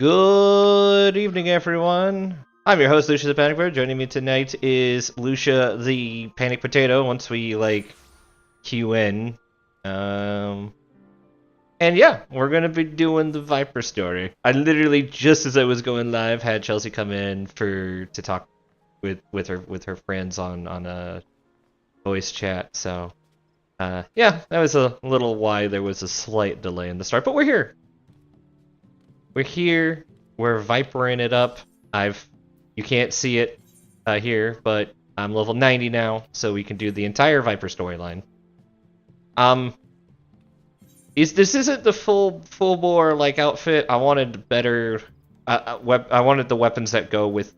Good evening, everyone. I'm your host, Lucia the Panic Bird. Joining me tonight is Lucia the Panic Potato. Once we queue in, and yeah, we're gonna be doing the Viper story. I literally just as I was going live had Chelsea come in to talk with her friends on a voice chat. So yeah, that was a little why there was a slight delay in the start, but we're here. We're here. We're vipering it up. You can't see it here, but I'm level 90 now, so we can do the entire Viper storyline. This isn't the full bore outfit. I wanted better. I wanted the weapons that go with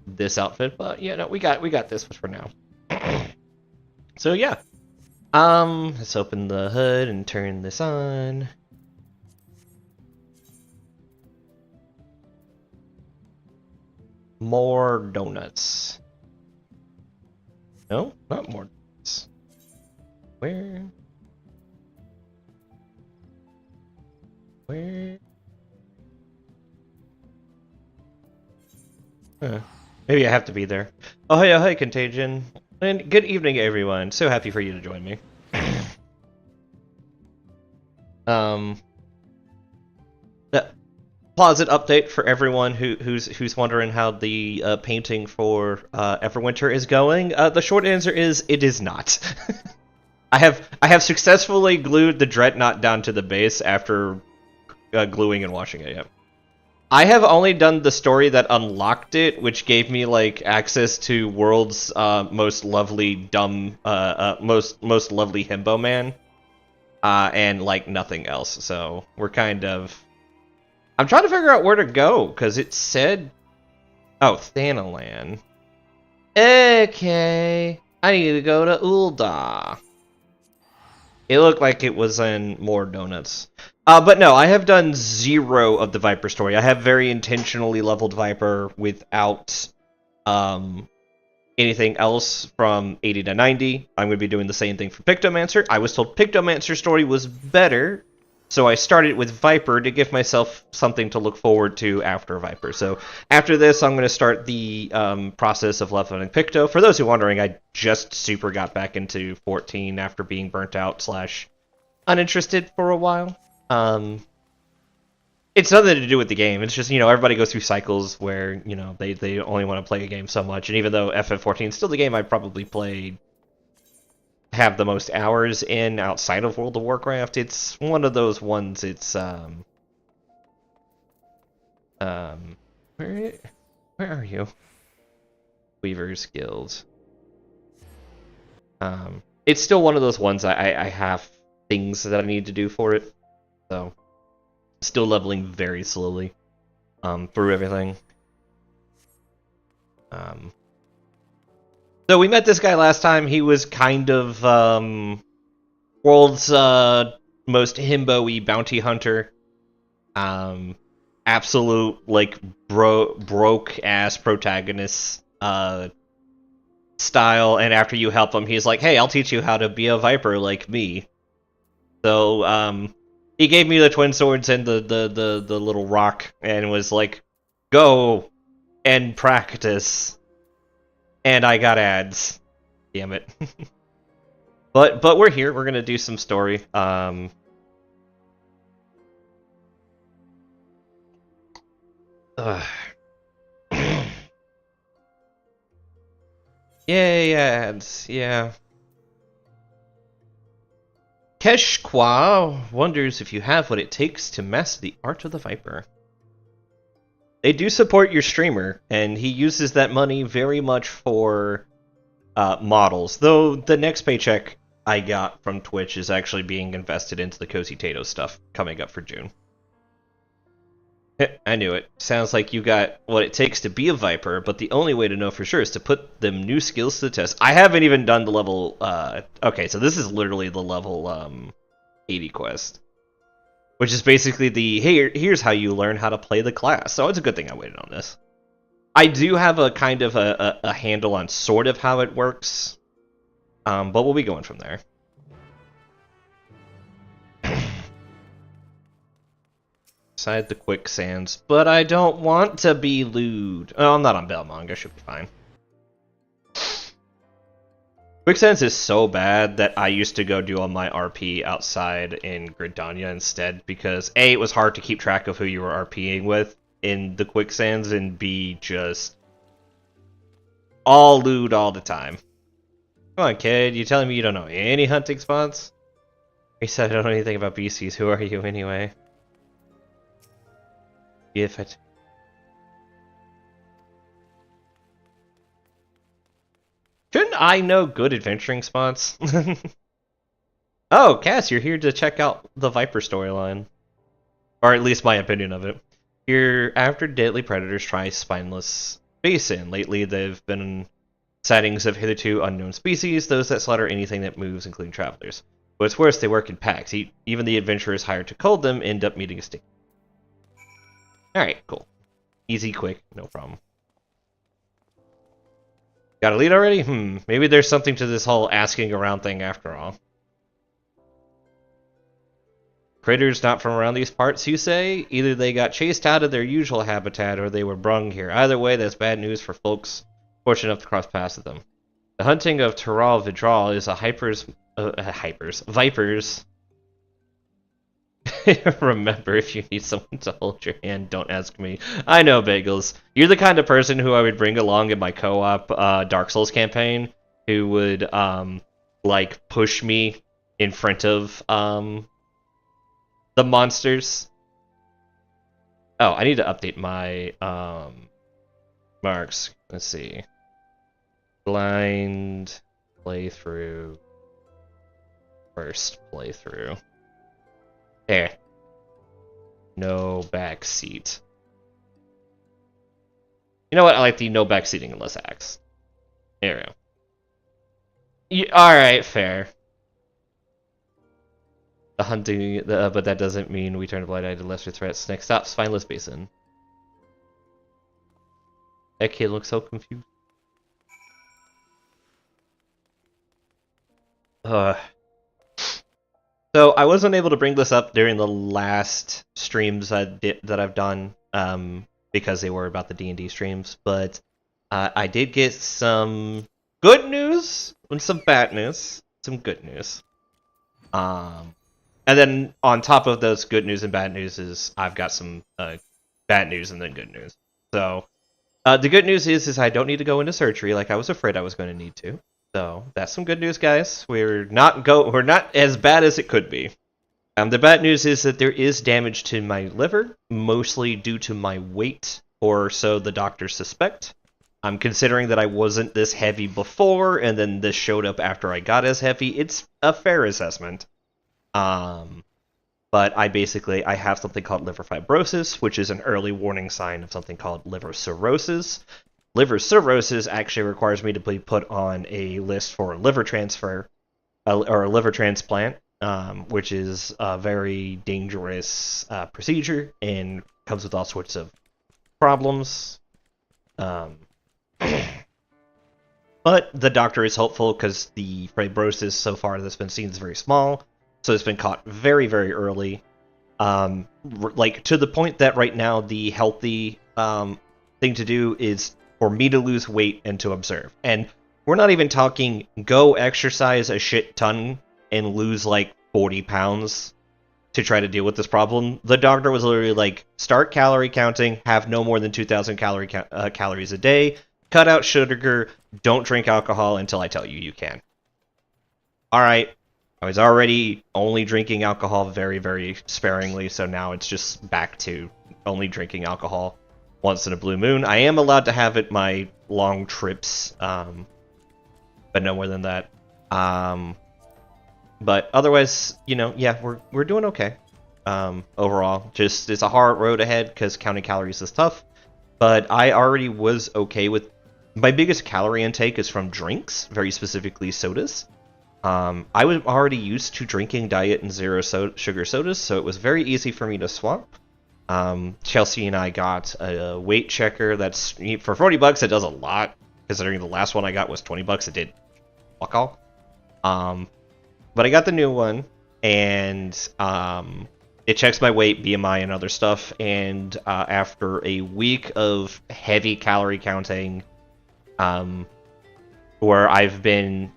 this outfit, but yeah, no, we got this for now. So yeah, let's open the hood and turn this on. More donuts. No, not more donuts. Where? Maybe I have to be there. Oh, hey, Contagion. And good evening, everyone. So happy for you to join me. Closet update for everyone who's wondering how the painting for Everwinter is going. The short answer is it is not. I have successfully glued the Dreadnought down to the base after gluing and washing it. Yep. I have only done the story that unlocked it, which gave me access to world's most lovely most lovely himbo man, and nothing else. So we're kind of. I'm trying to figure out where to go, because it said... Oh, Thanalan. Okay. I need to go to Ul'dah. It looked like it was in more donuts. But no, I have done 0 of the Viper story. I have very intentionally leveled Viper without anything else from 80 to 90. I'm going to be doing the same thing for Pictomancer. I was told Pictomancer's story was better, so I started with Viper to give myself something to look forward to after Viper. So after this, I'm going to start the process of leveling Picto. For those who are wondering, I just super got back into 14 after being burnt out / uninterested for a while. It's nothing to do with the game. It's just, everybody goes through cycles where, they only want to play a game so much. And even though FF14 is still the game I probably played have the most hours in outside of World of Warcraft, it's one of those ones. It's where are you? Weaver's Guild. It's still one of those ones I have things that I need to do for it, so still leveling very slowly through everything. So we met this guy last time. He was kind of world's most himbo-y bounty hunter. Absolute broke ass protagonist style. And after you help him, he's like, "Hey, I'll teach you how to be a Viper like me." So he gave me the twin swords and the little rock and was like, "Go and practice." And I got ads. Damn it. But we're here. We're gonna do some story. Yay, ads. Yeah. Keshqua wonders if you have what it takes to master the art of the Viper. They do support your streamer, and he uses that money very much for models. Though the next paycheck I got from Twitch is actually being invested into the Cozy Tato stuff coming up for June. I knew it. Sounds like you got what it takes to be a Viper, but the only way to know for sure is to put them new skills to the test. I haven't even done the level... okay, so this is literally the level 80 quest. Which is basically the, hey, here's how you learn how to play the class. So it's a good thing I waited on this. I do have a kind of a handle on sort of how it works. But we'll be going from there. Inside the quicksands, but I don't want to be lewd. Oh, I'm not on Belmont. I should be fine. Quicksands is so bad that I used to go do all my RP outside in Gridania instead, because A, it was hard to keep track of who you were RPing with in the quicksands, and B, just all lewd all the time. Come on, kid, you telling me you don't know any hunting spots? You said I don't know anything about BCs. Who are you anyway? If it. Shouldn't I know good adventuring spots? Oh, Cass, you're here to check out the Viper storyline. Or at least my opinion of it. You're after deadly predators try Spineless Basin. Lately, they've been sightings of hitherto unknown species, those that slaughter anything that moves, including travelers. What's worse, they work in packs. Even the adventurers hired to cull them end up meeting a stick. Alright, cool. Easy, quick, no problem. Got a lead already? Maybe there's something to this whole asking around thing after all. Critters not from around these parts, you say? Either they got chased out of their usual habitat or they were brung here. Either way, that's bad news for folks fortunate enough to cross paths with them. The hunting of Taral Vidral is a Vipers. Remember, if you need someone to hold your hand, don't ask me. I know, Bagels. You're the kind of person who I would bring along in my co-op Dark Souls campaign, who would, like, push me in front of, the monsters. Oh, I need to update my, marks. Let's see. Blind playthrough. First playthrough. There. No backseat. You know what? I like the no backseating unless axe. There we go. Alright, fair. The hunting, but that doesn't mean we turn a blind eye to lesser threats. Next stop, Spineless Basin. That kid looks so confused. So I wasn't able to bring this up during the last streams that I've done, because they were about the D&D streams, but I did get some good news and some bad news. Some good news. And then on top of those good news and bad news is I've got some bad news and then good news. So the good news is I don't need to go into surgery like I was afraid I was going to need to. So that's some good news, guys. We're not as bad as it could be. The bad news is that there is damage to my liver, mostly due to my weight, or so the doctors suspect. I'm considering that I wasn't this heavy before, and then this showed up after I got as heavy. It's a fair assessment. But I have something called liver fibrosis, which is an early warning sign of something called liver cirrhosis. Liver cirrhosis actually requires me to be put on a list for a liver transfer, or a liver transplant, which is a very dangerous procedure and comes with all sorts of problems. But the doctor is hopeful because the fibrosis so far that's been seen is very small, so it's been caught very, very early. Like to the point that right now the healthy thing to do is for me to lose weight and to observe. And we're not even talking go exercise a shit ton and lose like 40 pounds to try to deal with this problem. The doctor was literally like, start calorie counting, have no more than 2,000 calories a day, cut out sugar, don't drink alcohol until I tell you you can. Alright, I was already only drinking alcohol very, very sparingly, so now it's just back to only drinking alcohol once in a blue moon. I am allowed to have it my long trips, but no more than that. But otherwise, you know, yeah, we're doing okay. Overall, just it's a hard road ahead because counting calories is tough. But I already was okay with my biggest calorie intake is from drinks, very specifically sodas. I was already used to drinking diet and zero sugar sodas, so it was very easy for me to swap. Chelsea and I got a weight checker that's for $40. It does a lot, considering the last one I got was $20. It did fuck all. But I got the new one, and it checks my weight, BMI, and other stuff. And after a week of heavy calorie counting, where I've been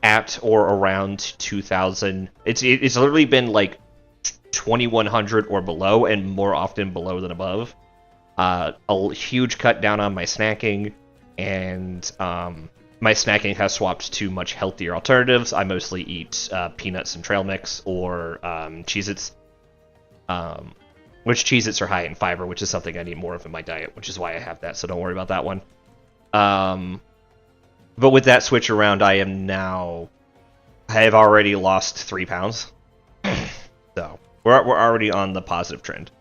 at or around 2,000, it's literally been like 2,100 or below, and more often below than above. A huge cut down on my snacking, and my snacking has swapped to much healthier alternatives. I mostly eat peanuts and trail mix or Cheez-Its, which Cheez-Its are high in fiber, which is something I need more of in my diet, which is why I have that, so don't worry about that one. But with that switch around, I have already lost 3 pounds. So we're already on the positive trend.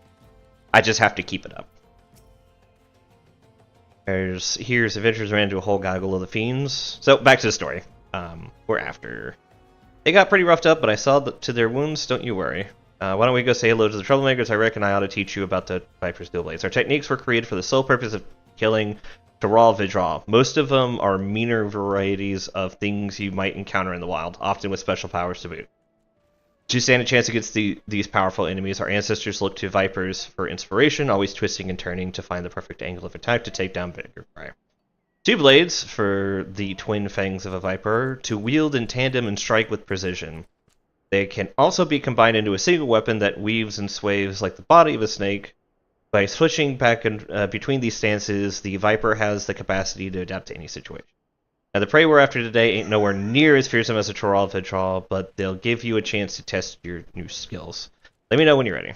I just have to keep it up. Here's adventures ran into a whole gaggle of the fiends. So back to the story. We're after. They got pretty roughed up, but I saw to their wounds. Don't you worry. Why don't we go say hello to the troublemakers? I reckon I ought to teach you about the Viper's Dual Blades. Our techniques were created for the sole purpose of killing Taral Vidral. Most of them are meaner varieties of things you might encounter in the wild, often with special powers to boot. To stand a chance against these powerful enemies, our ancestors looked to Vipers for inspiration, always twisting and turning to find the perfect angle of attack to take down bigger prey. 2 blades for the twin fangs of a Viper, to wield in tandem and strike with precision. They can also be combined into a single weapon that weaves and sways like the body of a snake. By switching back and between these stances, the Viper has the capacity to adapt to any situation. Now, the prey we're after today ain't nowhere near as fearsome as a Taral Vidral, but they'll give you a chance to test your new skills. Let me know when you're ready.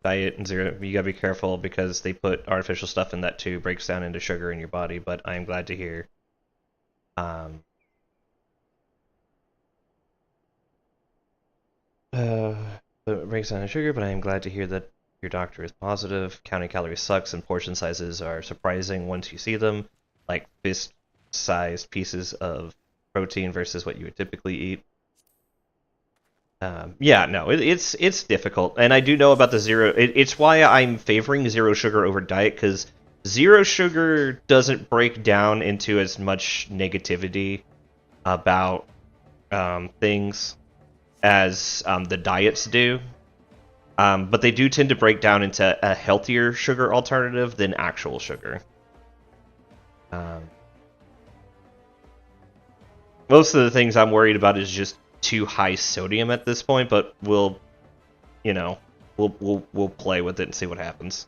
Diet and zero, you gotta be careful because they put artificial stuff in that too, breaks down into sugar in your body, but I am glad to hear. It breaks down into sugar, but I am glad to hear that your doctor is positive. Counting calories sucks, and portion sizes are surprising once you see them, like fist-sized pieces of protein versus what you would typically eat. Yeah, no, it's difficult, and I do know about the zero. It's why I'm favoring zero sugar over diet, because zero sugar doesn't break down into as much negativity about things as the diets do. But they do tend to break down into a healthier sugar alternative than actual sugar. Most of the things I'm worried about is just too high sodium at this point, but we'll play with it and see what happens.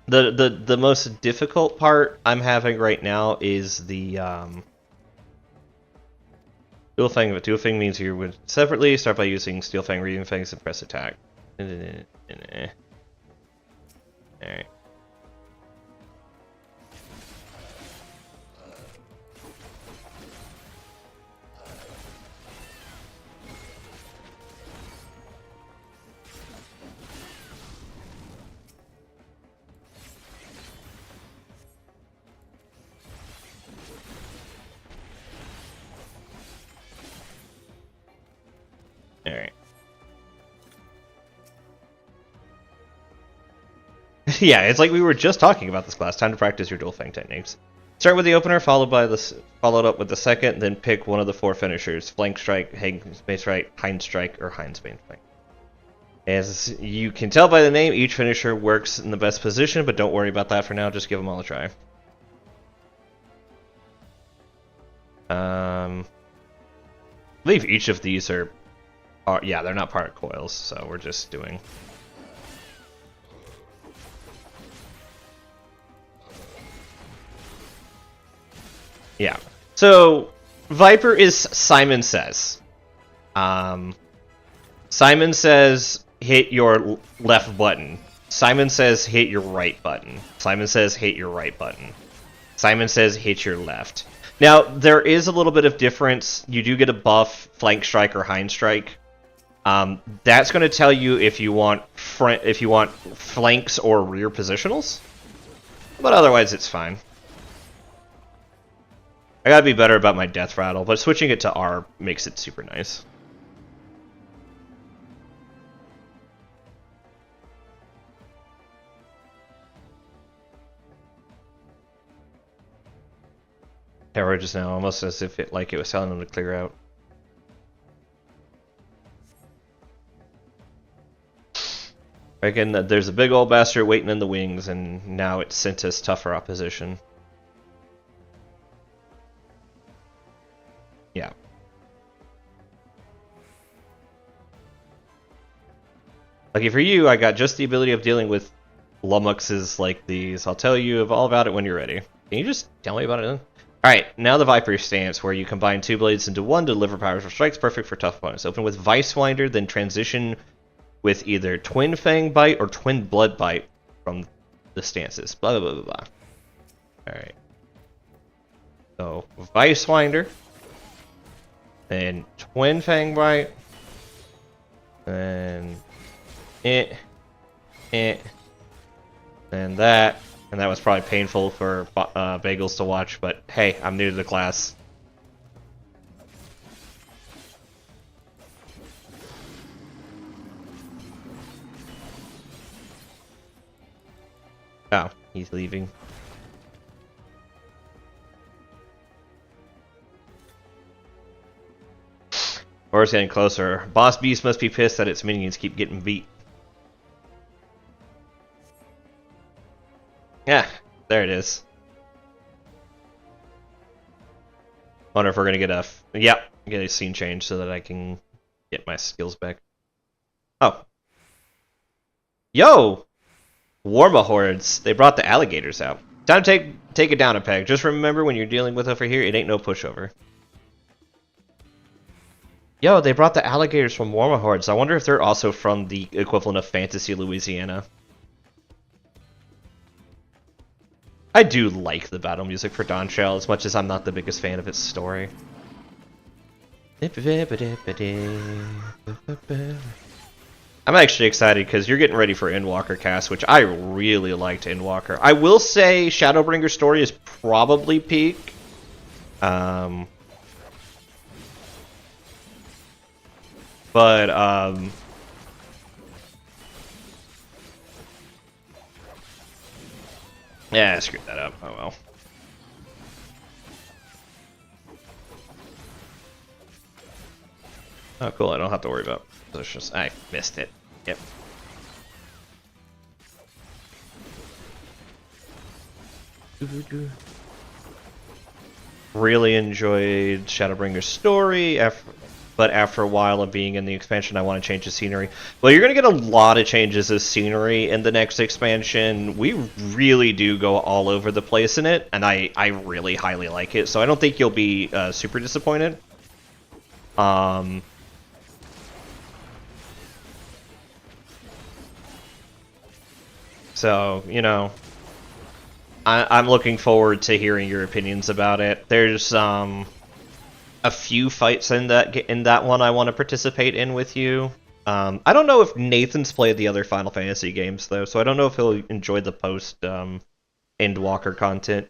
The most difficult part I'm having right now is the Dual Fang. Dual Fang means you would separately start by using Steel Fang, Reading Fangs, and press attack. Alright. Alright. Yeah, it's like we were just talking about this class. Time to practice your Dual Fang techniques. Start with the opener, followed up with the second, then pick one of the 4 finishers: Flank Strike, Hangman's Strike, Hind Strike, or Hind's Bane Strike. As you can tell by the name, each finisher works in the best position, but don't worry about that for now, just give them all a try. I believe each of these are yeah, they're not part of coils, so we're just doing... Yeah. So, Viper is Simon Says. Simon says, hit your left button. Simon says, hit your right button. Simon says, hit your right button. Simon says, hit your left. Now, there is a little bit of difference. You do get a buff, Flank Strike or Hind Strike. That's going to tell you if you want flanks or rear positionals. But otherwise, it's fine. I gotta be better about my Death Rattle, but switching it to R makes it super nice. Terror just now, almost as if it was telling them to clear out. Again, there's a big old bastard waiting in the wings, and now it sent us tougher opposition. Yeah. Like, for you, I got just the ability of dealing with lummoxes like these. I'll tell you all about it when you're ready. Can you just tell me about it then? Alright, now the Viper stance, where you combine two blades into one to deliver powerful strikes, perfect for tough opponents. Open with Vicewinder, then transition with either Twin Fang Bite or Twin Blood Bite from the stances. Blah, blah, blah, blah. Alright. So, Vicewinder, then Twin Fang Bite, then and that. And that was probably painful for Bagels to watch, but hey, I'm new to the class. Oh, he's leaving. Or it's getting closer. Boss Beast must be pissed that its minions keep getting beat. Yeah, there it is. Wonder if we're gonna get get a scene change so that I can get my skills back. Oh. Yo! Warmahordes. They brought the alligators out. Time to take it down a peg. Just remember when you're dealing with over here, it ain't no pushover. Yo, they brought the alligators from Warmahordes. I wonder if they're also from the equivalent of Fantasy Louisiana. I do like the battle music for Dawnshell, as much as I'm not the biggest fan of its story. I'm actually excited because you're getting ready for Endwalker cast, which I really liked Endwalker. I will say Shadowbringer's story is probably peak. Yeah, I screwed that up. Oh well. Oh cool, I don't have to worry about positions. I missed it. Yep. Really enjoyed Shadowbringer's story, but after a while of being in the expansion, I want to change the scenery. Well, you're going to get a lot of changes of scenery in the next expansion. We really do go all over the place in it, and I really highly like it, so I don't think you'll be super disappointed. So, you know, I'm looking forward to hearing your opinions about it. There's a few fights in that one I want to participate in with you. I don't know if Nathan's played the other Final Fantasy games though, so I don't know if he'll enjoy the post Endwalker content.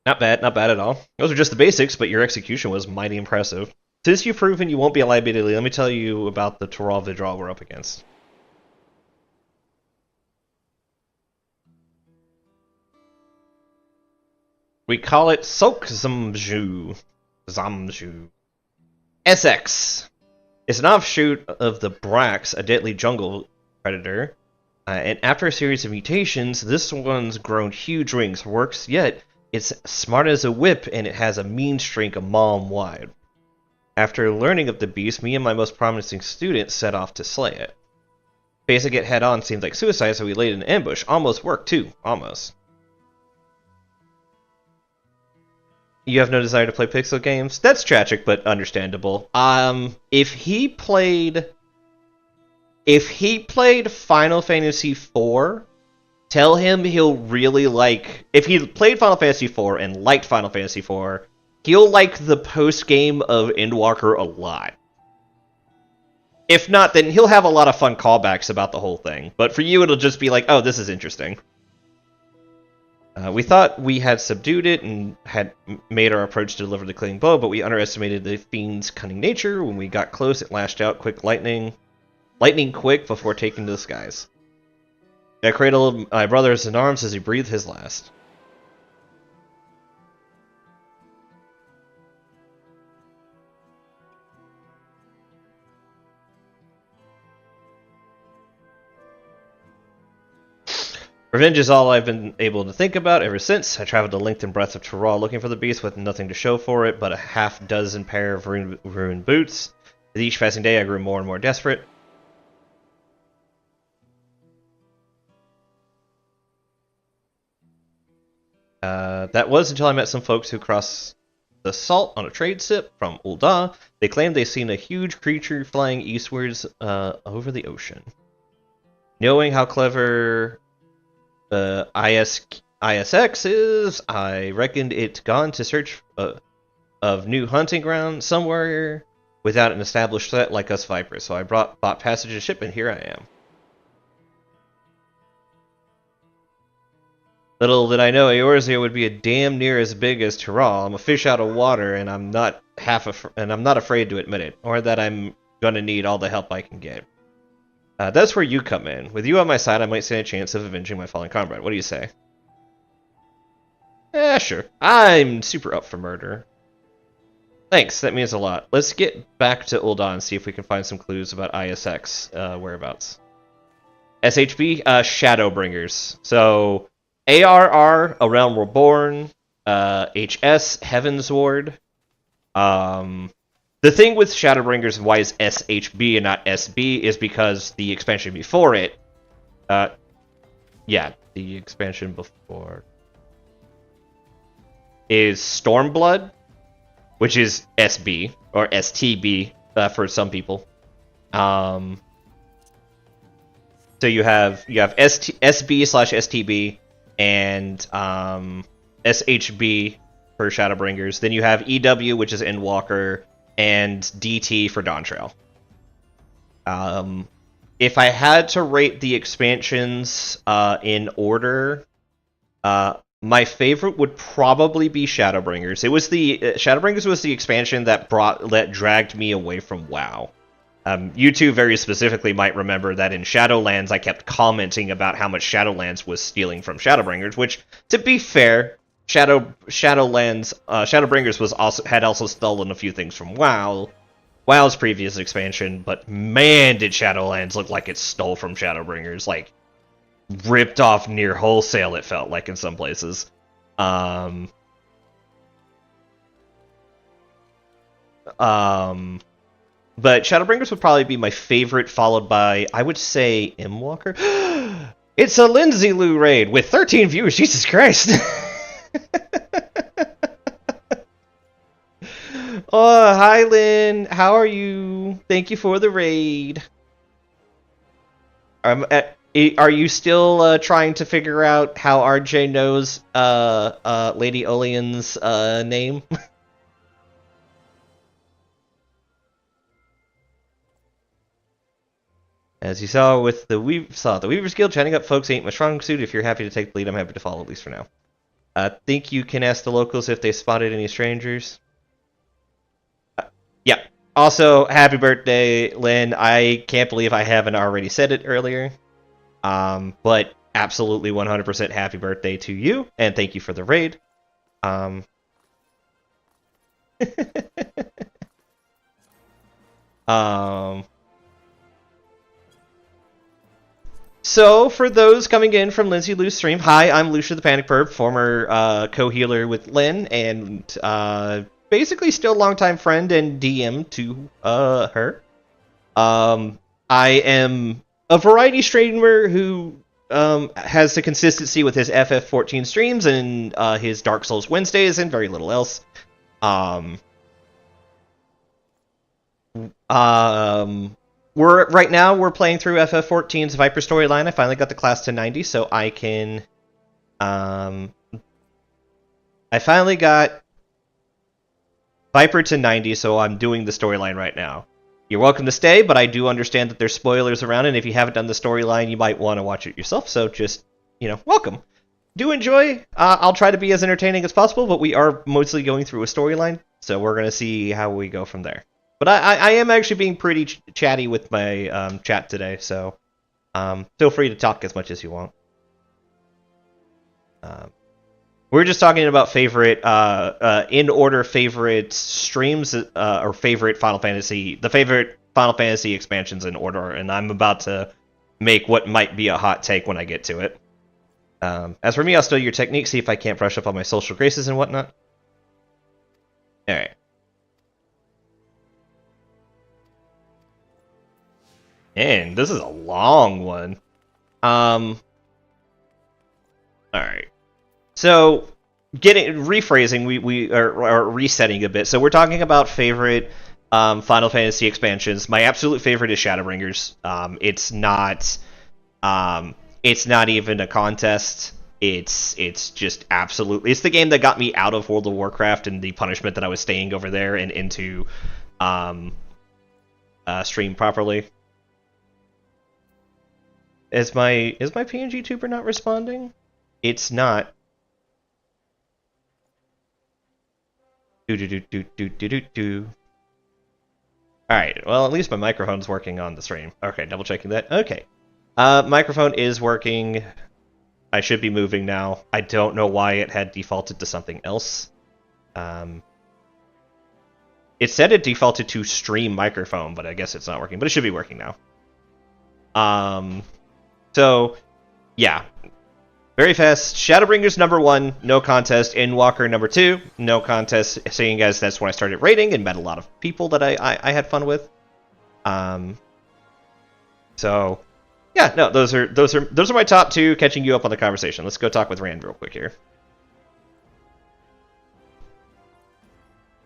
Not bad at all. Those are just the basics, but your execution was mighty impressive. Since you've proven you won't be a liability, let me tell you about the Toral Vidral we're up against. We call it Sok Zamju. SX. It's an offshoot of the Brax, a deadly jungle predator. And after a series of mutations, this one's grown huge wings. Works yet, it's smart as a whip, and it has a mean streak a mile wide. After learning of the beast, me and my most promising student set off to slay it. Facing it head-on seemed like suicide, so we laid an ambush. Almost worked, too. Almost. You have no desire to play pixel games? That's tragic, but understandable. If he played Final Fantasy IV, tell him he'll really like... If he played Final Fantasy IV and liked Final Fantasy IV, he'll like the post-game of Endwalker a lot. If not, then he'll have a lot of fun callbacks about the whole thing. But for you, it'll just be like, oh, this is interesting. We thought we had subdued it and had made our approach to deliver the killing blow, but we underestimated the fiend's cunning nature. When we got close, it lashed out quick lightning quick before taking to the skies. I cradled my brothers in arms as he breathed his last. Revenge is all I've been able to think about ever since. I traveled the length and breadth of Tural looking for the beast with nothing to show for it but a half-dozen pair of ruined boots. With each passing day, I grew more and more desperate. That was until I met some folks who crossed the salt on a trade ship from Ul'dah. They claimed they'd seen a huge creature flying eastwards over the ocean. Knowing how clever ISX is, I reckoned it's gone to search of new hunting ground somewhere without an established threat like us Vipers. So I bought passage to ship, and here I am. Little did I know Eorzea would be a damn near as big as Tural. I'm a fish out of water, and I'm not afraid to admit it, or that I'm gonna need all the help I can get. That's where you come in. With you on my side, I might stand a chance of avenging my fallen comrade. What do you say? Sure. I'm super up for murder. Thanks, that means a lot. Let's get back to Ul'dah and see if we can find some clues about ISX whereabouts. SHB, Shadowbringers. So, ARR, A Realm Reborn, HS, Heavensward. The thing with Shadowbringers and why is SHB and not SB is because the expansion before it, yeah, the expansion before is Stormblood, which is SB or STB for some people. So you have SB/STB and SHB for Shadowbringers. Then you have EW, which is Endwalker, and DT for Dawntrail. If I had to rate the expansions in order, my favorite would probably be Shadowbringers. It was Shadowbringers was the expansion that dragged me away from WoW. You two very specifically might remember that in Shadowlands I kept commenting about how much Shadowlands was stealing from Shadowbringers, which, to be fair, Shadowbringers had also stolen a few things from WoW's previous expansion, but man, did Shadowlands look like it stole from Shadowbringers, like ripped off near wholesale. It felt like in some places. But Shadowbringers would probably be my favorite, followed by, I would say, Endwalker. It's a Lindsay Lou raid with 13 viewers. Jesus Christ. Oh, hi Lynn, how are you? Thank you for the raid. Are you still trying to figure out how RJ knows Lady Olean's name? As you saw with the Weaver's Guild, chatting up folks ain't my strong suit. If you're happy to take the lead, I'm happy to follow, at least for now. Think you can ask the locals if they spotted any strangers. Yeah. Also, happy birthday, Lynn. I can't believe I haven't already said it earlier. But absolutely 100% happy birthday to you, and thank you for the raid. So, for those coming in from Lindsay Lou's stream, hi, I'm Lucia the Panic Perp, former co-healer with Lynn, and basically still longtime friend and DM to her. I am a variety streamer who has the consistency with his FF14 streams and his Dark Souls Wednesdays and very little else. Right now we're playing through FF14's Viper storyline. I finally got the class to 90, so I can I finally got Viper to 90, so I'm doing the storyline right now. You're welcome to stay, but I do understand that there's spoilers around, and if you haven't done the storyline, you might want to watch it yourself, so just, welcome. Do enjoy. I'll try to be as entertaining as possible, but we are mostly going through a storyline, so we're going to see how we go from there. But I am actually being pretty chatty with my chat today, so Feel free to talk as much as you want. We're just talking about favorite, in order favorite streams, or favorite Final Fantasy, the favorite Final Fantasy expansions in order, and I'm about to make what might be a hot take when I get to it. As for me, I'll study your technique, see if I can't brush up on my social graces and whatnot. Alright. And this is a long one. Alright. So, rephrasing, we are resetting a bit. So we're talking about favorite Final Fantasy expansions. My absolute favorite is Shadowbringers. It's not even a contest. It's just absolutely. It's the game that got me out of World of Warcraft and the punishment that I was staying over there and into stream properly. Is my PNG tuber not responding? It's not. Do. Alright, well, at least my microphone's working on the stream. Okay, double checking that. Okay. Microphone is working. I should be moving now. I don't know why it had defaulted to something else. It said it defaulted to stream microphone, but I guess it's not working. But it should be working now. So, yeah. Very fast. Shadowbringers number 1, no contest. Endwalker number 2, no contest. Seeing as that's when I started raiding and met a lot of people that I had fun with. So, yeah, no, those are my top 2. Catching you up on the conversation. Let's go talk with Rand real quick here.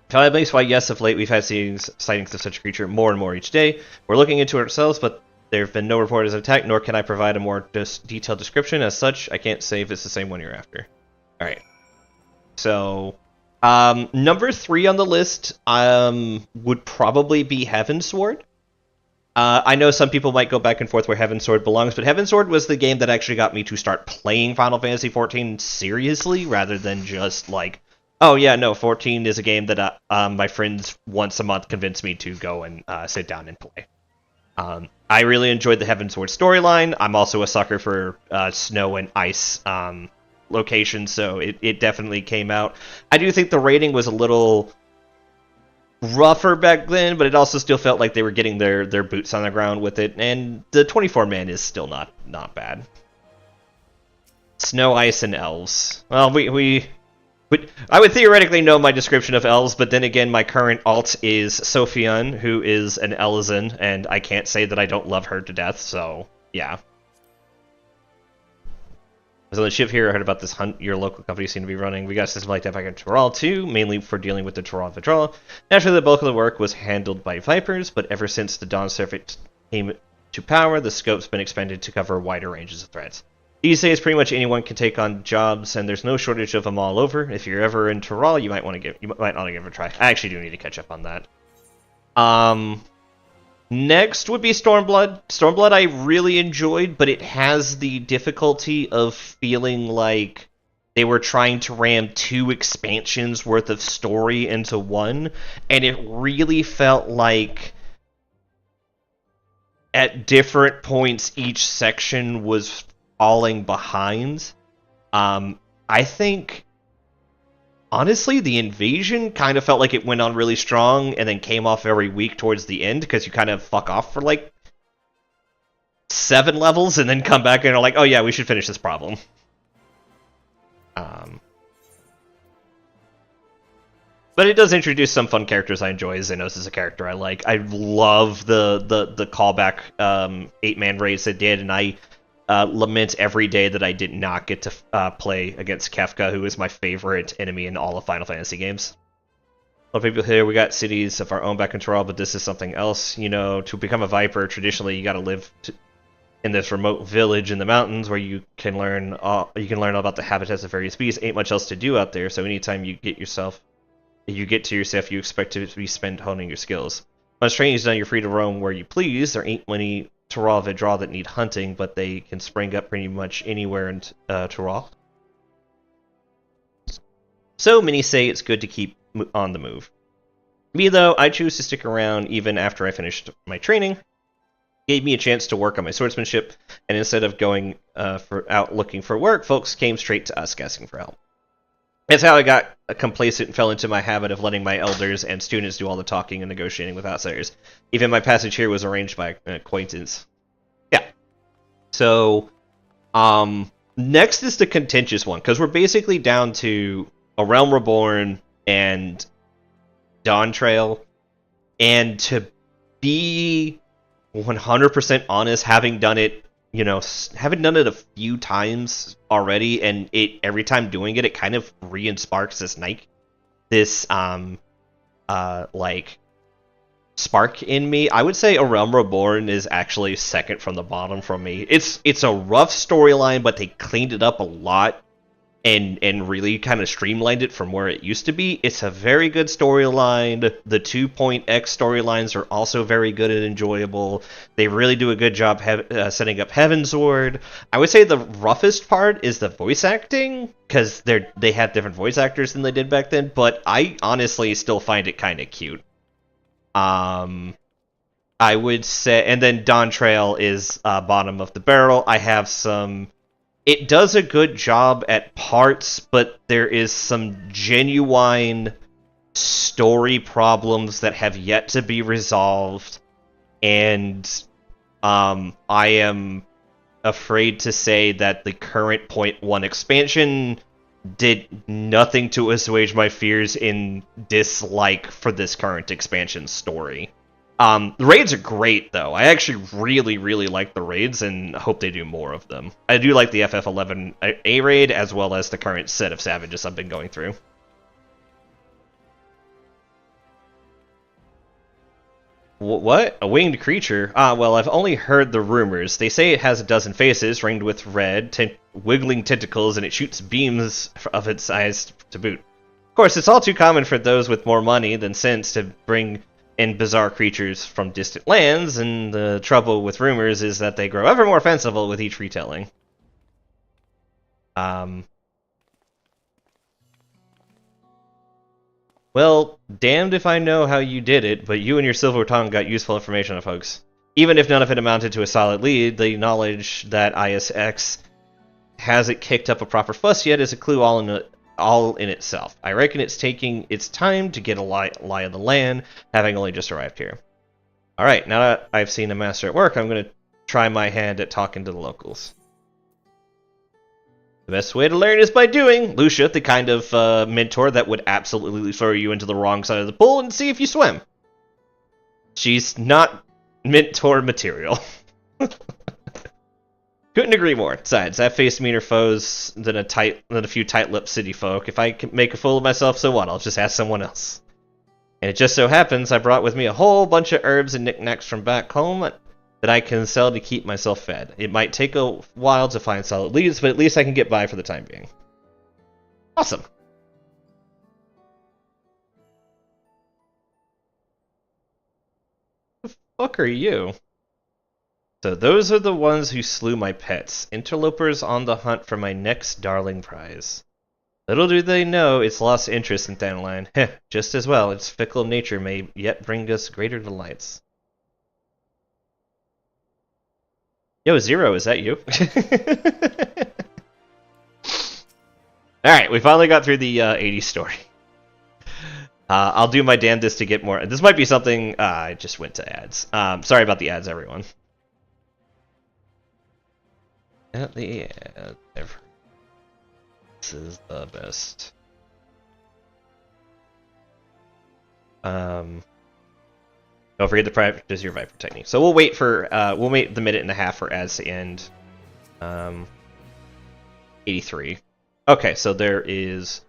Tell at least why yes, of late we've had sightings of such a creature more and more each day. We're looking into it ourselves, but there have been no reports of attack, nor can I provide a more detailed description. As such, I can't say if it's the same one you're after. Alright. So, number 3 on the list would probably be Heavensward. I know some people might go back and forth where Heavensward belongs, but Heavensward was the game that actually got me to start playing Final Fantasy XIV seriously, rather than just like, oh yeah, no, 14 is a game that my friends once a month convince me to go and sit down and play. I really enjoyed the Heavensward storyline. I'm also a sucker for snow and ice locations, so it definitely came out. I do think the rating was a little rougher back then, but it also still felt like they were getting their boots on the ground with it, and the 24-man is still not bad. Snow, ice, and elves. Well, I would theoretically know my description of elves, but then again, my current alt is Sophian, who is an Elezen, and I can't say that I don't love her to death, so yeah. So the ship here, I heard about this hunt your local company seem to be running. We got a system like that back in Tural too, mainly for dealing with the Tural withdrawal. Naturally, the bulk of the work was handled by Vipers, but ever since the Dawn Serpent came to power, the scope's been expanded to cover wider ranges of threats. These days, pretty much anyone can take on jobs, and there's no shortage of them all over. If you're ever in Tural, you might want to give it a try. I actually do need to catch up on that. Next would be Stormblood. Stormblood I really enjoyed, but it has the difficulty of feeling like they were trying to ram 2 expansions worth of story into one, and it really felt like at different points each section was falling behind. I think, honestly, the invasion kind of felt like it went on really strong and then came off very weak towards the end, because you kind of fuck off for like 7 levels and then come back and are like, oh yeah, we should finish this problem. But it does introduce some fun characters I enjoy. Xenos is a character I like. I love the callback 8-man raids they did, and I lament every day that I did not get to play against Kefka, who is my favorite enemy in all of Final Fantasy games. A lot of people here, we got cities of our own back in Tural, but this is something else. You know, to become a Viper, traditionally you gotta live in this remote village in the mountains where you can learn all about the habitats of various beasts. Ain't much else to do out there, so anytime you get to yourself, you expect to be spent honing your skills. Once training is done, you're free to roam where you please. There ain't many Tural Vidra that need hunting, but they can spring up pretty much anywhere in Tural. So many say it's good to keep on the move. Me though, I choose to stick around even after I finished my training. gave me a chance to work on my swordsmanship, and instead of going out looking for work, folks came straight to us asking for help. That's how I got complacent and fell into my habit of letting my elders and students do all the talking and negotiating with outsiders. Even my passage here was arranged by an acquaintance. Yeah. So, next is the contentious one, because we're basically down to A Realm Reborn and Dawntrail, and to be 100% honest, having done it a few times already, and every time doing it kind of re-sparks this spark in me. I would say A Realm Reborn is actually second from the bottom from me. It's a rough storyline, but they cleaned it up a lot and really kind of streamlined it from where it used to be. It's a very good storyline. The 2.x storylines are also very good and enjoyable. They really do a good job setting up Heavensward. I would say the roughest part is the voice acting, because they have different voice actors than they did back then, but I honestly still find it kind of cute. I would say, and then Dawntrail is bottom of the barrel. I have some... It does a good job at parts, but there is some genuine story problems that have yet to be resolved, and I am afraid to say that the current 0.1 expansion did nothing to assuage my fears in dislike for this current expansion story. The raids are great, though. I actually really, really like the raids and hope they do more of them. I do like the FF11A raid, as well as the current set of Savages I've been going through. What? A winged creature? Well, I've only heard the rumors. They say it has a dozen faces, ringed with red, wiggling tentacles, and it shoots beams of its eyes to boot. Of course, it's all too common for those with more money than sense to bring in bizarre creatures from distant lands, and the trouble with rumors is that they grow ever more fanciful with each retelling. Well, damned if I know how you did it, but you and your silver tongue got useful information, folks. Even if none of it amounted to a solid lead, the knowledge that ISX hasn't kicked up a proper fuss yet is a clue all in itself. I reckon it's taking its time to get a lie of the land, having only just arrived here. Alright, now that I've seen a master at work, I'm going to try my hand at talking to the locals. The best way to learn is by doing. Lucia, the kind of mentor that would absolutely throw you into the wrong side of the pool and see if you swim. She's not mentor material. Couldn't agree more. Besides, I've faced meaner foes than a few tight-lipped city folk. If I can make a fool of myself, so what? I'll just ask someone else. And it just so happens I brought with me a whole bunch of herbs and knickknacks from back home that I can sell to keep myself fed. It might take a while to find solid leads, but at least I can get by for the time being. Awesome. Who the fuck are you? So those are the ones who slew my pets, interlopers on the hunt for my next darling prize. Little do they know it's lost interest in Thanaline. Heh, just as well, its fickle nature may yet bring us greater delights. Yo, Zero, is that you? Alright, we finally got through the 80s story. I'll do my damnedest to get more. This might be something... I just went to ads. Sorry about the ads, everyone. At the ad, this is the best. Don't forget to practice your Viper technique. So we'll wait the minute and a half for ads to end. 83. Okay, so there is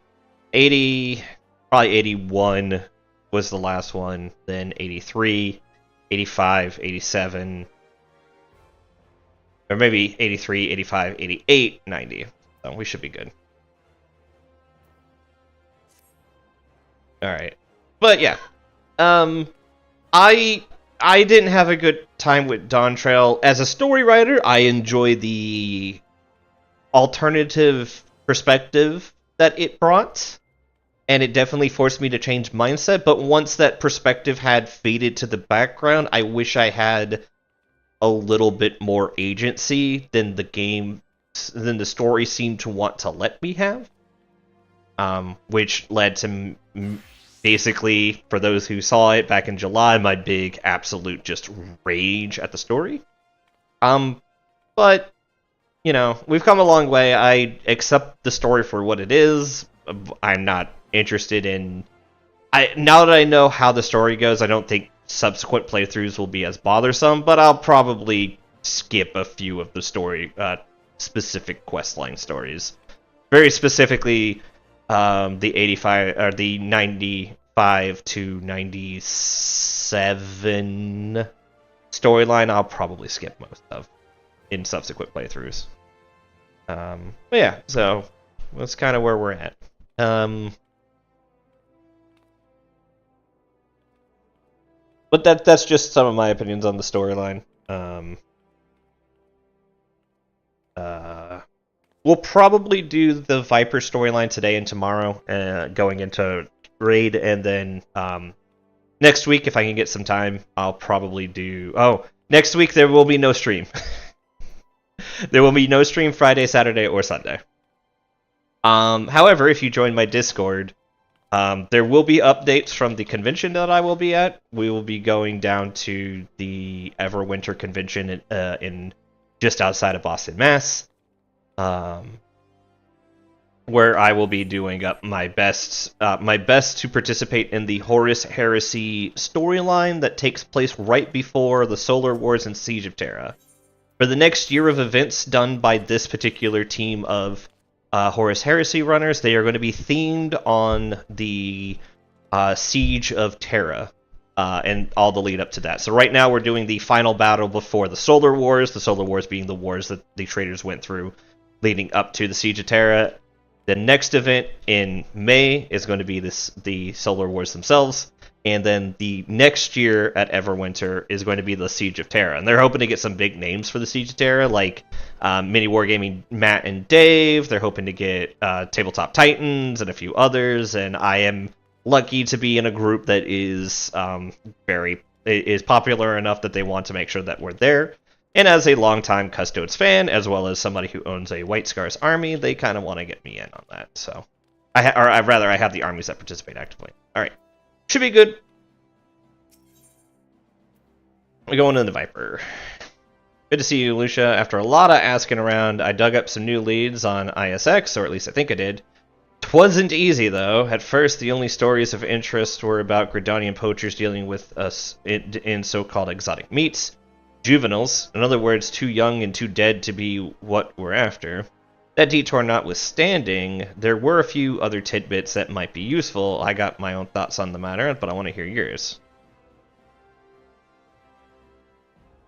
80, probably 81 was the last one, then 83, 85, 87, or maybe 83, 85, 88, 90. So we should be good. Alright. But yeah. I didn't have a good time with Dawntrail. As a story writer, I enjoy the alternative perspective that it brought, and it definitely forced me to change mindset, but once that perspective had faded to the background, I wish I had a little bit more agency than than the story seemed to want to let me have. Which led to basically, for those who saw it back in July, my big absolute just rage at the story. But, you know, we've come a long way. I accept the story for what it is. I'm not interested in... now that I know how the story goes, I don't think subsequent playthroughs will be as bothersome, but I'll probably skip a few of the story, specific questline stories. Very specifically, the 85 or the 95 to 97 storyline I'll probably skip most of in subsequent playthroughs. But yeah, so that's kind of where we're at. But that's just some of my opinions on the storyline. We'll probably do the Viper storyline today and tomorrow, going into Raid, and then next week, if I can get some time, I'll probably do... Oh, next week there will be no stream. There will be no stream Friday, Saturday, or Sunday. However, if you join my Discord, there will be updates from the convention that I will be at. We will be going down to the Everwinter convention in just outside of Boston, Mass. Where I will be doing up my best to participate in the Horus Heresy storyline that takes place right before the Solar Wars and Siege of Terra. For the next year of events done by this particular team of Horus Heresy runners, they are going to be themed on the Siege of Terra and all the lead up to that. So right now we're doing the final battle before the Solar Wars being the wars that the traders went through leading up to the Siege of Terra. The next event in May is going to be the Solar Wars themselves, and then the next year at Everwinter is going to be the Siege of Terra. And they're hoping to get some big names for the Siege of Terra, like Mini Wargaming Matt and Dave. They're hoping to get Tabletop Titans and a few others, and I am lucky to be in a group that is is popular enough that they want to make sure that we're there. And as a longtime Custodes fan, as well as somebody who owns a White Scars army, they kind of want to get me in on that. So, I have the armies that participate actively. All right, should be good. We're going into the Viper. Good to see you, Lucia. After a lot of asking around, I dug up some new leads on ISX, or at least I think I did. Twasn't easy, though. At first, the only stories of interest were about Gridanian poachers dealing with us in so-called exotic meats. Juveniles, in other words, too young and too dead to be what we're after. That detour notwithstanding, there were a few other tidbits that might be useful. I got my own thoughts on the matter, but I want to hear yours.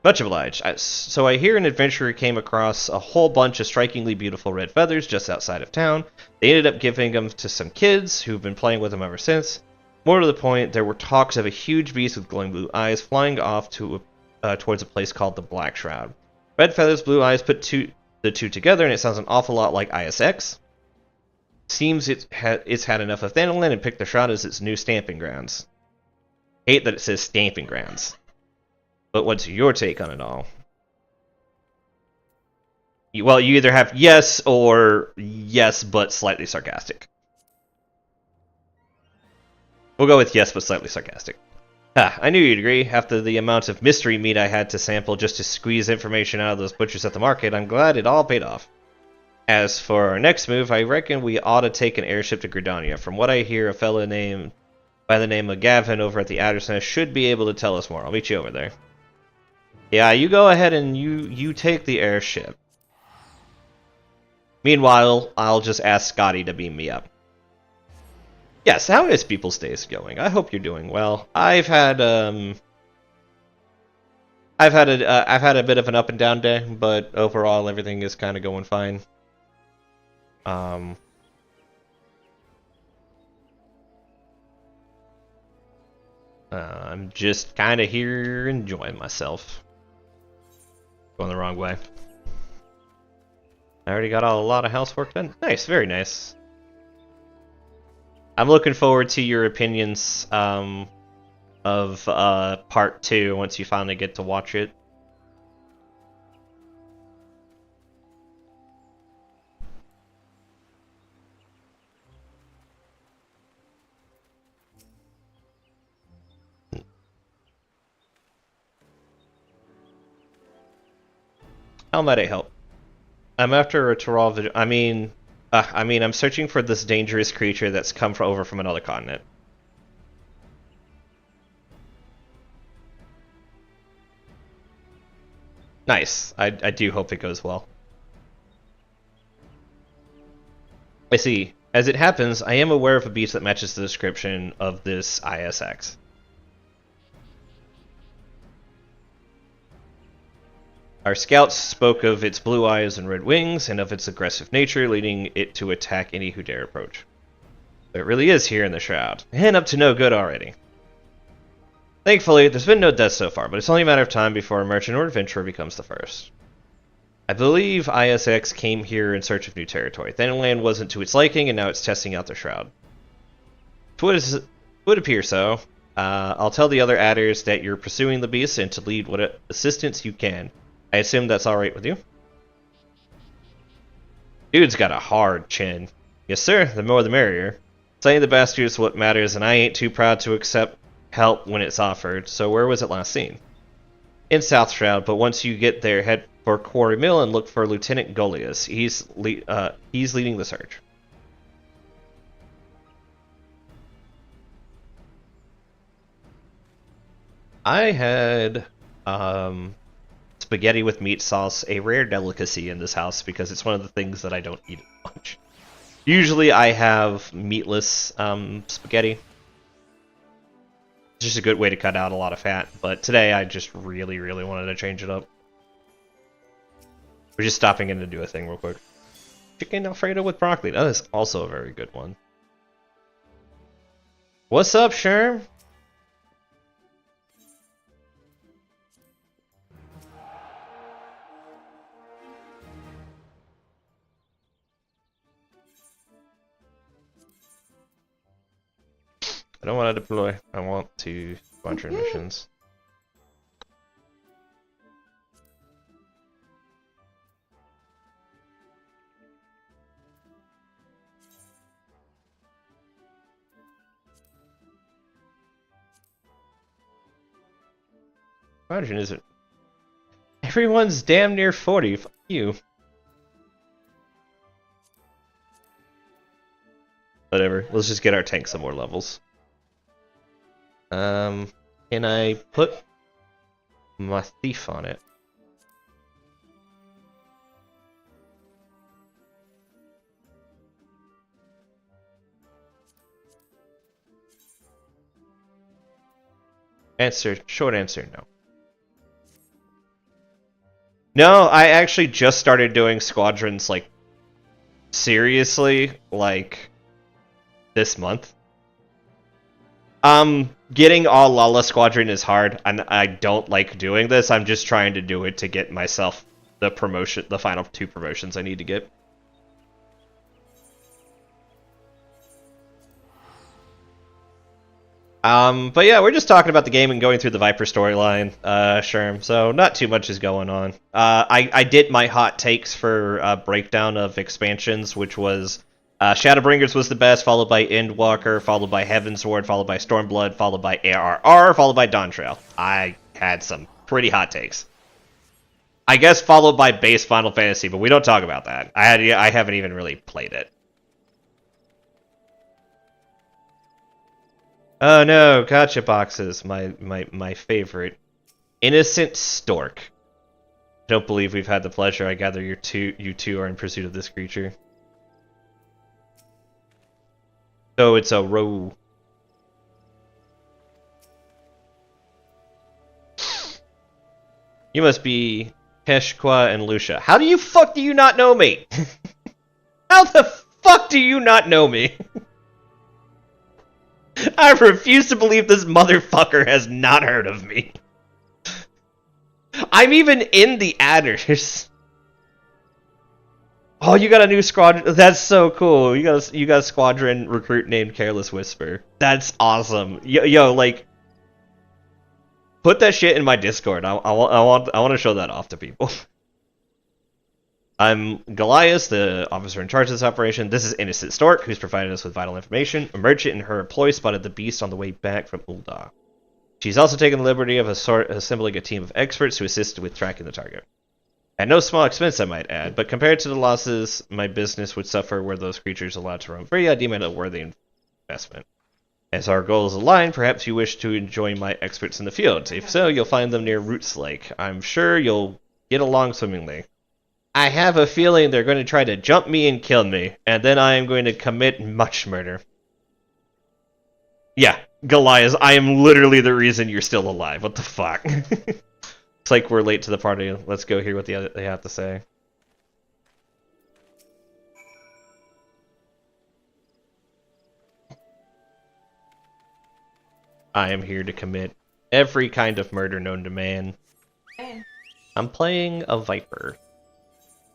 Much obliged. So I hear an adventurer came across a whole bunch of strikingly beautiful red feathers just outside of town. They ended up giving them to some kids who've been playing with them ever since. More to the point, there were talks of a huge beast with glowing blue eyes flying off towards a place called the Black Shroud. Red feathers, blue eyes, put the two together, and it sounds an awful lot like ISX. Seems it's had enough of Thanalan and picked the Shroud as its new stamping grounds. Hate that it says stamping grounds. But what's your take on it all? Well, you either have yes or yes, but slightly sarcastic. We'll go with yes, but slightly sarcastic. I knew you'd agree. After the amount of mystery meat I had to sample just to squeeze information out of those butchers at the market, I'm glad it all paid off. As for our next move, I reckon we ought to take an airship to Gridania. From what I hear, a fella named by the name of Gavin over at the Adder's Nest should be able to tell us more. I'll meet you over there. Yeah, you go ahead and you take the airship. Meanwhile, I'll just ask Scotty to beam me up. Yes, how is People's Days going? I hope you're doing well. I've had a bit of an up and down day, but overall everything is kind of going fine. I'm just kind of here enjoying myself. Going the wrong way. I already got a lot of housework done. Nice, very nice. I'm looking forward to your opinions of part 2 once you finally get to watch it. How might I help? I'm after a Toral. I'm searching for this dangerous creature that's come over from another continent. Nice. I do hope it goes well. I see. As it happens, I am aware of a beast that matches the description of this ISX. Our scouts spoke of its blue eyes and red wings, and of its aggressive nature, leading it to attack any who dare approach. But it really is here in the Shroud, and up to no good already. Thankfully, there's been no deaths so far, but it's only a matter of time before a merchant or adventurer becomes the first. I believe ISX came here in search of new territory. Thenland wasn't to its liking, and now it's testing out the Shroud. It would appear so. I'll tell the other adders that you're pursuing the beast and to lead what assistance you can. I assume that's alright with you? Dude's got a hard chin. Yes, sir, the more the merrier. Slaying the bastard is what matters, and I ain't too proud to accept help when it's offered. So where was it last seen? In South Shroud, but once you get there, head for Quarry Mill and look for Lieutenant Goliath. He's leading the search. I had spaghetti with meat sauce, a rare delicacy in this house because it's one of the things that I don't eat much. Usually I have meatless spaghetti. It's just a good way to cut out a lot of fat, but today I just really wanted to change it up. We're just stopping in to do a thing real quick. Chicken Alfredo with broccoli. That is also a very good one. What's up, Sherm? I don't want to deploy. I want to sponsored missions. Imagine is it? Everyone's damn near 40. Fuck you. Whatever. Let's just get our tank some more levels. Can I put my thief on it? Short answer, no. No, I actually just started doing squadrons, like, seriously, like, this month. Getting all Lala Squadron is hard, and I don't like doing this. I'm just trying to do it to get myself the final 2 promotions I need to get. But yeah, we're just talking about the game and going through the Viper storyline, Sherm, so not too much is going on. I did my hot takes for breakdown of expansions, which was Shadowbringers was the best, followed by Endwalker, followed by Heavensward, followed by Stormblood, followed by ARR, followed by Dawntrail. I had some pretty hot takes. I guess followed by base Final Fantasy, but we don't talk about that. I haven't even really played it. Oh no, gotcha boxes, my favorite. Innocent Stork. I don't believe we've had the pleasure. I gather you two are in pursuit of this creature. So it's a row. You must be Keshqua and Lucia. How do you not know me? How the fuck do you not know me? I refuse to believe this motherfucker has not heard of me. I'm even in the adders. Oh, you got a new squadron. That's so cool. You got a squadron recruit named Careless Whisper. That's awesome. Yo, like, put that shit in my Discord. I want to show that off to people. I'm Goliath, the officer in charge of this operation. This is Innocent Stork, who's provided us with vital information. A merchant and her employee spotted the beast on the way back from Ul'dah. She's also taken the liberty of assembling a team of experts to assist with tracking the target. At no small expense, I might add, but compared to the losses my business would suffer were those creatures allowed to roam free, I deem it a worthy investment. As our goals align, perhaps you wish to join my experts in the field. If so, you'll find them near Roots Lake. I'm sure you'll get along swimmingly. I have a feeling they're going to try to jump me and kill me, and then I am going to commit much murder. Yeah, Goliath, I am literally the reason you're still alive. What the fuck? It's like we're late to the party. Let's go hear what they have to say. I am here to commit every kind of murder known to man. I'm playing a Viper.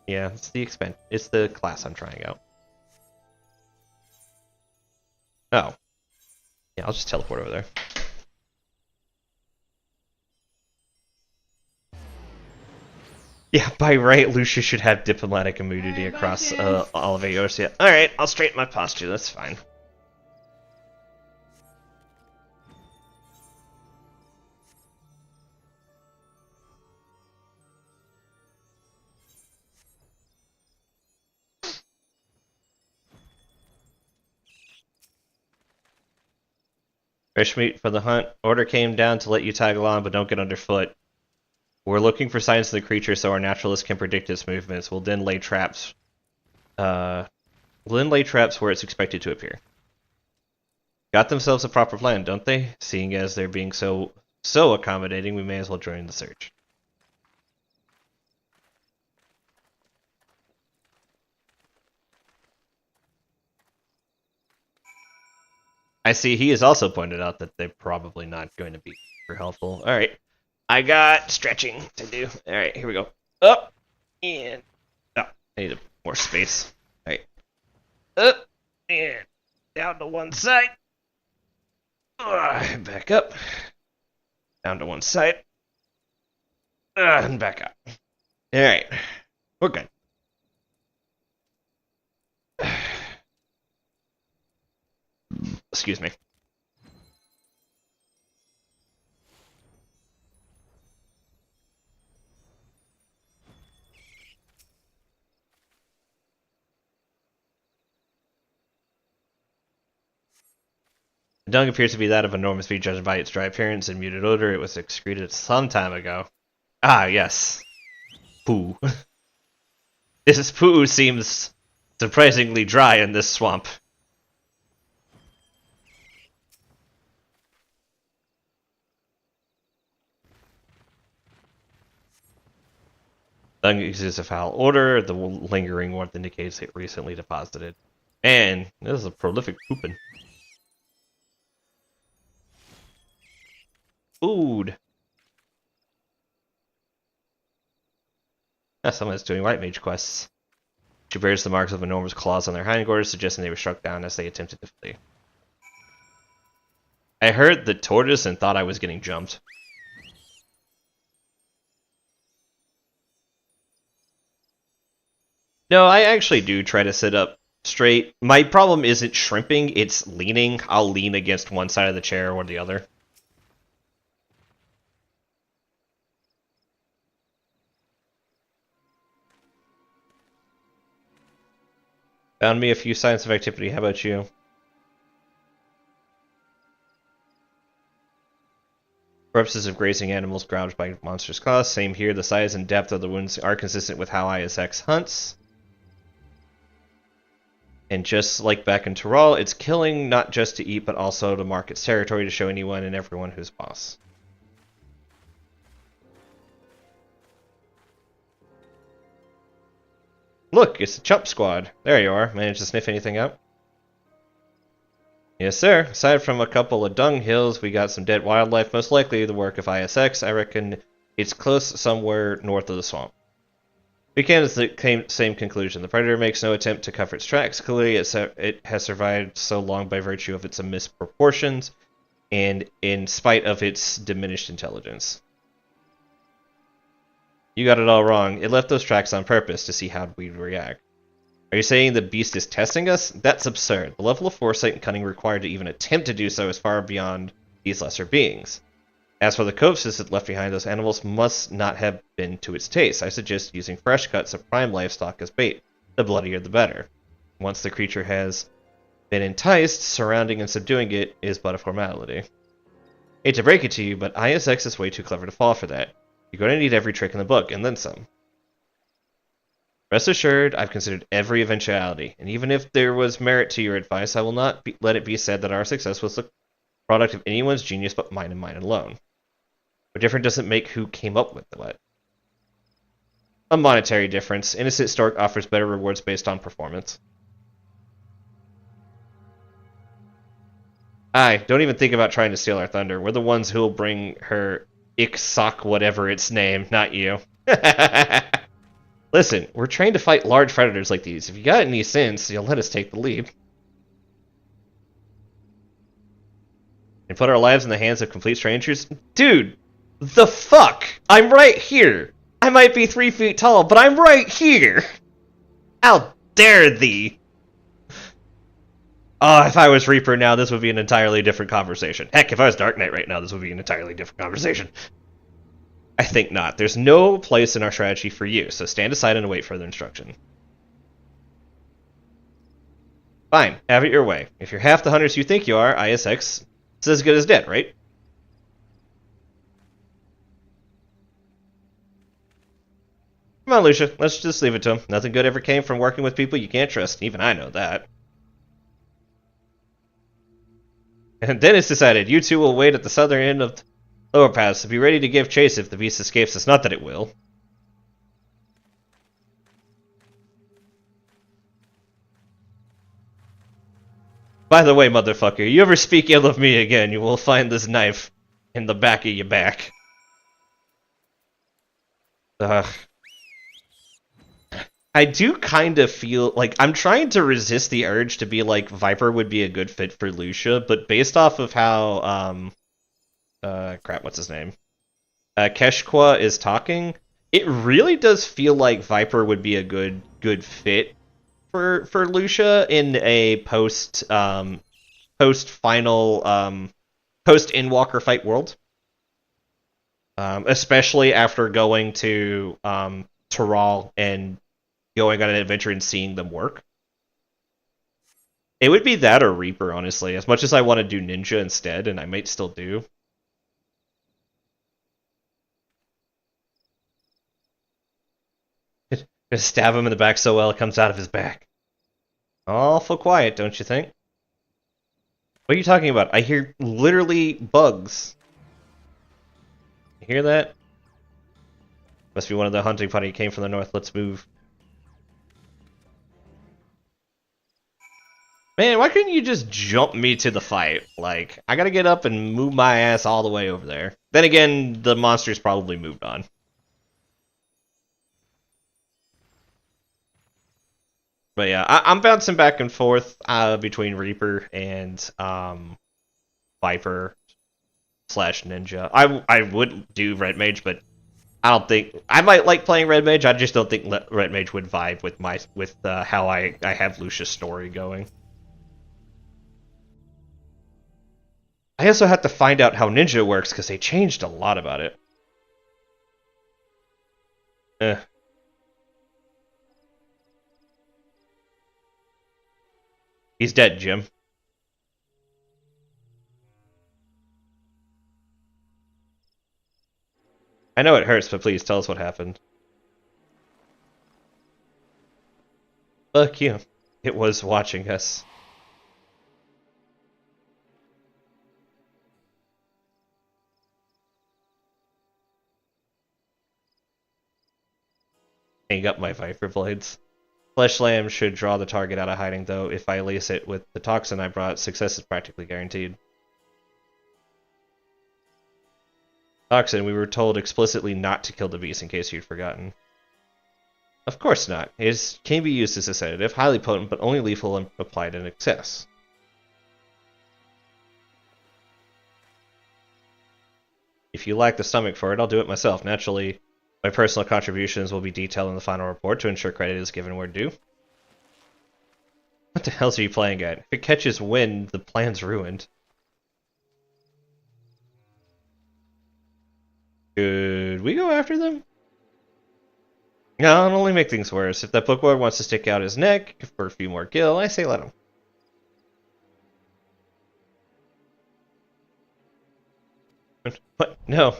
Yeah, it's the class I'm trying out. Oh. Yeah, I'll just teleport over there. Yeah, by right, Lucia should have diplomatic immunity across all of Eorzea. Alright, I'll straighten my posture, that's fine. Fresh meat for the hunt. Order came down to let you tag along, but don't get underfoot. We're looking for signs of the creature so our naturalists can predict its movements. We'll then lay traps. Where it's expected to appear. Got themselves a proper plan, don't they? Seeing as they're being so accommodating, we may as well join the search. I see he has also pointed out that they're probably not going to be super helpful. Alright. I got stretching to do. Alright, here we go. Up and oh, I need more space. Alright. Up and down to one side. Back up. Down to one side. And back up. Alright. We're good. Excuse me. The dung appears to be that of enormous beast, judged by its dry appearance and muted odor. It was excreted some time ago. Ah, yes. Poo. This poo seems surprisingly dry in this swamp. Dung exudes a foul odor. The lingering warmth indicates it recently deposited. Man, this is a prolific pooping. Food. Someone's doing White Mage quests. She bears the marks of enormous claws on their hindquarters, suggesting they were struck down as they attempted to flee. I heard the tortoise and thought I was getting jumped. No, I actually do try to sit up straight. My problem isn't shrimping, it's leaning. I'll lean against one side of the chair or the other. Found me a few signs of activity. How about you? Corpses of grazing animals gouged by monstrous claws. Same here. The size and depth of the wounds are consistent with how ISX hunts. And just like back in Tural, it's killing not just to eat, but also to mark its territory to show anyone and everyone who's boss. Look, it's the Chump Squad. There you are. Managed to sniff anything out? Yes, sir. Aside from a couple of dung hills, we got some dead wildlife, most likely the work of ISX. I reckon it's close somewhere north of the swamp. We came to the same conclusion. The predator makes no attempt to cover its tracks. Clearly, it has survived so long by virtue of its immense proportions and in spite of its diminished intelligence. You got it all wrong. It left those tracks on purpose to see how we'd react. Are you saying the beast is testing us? That's absurd. The level of foresight and cunning required to even attempt to do so is far beyond these lesser beings. As for the corpses it left behind, those animals must not have been to its taste. I suggest using fresh cuts of prime livestock as bait. The bloodier the better. Once the creature has been enticed, surrounding and subduing it is but a formality. Hate to break it to you, but ISX is way too clever to fall for that. You're going to need every trick in the book, and then some. Rest assured, I've considered every eventuality, and even if there was merit to your advice, I will not let it be said that our success was the product of anyone's genius but mine and mine alone. What difference does it make who came up with what? A monetary difference. Innocent Stork offers better rewards based on performance. Aye, don't even think about trying to steal our thunder. We're the ones who'll bring her Ixok whatever its name, not you. Listen, we're trained to fight large predators like these. If you got any sense, you'll let us take the lead. And put our lives in the hands of complete strangers? Dude, the fuck? I'm right here. I might be 3 feet tall, but I'm right here. How dare thee? Oh, if I was Reaper now, this would be an entirely different conversation. Heck, if I was Dark Knight right now, this would be an entirely different conversation. I think not. There's no place in our strategy for you, so stand aside and await further instruction. Fine, have it your way. If you're half the hunters you think you are, ISX is as good as dead, right? Come on, Lucia, let's just leave it to him. Nothing good ever came from working with people you can't trust. Even I know that. And Dennis decided you two will wait at the southern end of the lower pass to be ready to give chase if the beast escapes us. Not that it will. By the way, motherfucker, you ever speak ill of me again, you will find this knife in the back of your back. Ugh. I do kind of feel like I'm trying to resist the urge to be like Viper would be a good fit for Lucia, but based off of how crap, what's his name? Keshqua is talking, it really does feel like Viper would be a good fit for Lucia in a post final post Endwalker fight world. Especially after going to Tural and going on an adventure and seeing them work. It would be that or Reaper, honestly. As much as I want to do Ninja instead, and I might still do. Just stab him in the back so well it comes out of his back. Awful quiet, don't you think? What are you talking about? I hear literally bugs. You hear that? Must be one of the hunting party who came from the north. Let's move. Man, why couldn't you just jump me to the fight? Like, I gotta get up and move my ass all the way over there. Then again, the monster's probably moved on. But yeah, I'm bouncing back and forth between Reaper and Viper / Ninja. I would do Red Mage, but I don't think I might like playing Red Mage. I just don't think Red Mage would vibe with how I have Lucia's story going. I also have to find out how Ninja works because they changed a lot about it. He's dead, Jim. I know it hurts, but please tell us what happened. Fuck you. It was watching us. Hang up my Viper blades. Flesh Lamb should draw the target out of hiding, though. If I lace it with the toxin I brought, success is practically guaranteed. Toxin, we were told explicitly not to kill the beast in case you'd forgotten. Of course not. It can be used as a sedative, highly potent, but only lethal when applied in excess. If you lack the stomach for it, I'll do it myself. Naturally, my personal contributions will be detailed in the final report to ensure credit is given where due. What the hell are you playing at? If it catches wind, the plan's ruined. Should we go after them? No, it'll only make things worse. If that Pokemon wants to stick out his neck for a few more gil, I say let him. What? No.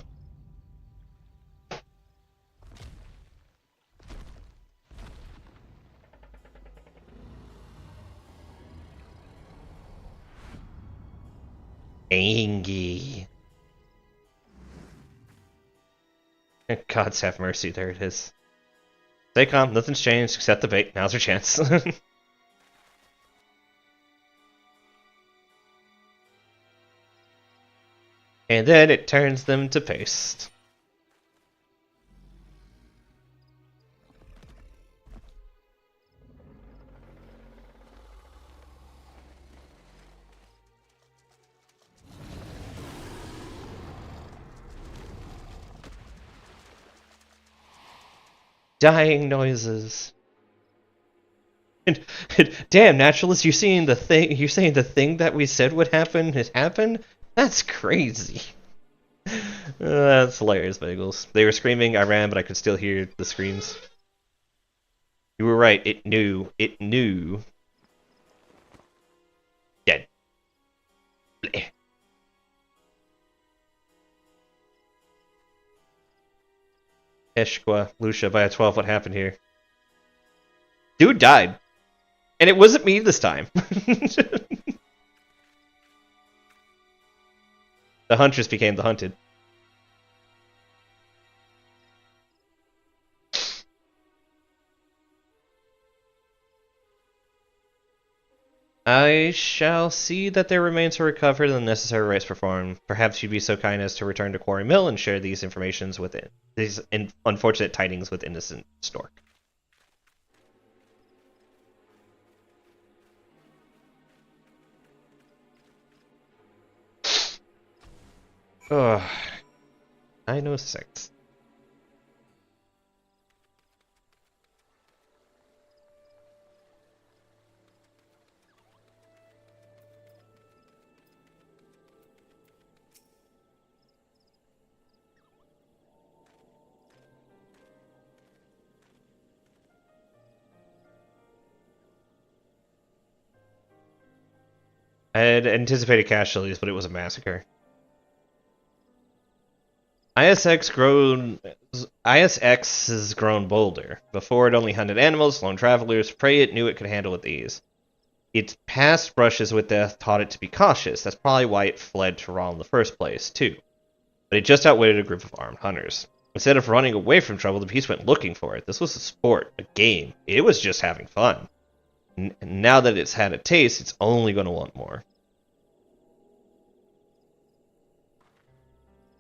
Angie. Gods have mercy, there it is. Stay calm, nothing's changed, accept the bait, now's your chance. And then it turns them to paste. Dying noises. And, damn, Naturalist, you're seeing the thing. You're saying the thing that we said would happen has happened. That's crazy. That's hilarious, Bagels. They were screaming. I ran, but I could still hear the screams. You were right. It knew. It knew. Dead. Bleh. Eshqua, Lucia, by a 12, what happened here? Dude died. And it wasn't me this time. The huntress became the hunted. I shall see that their remains are recovered and the necessary rites performed. Perhaps you'd be so kind as to return to Quarry Mill and share these unfortunate tidings with innocent Stork. Ugh. 906. I had anticipated casualties, but it was a massacre. ISX has grown bolder. Before it only hunted animals, lone travelers, prey it knew it could handle with ease. Its past brushes with death taught it to be cautious. That's probably why it fled Tehran in the first place, too. But it just outwitted a group of armed hunters. Instead of running away from trouble, the beast went looking for it. This was a sport, a game. It was just having fun. Now that it's had a taste, it's only going to want more.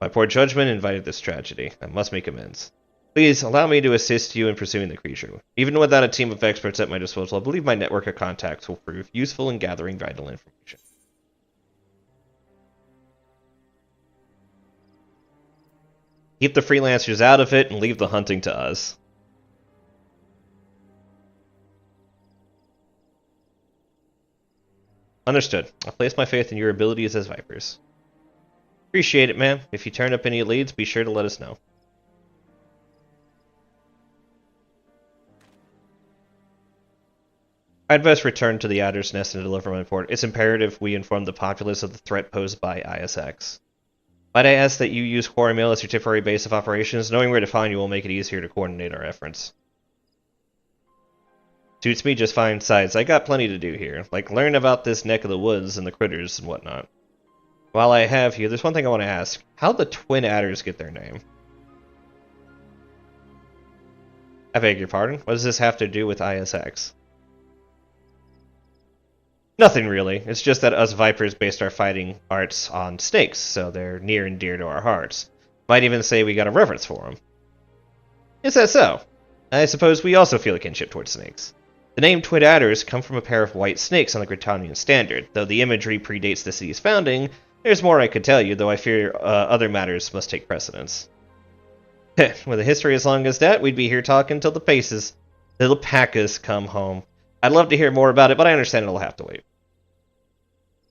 My poor judgment invited this tragedy. I must make amends. Please, allow me to assist you in pursuing the creature. Even without a team of experts at my disposal, I believe my network of contacts will prove useful in gathering vital information. Keep the freelancers out of it and leave the hunting to us. Understood. I'll place my faith in your abilities as Vipers. Appreciate it, ma'am. If you turn up any leads, be sure to let us know. I'd best return to the Adder's Nest and deliver my report. It's imperative we inform the populace of the threat posed by ISX. Might I ask that you use Quarry Mill as your temporary base of operations? Knowing where to find you will make it easier to coordinate our efforts. Suits me just fine. Besides, I got plenty to do here, like learn about this neck of the woods and the critters and whatnot. While I have you, there's one thing I want to ask. How'd the twin adders get their name? I beg your pardon? What does this have to do with ISX? Nothing really. It's just that us Vipers based our fighting arts on snakes, so they're near and dear to our hearts. Might even say we got a reverence for them. Is that so? I suppose we also feel a kinship towards snakes. The name Twin Adders come from a pair of white snakes on the Gritonian standard. Though the imagery predates the city's founding, there's more I could tell you, though I fear other matters must take precedence. With a history as long as that, we'd be here talking till the paces. Little Packas come home. I'd love to hear more about it, but I understand it'll have to wait.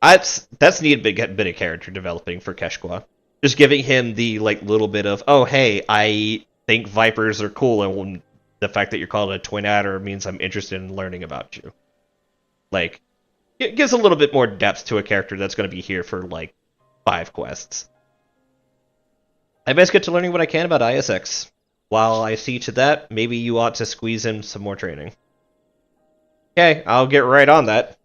That's needed bit of character developing for Keshqua. Just giving him the like little bit of, oh hey, I think Vipers are cool, and when the fact that you're called a Twin Adder means I'm interested in learning about you. Like, it gives a little bit more depth to a character that's going to be here for like 5 quests. I best get to learning what I can about ISX. While I see to that, maybe you ought to squeeze in some more training. Okay, I'll get right on that.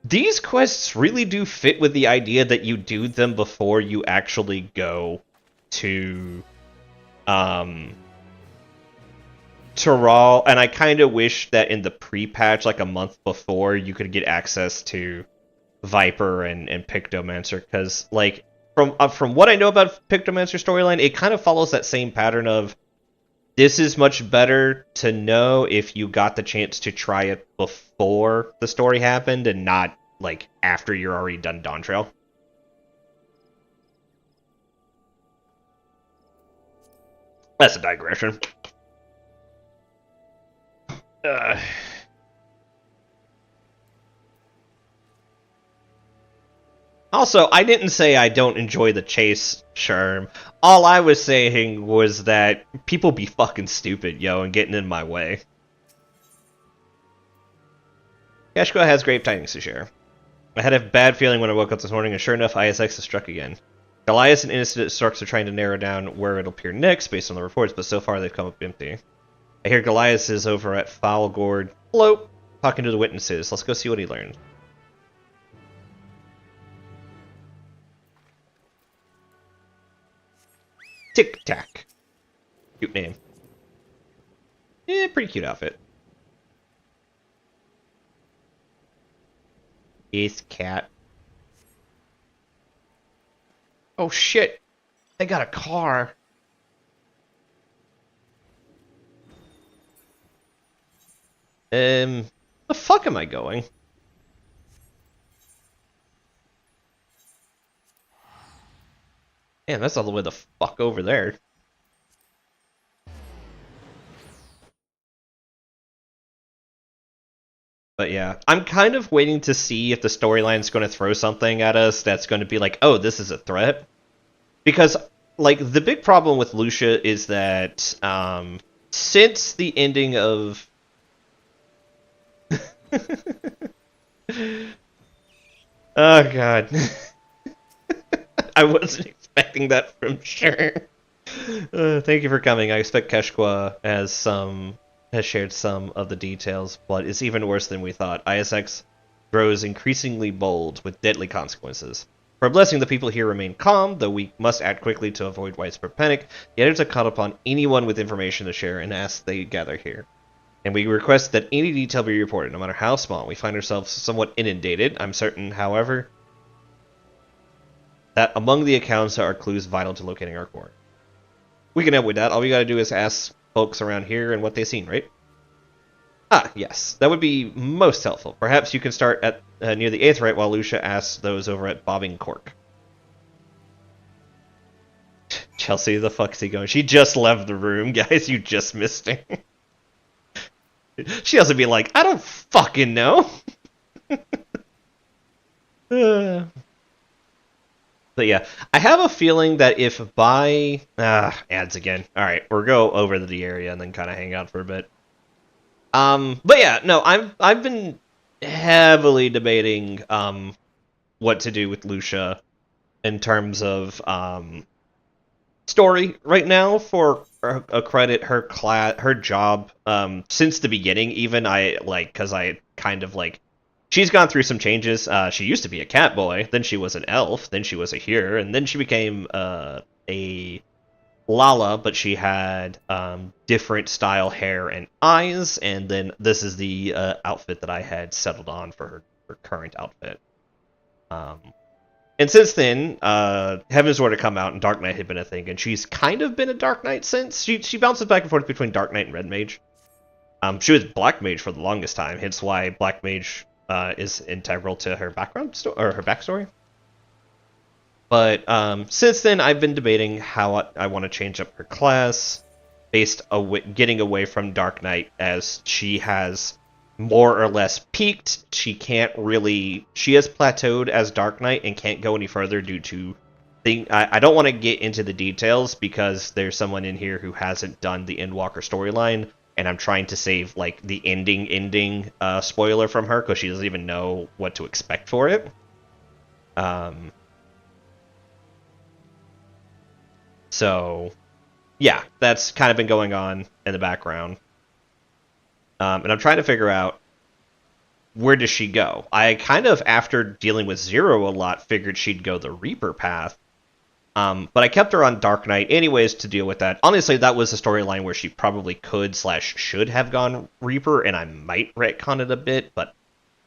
These quests really do fit with the idea that you do them before you actually go to Tural, and I kind of wish that in the pre-patch, like a month before, you could get access to Viper and Pictomancer, because like from what I know about Pictomancer storyline, it kind of follows that same pattern of this is much better to know if you got the chance to try it before the story happened and not like after you're already done Dawntrail. That's a digression. Also, I didn't say I don't enjoy the chase, Sherm. All I was saying was that people be fucking stupid, yo, and getting in my way. Keshko has great tidings to share. I had a bad feeling when I woke up this morning, and sure enough, ISX has struck again. Goliath and Innocent Starks are trying to narrow down where it'll appear next, based on the reports, but so far they've come up empty. I hear Goliath is over at Foulgord. Hello! Talking to the witnesses. Let's go see what he learned. Tic Tac. Cute name. Yeah, pretty cute outfit. Yes, cat. Oh shit! They got a car. The fuck am I going? Man, that's all the way the fuck over there. But yeah, I'm kind of waiting to see if the storyline's going to throw something at us that's going to be like, oh, this is a threat. Because, like, the big problem with Lucia is that, since the ending of... Oh, God. I wasn't expecting that from sure. Thank you for coming. I expect Keshqua has shared some of the details, but it's even worse than we thought. ISX grows increasingly bold with deadly consequences. For a blessing, the people here remain calm, though we must act quickly to avoid widespread panic. The editors have called upon anyone with information to share and ask they gather here. And we request that any detail be reported, no matter how small. We find ourselves somewhat inundated. I'm certain, however, that among the accounts are clues vital to locating our core. We can help with that. All we gotta do is ask folks around here and what they've seen, right? Ah, yes. That would be most helpful. Perhaps you can start at near the Aetheryte while Lucia asks those over at Bobbing Cork. Chelsea, the fuck's he going? She just left the room, guys. You just missed her. She has to be like, I don't fucking know. But yeah, I have a feeling that if by... ads again. Alright, we'll go over to the area and then kind of hang out for a bit. But yeah, no, I've been heavily debating what to do with Lucia in terms of story right now. For a credit, her job since the beginning, even because I kind of like, she's gone through some changes. She used to be a cat boy, then she was an elf, then she was a healer, and then she became a Lala, but she had different style hair and eyes, and then this is the outfit that I had settled on for her current outfit. And since then, Heaven's Ward had come out, and Dark Knight had been a thing, and she's kind of been a Dark Knight since. She bounces back and forth between Dark Knight and Red Mage. She was Black Mage for the longest time, hence why Black Mage is integral to her background or her backstory. But since then, I've been debating how I want to change up her class, based getting away from Dark Knight, as she has more or less peaked. She has plateaued as Dark Knight and can't go any further due to I don't want to get into the details because there's someone in here who hasn't done the Endwalker storyline, and I'm trying to save like the ending spoiler from her because she doesn't even know what to expect for it. So yeah, that's kind of been going on in the background. And I'm trying to figure out, where does she go? I kind of, after dealing with Zero a lot, figured she'd go the Reaper path. But I kept her on Dark Knight anyways to deal with that. Honestly, that was a storyline where she probably could/should have gone Reaper, and I might retcon it a bit, but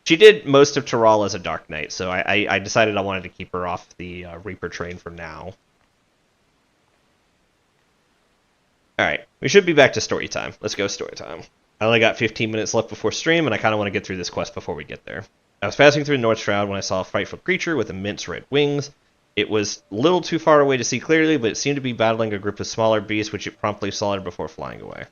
she did most of Tural as a Dark Knight, so I decided I wanted to keep her off the Reaper train for now. Alright, we should be back to story time. Let's go story time. I only got 15 minutes left before stream, and I kind of want to get through this quest before we get there. I was passing through North Shroud when I saw a frightful creature with immense red wings. It was a little too far away to see clearly, but it seemed to be battling a group of smaller beasts, which it promptly slaughtered before flying away.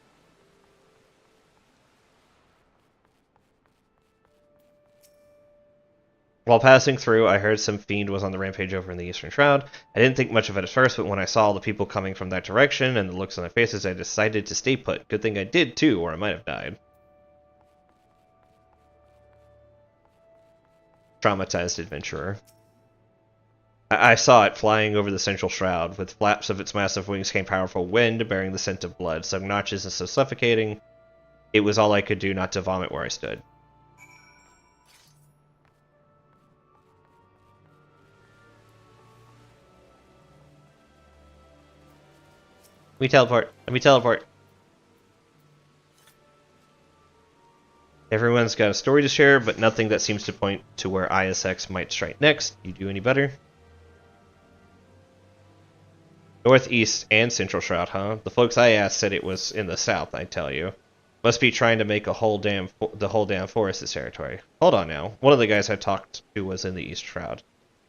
While passing through, I heard some fiend was on the rampage over in the Eastern Shroud. I didn't think much of it at first, but when I saw the people coming from that direction and the looks on their faces, I decided to stay put. Good thing I did, too, or I might have died. Traumatized adventurer. I saw it flying over the central shroud. With flaps of its massive wings came powerful wind, bearing the scent of blood. So obnoxious and so suffocating, it was all I could do not to vomit where I stood. We teleport. Let me teleport. Everyone's got a story to share, but nothing that seems to point to where ISX might strike next. You do any better? Northeast and Central Shroud, huh? The folks I asked said it was in the south, I tell you. Must be trying to make the whole damn forest its territory. Hold on now. One of the guys I talked to was in the East Shroud.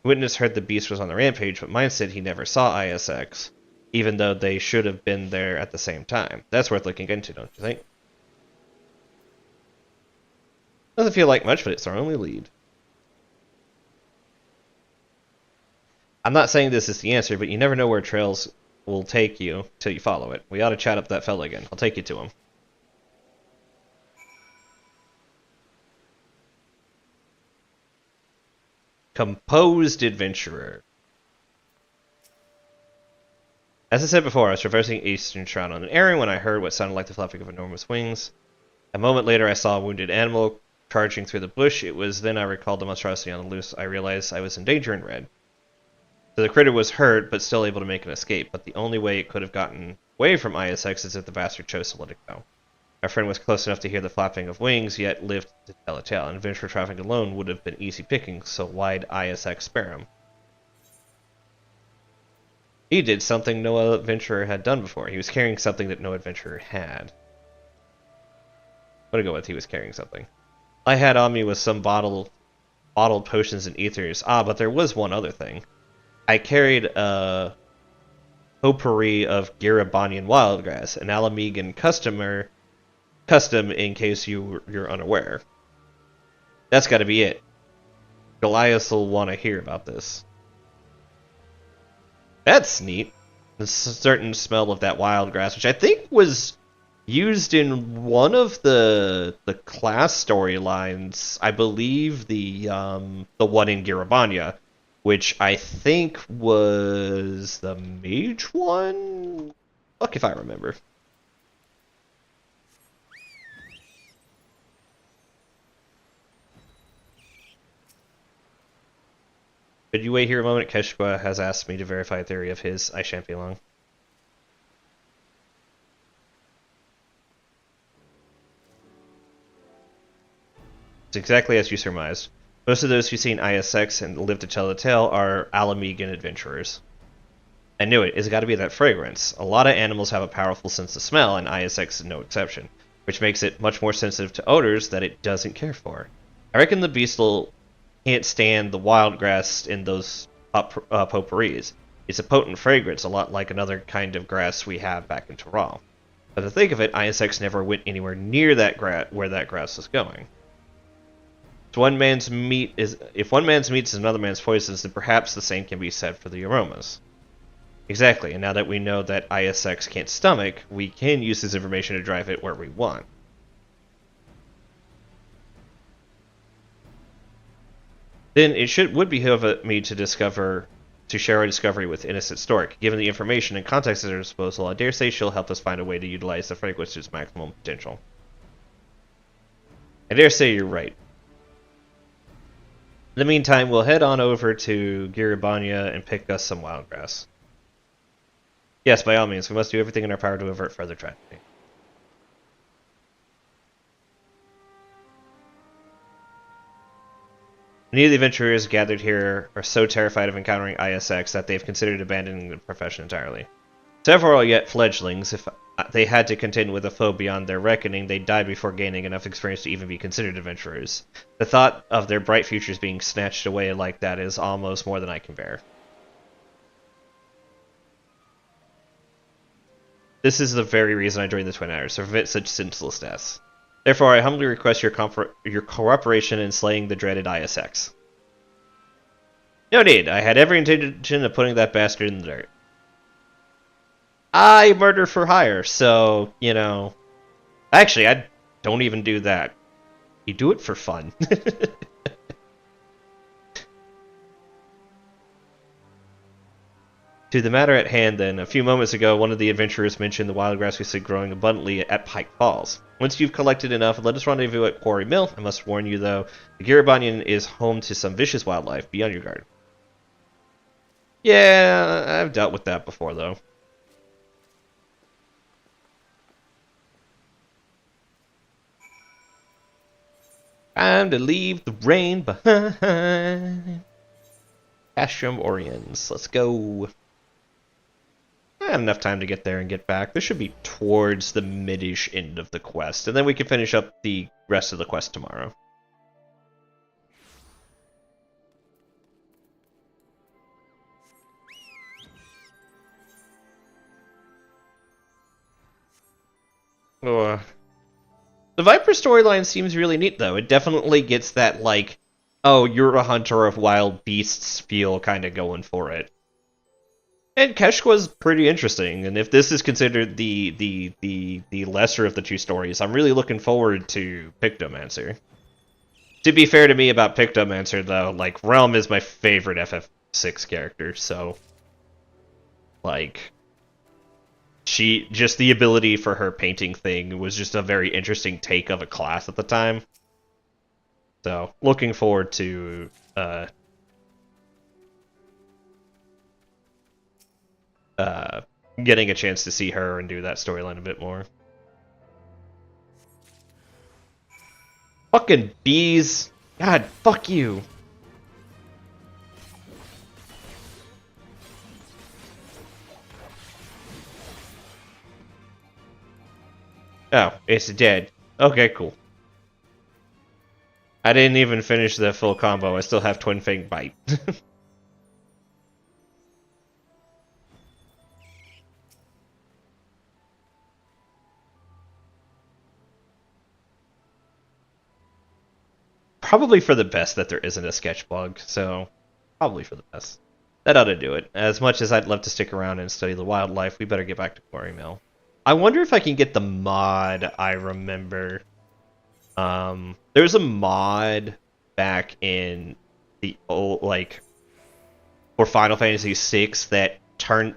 Witness heard the beast was on the rampage, but mine said he never saw ISX, even though they should have been there at the same time. That's worth looking into, don't you think? Doesn't feel like much, but it's our only lead. I'm not saying this is the answer, but you never know where trails will take you till you follow it. We ought to chat up that fella again. I'll take you to him. Composed adventurer. As I said before, I was traversing Eastern Shroud on an errand when I heard what sounded like the flapping of enormous wings. A moment later, I saw a wounded animal charging through the bush. It was then I recalled the monstrosity on the loose. I realized I was in danger and red. So the critter was hurt, but still able to make an escape, but the only way it could have gotten away from ISX is if the bastard chose to let it go. Our friend was close enough to hear the flapping of wings, yet lived to tell a tale. An adventure traffic alone would have been easy pickings, so why'd ISX spare him? He did something no adventurer had done before. He was carrying something that no adventurer had. What to go with? He was carrying something. I had on me was some bottled potions and ethers. Ah, but there was one other thing. I carried a potpourri of Garabonian wildgrass, an Alamegan custom in case you're unaware. That's got to be it. Goliath will want to hear about this. That's neat. A certain smell of that wild grass, which I think was used in one of the class storylines. I believe the one in Garabania, which I think was the mage one. Fuck if I remember. Could you wait here a moment? Keshqua has asked me to verify a theory of his. I shan't be long. It's exactly as you surmised. Most of those who've seen ISX and live to tell the tale are Alamegan adventurers. I knew it. It's got to be that fragrance. A lot of animals have a powerful sense of smell, and ISX is no exception, which makes it much more sensitive to odors that it doesn't care for. I reckon the beastle can't stand the wild grass in those potpourris. It's a potent fragrance, a lot like another kind of grass we have back in Tural. But to think of it, ISX never went anywhere near that where that grass was going. one man's meat is if one man's meat is another man's poisons, then perhaps the same can be said for the aromas. Exactly, and now that we know that ISX can't stomach, we can use this information to drive it where we want. Then it would behoove me to share our discovery with Innocent Stork. Given the information and context at her disposal, I dare say she'll help us find a way to utilize the fragrance to its maximum potential. I dare say you're right. In the meantime, we'll head on over to Giribania and pick us some wild grass. Yes, by all means, we must do everything in our power to avert further tragedy. Many of the adventurers gathered here are so terrified of encountering ISX that they've considered abandoning the profession entirely. Several are yet fledglings. If they had to contend with a foe beyond their reckoning, they'd die before gaining enough experience to even be considered adventurers. The thought of their bright futures being snatched away like that is almost more than I can bear. This is the very reason I joined the Twin Riders, to prevent such senseless deaths. Therefore, I humbly request your cooperation in slaying the dreaded ISX. No need. I had every intention of putting that bastard in the dirt. I murder for hire, so, you know... Actually, I don't even do that. You do it for fun. To the matter at hand, then, a few moments ago, one of the adventurers mentioned the wild grass we see growing abundantly at Pike Falls. Once you've collected enough, let us rendezvous at Quarry Mill. I must warn you, though, the Giribanian is home to some vicious wildlife. Be on your guard. Yeah, I've dealt with that before, though. Time to leave the rain behind. Castrum Oriens. Let's go. I have enough time to get there and get back. This should be towards the mid-ish end of the quest, and then we can finish up the rest of the quest tomorrow. Oh. The Viper storyline seems really neat, though. It definitely gets that, like, oh, you're a hunter of wild beasts feel kind of going for it. And Keshqa's pretty interesting, and if this is considered the lesser of the two stories, I'm really looking forward to Pictomancer. To be fair to me about Pictomancer, though, like, Realm is my favorite FF6 character, so... Like... just the ability for her painting thing was just a very interesting take of a class at the time. So, looking forward to, getting a chance to see her and do that storyline a bit more. Fucking bees! God, fuck you! Oh, it's dead. Okay, cool. I didn't even finish the full combo. I still have Twin Fang Bite. Probably for the best that there isn't a sketch bug, so probably for the best. That ought to do it. As much as I'd love to stick around and study the wildlife, we better get back to Quarry Mill. I wonder if I can get the mod I remember. There's a mod back in the old, like, for Final Fantasy VI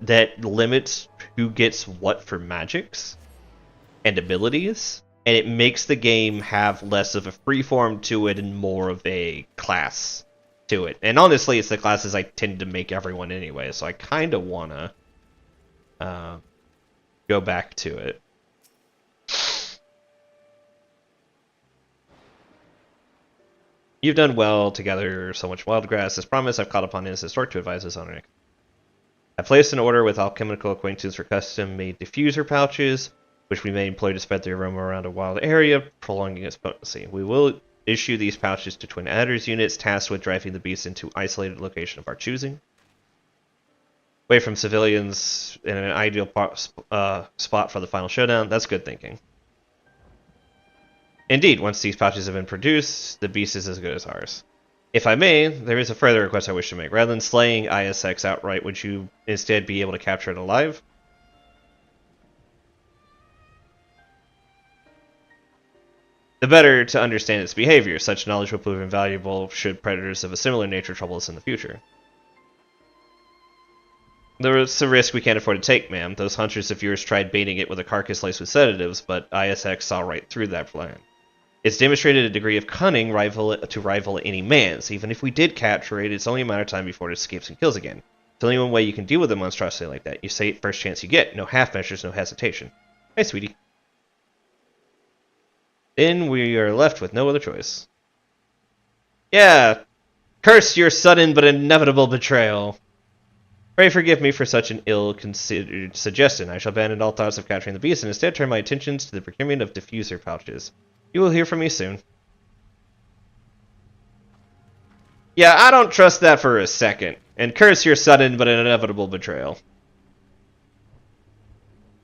that limits who gets what for magics and abilities, and it makes the game have less of a freeform to it and more of a class to it. And honestly, it's the classes I tend to make everyone anyway, so I kind of wanna go back to it. You've done well to gather so much wild grass. As promised, I've called upon Innocent Stork to advise us on it. I placed an order with alchemical acquaintance for custom-made diffuser pouches, which we may employ to spread the aroma around a wild area, prolonging its potency. We will issue these pouches to Twin Adders units tasked with driving the beast into isolated location of our choosing. Away from civilians in an ideal spot for the final showdown. That's good thinking. Indeed, once these pouches have been produced, the beast is as good as ours. If I may, there is a further request I wish to make. Rather than slaying ISX outright, would you instead be able to capture it alive? The better to understand its behavior. Such knowledge will prove invaluable should predators of a similar nature trouble us in the future. There's a risk we can't afford to take, ma'am. Those hunters of yours tried baiting it with a carcass laced with sedatives, but ISX saw right through that plan. It's demonstrated a degree of cunning to rival any man's. Even if we did capture it, it's only a matter of time before it escapes and kills again. It's only one way you can deal with a monstrosity like that. You say it first chance you get. No half measures, no hesitation. Hey, sweetie. Then we are left with no other choice. Yeah, curse your sudden but inevitable betrayal. Pray forgive me for such an ill-considered suggestion. I shall abandon all thoughts of capturing the beast and instead turn my attentions to the procurement of diffuser pouches. You will hear from me soon. Yeah, I don't trust that for a second. And curse your sudden but inevitable betrayal.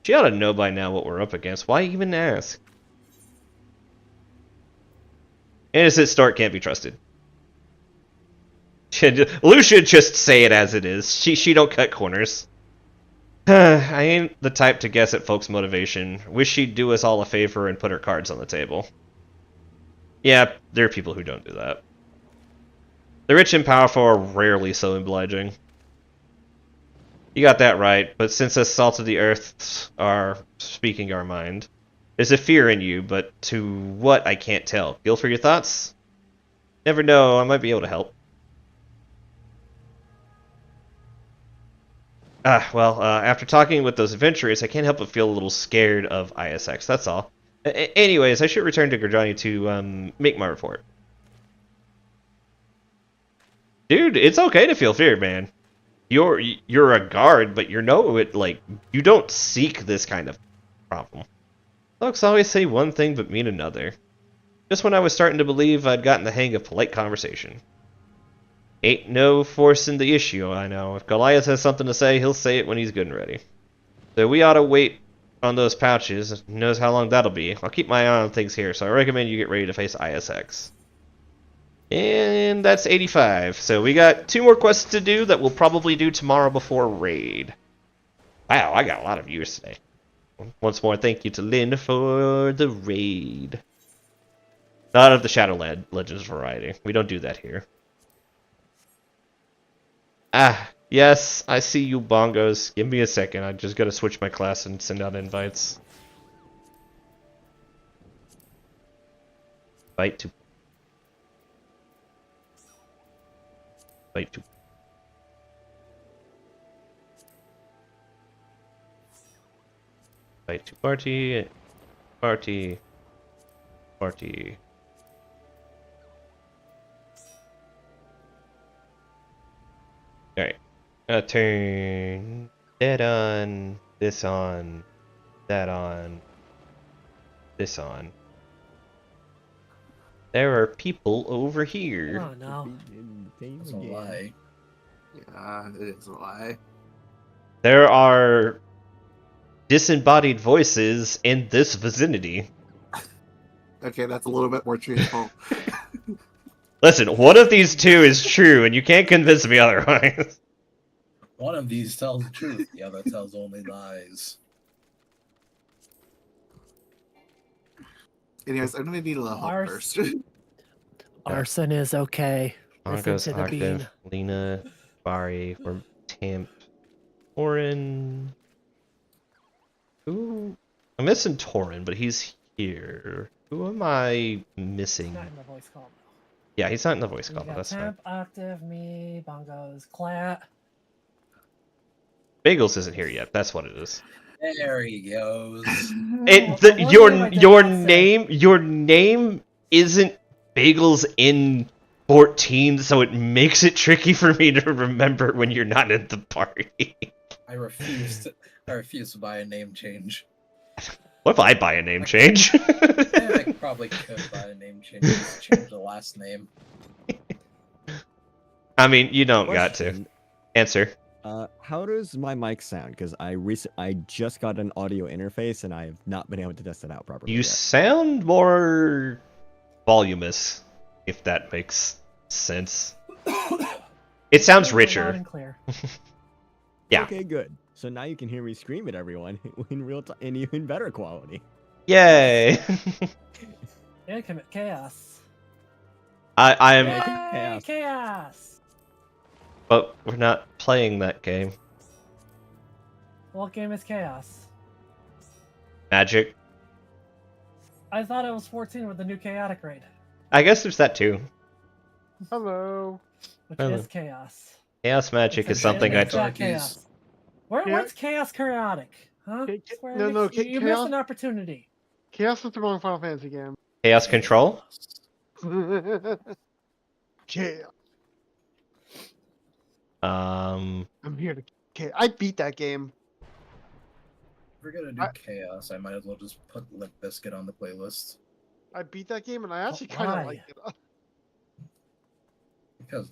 She ought to know by now what we're up against. Why even ask? Innocent Stork can't be trusted. Lucia just say it as it is. She don't cut corners. I ain't the type to guess at folks' motivation. Wish she'd do us all a favor and put her cards on the table. Yeah, there are people who don't do that. The rich and powerful are rarely so obliging. You got that right, but since us salt of the earth are speaking our mind, there's a fear in you, but to what I can't tell. Feel for your thoughts? Never know, I might be able to help. After talking with those adventurers, I can't help but feel a little scared of ISX, that's all. Anyways, I should return to Gurjani to make my report. Dude, it's okay to feel fear, man. You're a guard, but you don't seek this kind of problem. Folks always say one thing but mean another. Just when I was starting to believe I'd gotten the hang of polite conversation. Ain't no forcing the issue, I know. If Goliath has something to say, he'll say it when he's good and ready. So we ought to wait on those pouches. Who knows how long that'll be. I'll keep my eye on things here, so I recommend you get ready to face ISX. And that's 85. So we got 2 more quests to do that we'll probably do tomorrow before raid. Wow, I got a lot of viewers today. Once more, thank you to Lynn for the raid. Not of the Shadow Legends variety. We don't do that here. Ah, yes, I see you bongos. Give me a second. I just gotta switch my class and send out invites. Invite to. Invite to. Invite to party. Party. Party. Alright. Turn that on, this on, that on, this on. There are people over here. Oh no. That's a lie. Yeah, it is a lie. There are disembodied voices in this vicinity. Okay, that's a little bit more truthful. Listen, one of these two is true, and you can't convince me otherwise. One of these tells the truth, the other tells only lies. Anyways, I'm gonna need a little help first. Arson is okay. Listen Bongos, to the bean. Octave, Lena, Bari, or Tamp, Torin. Ooh, I'm missing Torin, but he's here. Who am I missing? Not in the voice call. Yeah, he's not in the voice We call. got That's Temp, fine. Octave, me, Bongos, Clat. Bagels isn't here yet. That's what it is. There he goes. Your name isn't Bagels in 14, so it makes it tricky for me to remember when you're not in the party. I refuse to buy a name change. What if I buy a name change? I probably could buy a name change. Just change the last name. I mean, you don't got to. Question. Answer. How does my mic sound? Because I just got an audio interface and I have not been able to test it out properly. You yet. sound more voluminous, if that makes sense. It sounds Loud richer. and clear. Yeah. Okay, good. So now you can hear me scream at everyone in real time, in even better quality. Yay! Yeah, commit chaos. I am, Yay, chaos. chaos! but we're not playing that game. What game is chaos? Magic. I thought it was 14 with the new chaotic raid, I guess there's that too. Hello. which Hello. is chaos. Chaos magic is something I. It's not chaos. What's chaos chaotic? Huh? Square no, no, Enix? You chaos- missed an opportunity. Chaos is the wrong Final Fantasy game. Chaos control. Chaos. Um. I'm here to. I beat that game. If we're gonna do chaos, I might as well just put Limp Bizkit on the playlist. I beat that game, and I actually kind of why? liked it. Because,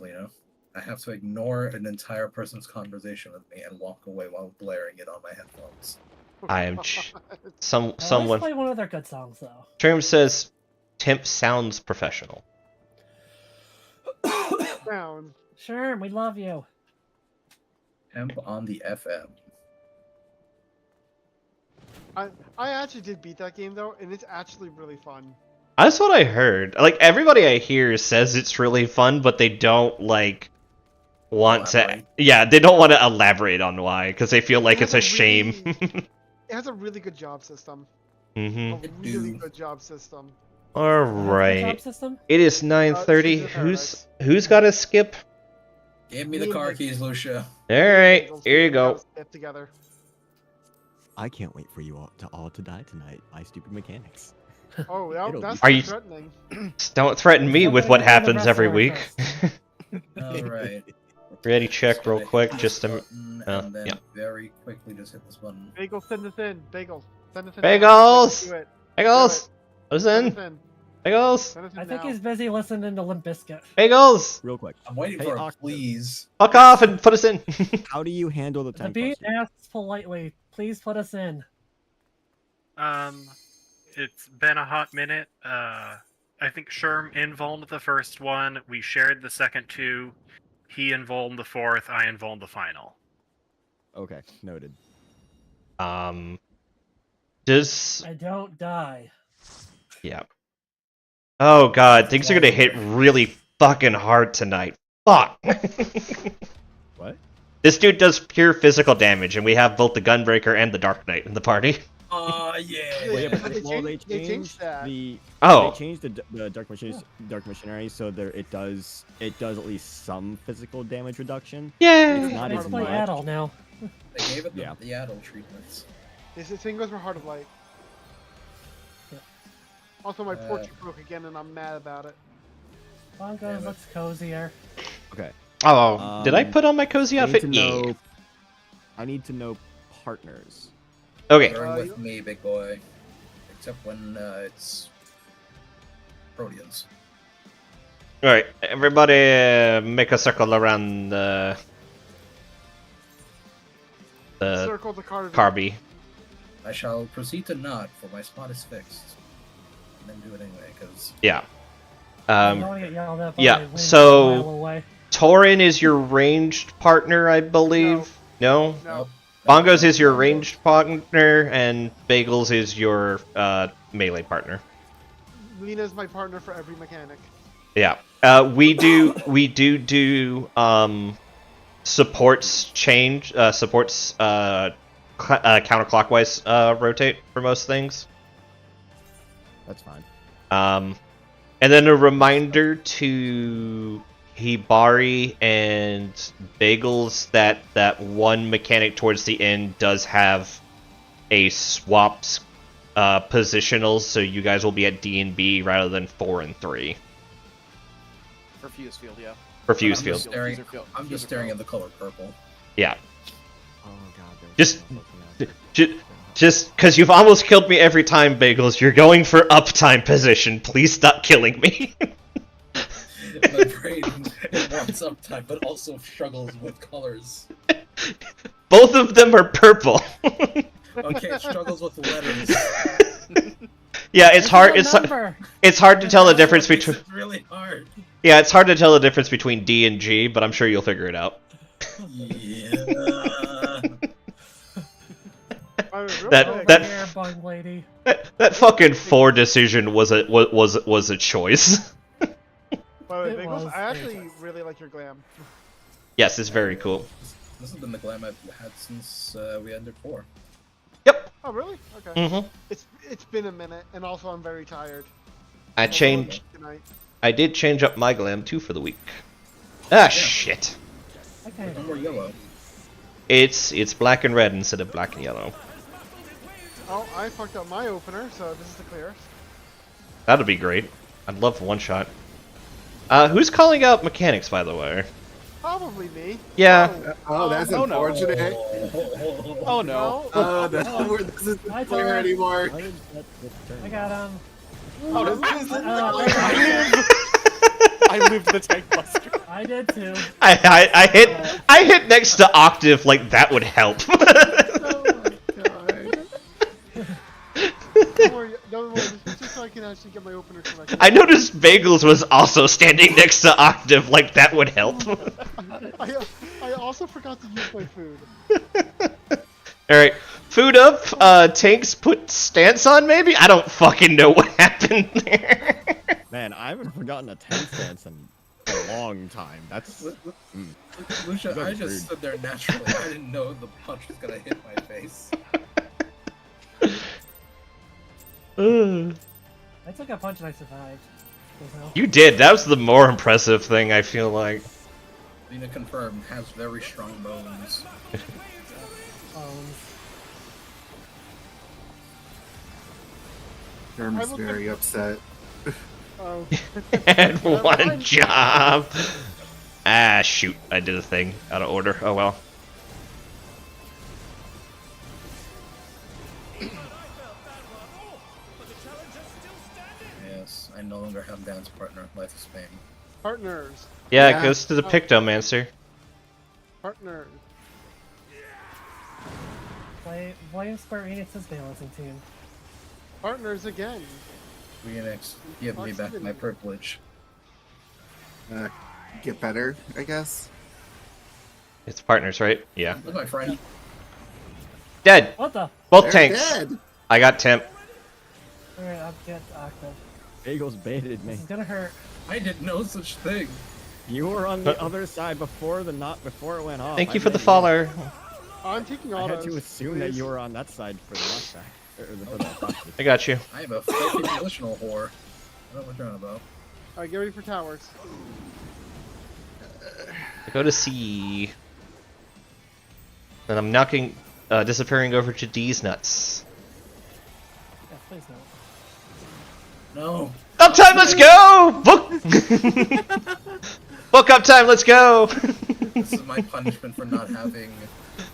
I have to ignore an entire person's conversation with me and walk away while blaring it on my headphones. I am Let's someone. play one of their good songs though. Term says, Temp sounds professional. Sounds. Sure, we love you. Temp on the FM. I actually did beat that game though, and it's actually really fun. That's what I heard. Like everybody I hear says it's really fun, but they don't want to. Elaborate. Yeah, they don't want to elaborate on why because they feel like it's a shame. It has a really good job system. Mm-hmm. A really good job system. All What's the right. job system? It is 9:30. She's in Who's got to skip? Give me the car keys, Lucia. All right, here you go. Get together. I can't wait for you all to die tonight by stupid mechanics. Oh, It'll that's Are you- threatening. Don't threaten me with what happens every week. Alright. Ready? Check real quick. Just a. And then yeah. very quickly just hit this button. Bagel, send us in. Bagel, send us in. Bagels! Do it. Bagels. What's Send in? us in. Bagels. Send us in I think now. he's busy listening to Limp Bizkit. Bagels. Real quick, I'm waiting Hey, for a Octo. please. Fuck off and put us in. how do you handle the The time beat question? asks politely, please put us in. It's been a hot minute. I think Sherm invulned the first one. We shared the second two. He invulned the fourth. I invulned the final. Okay, noted. Does I don't die. yeah. Oh god, things are gonna hit really fucking hard tonight. Fuck. What? This dude does pure physical damage, and we have both the Gunbreaker and the Dark Knight in the party. Yeah. Well, yeah, but They they changed- they changed that. the Oh, they changed the dark machinery so there it does at least some physical damage reduction. yeah. It's not Let's as play much. Adel now. They gave it Yeah. the adult treatments. This thing goes for Heart of Light. Yeah. Also, my portrait broke again, and I'm mad about it. Bongos Damn it. looks cozier. Okay. Oh, did I put on my cozy I need outfit? to Yeah. know. I need to know partners. Okay. You're with me, big boy. Except when it's Proteans. All right, everybody, make a circle around the Circle the card. Carby. I shall proceed to nod, for my spot is fixed. And then do it anyway, because Yeah. I don't want to get yelled at by yeah, wind so- a mile away. Torin is your ranged partner, I believe. No. No. Bongos is your ranged partner, and Bagels is your melee partner. Lena's my partner for every mechanic. Yeah. We do supports change supports counterclockwise rotate for most things. That's fine. And then a reminder to Hibari and Bagels that one mechanic towards the end does have a swapped positionals, so you guys will be at D and B rather than 4 and 3 For Fuse Field, yeah. for Fuse I'm Field. just staring, Fuser Field. I'm just Fuser staring Field. at the color purple. Yeah, Oh god. there was Just- someone looking at it. just because you've almost killed me every time, Bagels. You're going for uptime position. Please stop killing me. My brain, it wants uptime, but also struggles with colors. Both of them are purple. Okay, it struggles with letters. Yeah, it's hard. Remember. It's hard to tell the That's what difference makes between. it really hard. Yeah, it's hard to tell the difference between D and G, but I'm sure you'll figure it out. Yeah. That- Over that- here, bug lady. That fucking 4 decision was a choice. By the way, It Biggles, was I actually fantastic. really like your glam. Yes, it's very cool. This has been the glam I've had since we ended 4. Yep. Oh, really? Okay. Mhm. It's been a minute, and also I'm very tired. I changed. Tonight. I did change up my glam too for the week. Ah, shit. Okay. No more yellow. It's black and red instead of black and yellow. Oh, I fucked up my opener, so this is the clearest. That'd be great. I'd love one shot. Who's calling out mechanics, by the way? Probably me. Yeah. Oh, that's Oh, no. unfortunate. Oh no. Oh, that's where this isn't Hi, clear Tara. anymore. Why did that get turned? I got him. Oh, this is Uh, I lived the tank buster. I did too. I hit next to octave like that would help. Don't worry, just so I can actually get my opener correct. I noticed Bagels was also standing next to octave like that would help. I also forgot to use my food. Alright, food up, tanks put stance on maybe? I don't fucking know what happened there. Man, I haven't forgotten a 10 stance in a long time. That's Lucia, I That's just rude. stood there naturally. I didn't know the punch was gonna hit my face. I took a punch and I survived. So, You did, that was the more impressive thing, I feel like. Lena confirmed, has very strong bones. Jeremy's very upset. Oh. And one job. Ah, shoot, I did a thing out of order. Oh well. Yes, I no longer have dance partner. Life is pain. Partners. Yeah, Yeah. it goes to the Pictomancer. Partners. blame Square Enix's balancing team. Partners again. Phoenix, give me back my privilege. Get better, I guess. It's partners, right? Yeah. That's my friend. Dead. What the? Both They're tanks. dead. I got temp. Alright, I'll get Octave. Bagels baited me. This is gonna hurt. I did no such thing. You were on the other side before before it went off. Thank I you for the bet faller. I'm taking I autos. had to assume that please. you were on that side for the last side. For the hostage. I got you. I am a filthy positional whore. I don't know what you're on about. Alright, get ready for towers. I go to C. And I'm knocking, disappearing over to D's nuts. Yeah, please no. No. Uptime, let's go! Book! Book uptime, let's go! This is my punishment for not having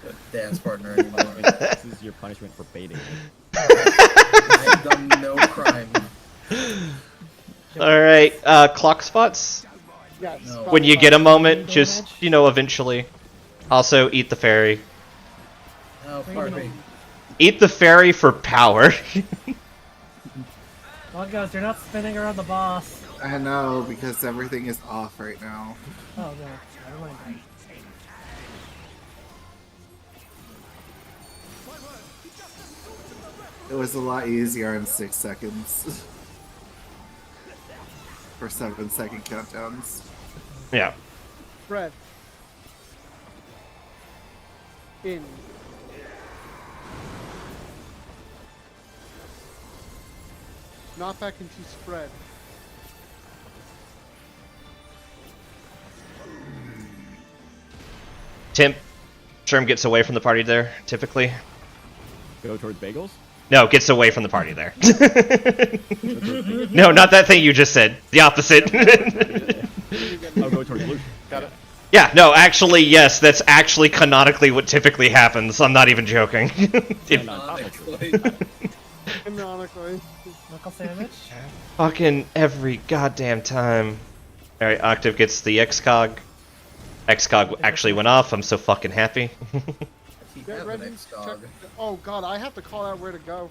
a dance partner anymore. This is your punishment for baiting me. I've done no crime. Alright, clock spots? Yes. No. When you get a moment, just, you know, eventually. Also, eat the fairy. Oh, pardon me. Eat the fairy for power. Well, guys, you're not spinning around the boss. I know, because everything is off right now. Oh, no. Never mind. It was a lot easier in 6 seconds. For 7-second countdowns. Yeah. Spread. In. Not back into spread. Tim, Sherm gets away from the party there, typically. Go towards bagels. No, gets away from the party there. No, not that thing you just said. The opposite. I'll go towards blue. Got it. Yeah, no, actually, yes, that's actually canonically what typically happens. I'm not even joking. And on top of it. Canonically. Canonically. Knuckle sandwich. Fucking every goddamn time. Alright, Octave gets the XCOG. XCOG actually went off. I'm so fucking happy. He Get has ready. an Check. X-Dog. Oh god, I have to call out where to go.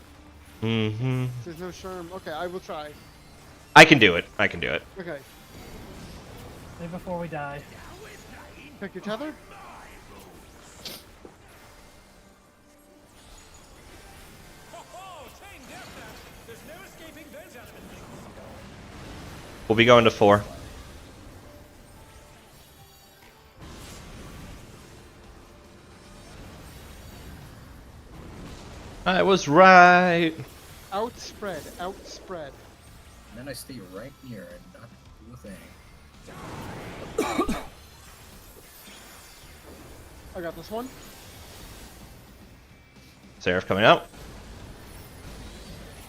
Mm-hmm. There's no Sherm. Okay, I will try. I can do it. I can do it. Okay, Say before we die. pick your tether. We'll be going to 4. I was right. Outspread, outspread. And then I stay right here and not do a thing. I got this one. Seraph coming out.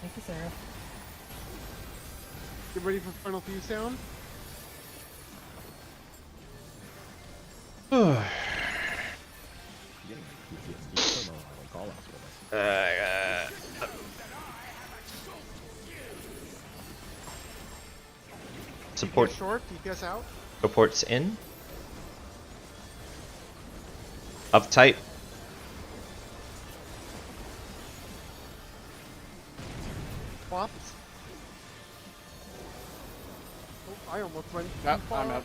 Thank you, Sarah. Get ready for final fuse sound. Getting like PTSD from all call outs with us. Support DPS short, DPS out. reports in. Uptight. Flops. Oh, I almost went too Yep, far. I'm out.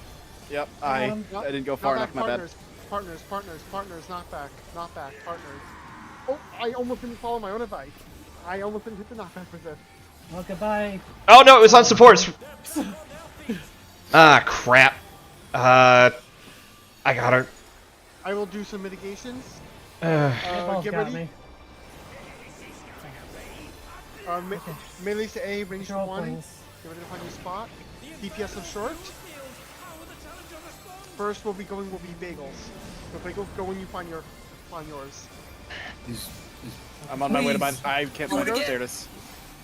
Yep, I didn't go far enough. My bad. Partners, knock back, partners. Oh, I almost didn't follow my own advice. I almost didn't hit the knockback resist. Well, goodbye. Oh no, it was on supports. Ah, crap. I got her. I will do some mitigations. They both Get got ready. me. Melee to A, range to Control, 1. please. Get ready to find your spot. DPS of short. First will be bagels. So bagels, go when you find yours. He's I'm on my way to mine. Please. I can't Do it find it. again. There it is.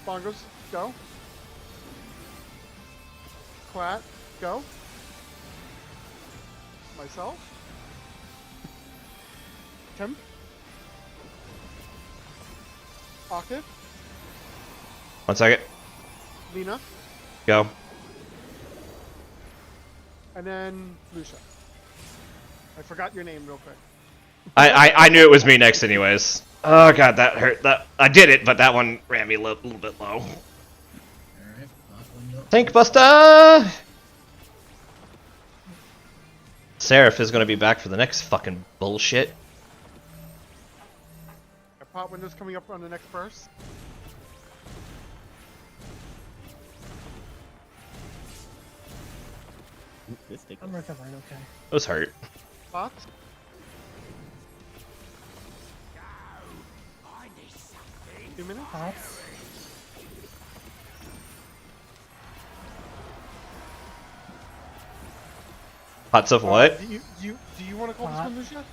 Bongos, go. Quat, go. Myself. Tim. Octave. 1 second. Lena. Go. And then Lucia. I forgot your name real quick. I knew it was me next anyways. Oh god, that hurt. That I did it, but that one ran me a little bit low. alright. Tank Buster! Seraph is gonna be back for the next fucking bullshit. Our pot window's coming up on the next burst. This thing. I'm recovering, okay. It was hurt. Pots. Two minutes. Pops. Pots of what? Do you want to call this Pot. one, Lucia?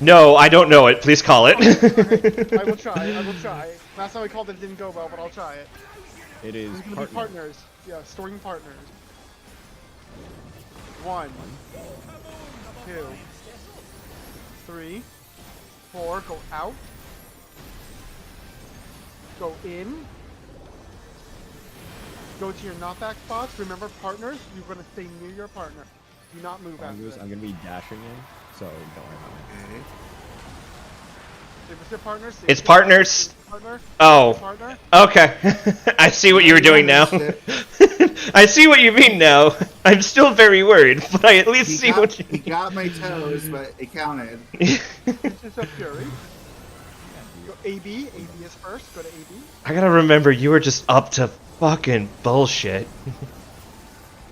No, I don't know it. Please call it. I will try. Last time I called it didn't go well, but I'll try it. It is It's gonna be partner. partners. Yeah, storing partners. 1, 2, 3, 4. Go out. Go in. Go to your knockback spots. Remember, partners. You're gonna stay near your partner. Do not move after I'm this. gonna be dashing in, so don't worry about it. If it's your partners, It's partners. Partner. Oh. Partner. Okay. I see what you were doing now. I see what you mean now. I'm still very worried, but I at least see what you He got my toes, but it counted. This is a Fury. Go AB. AB is first. Go to AB. I gotta remember, you were just up to fucking bullshit.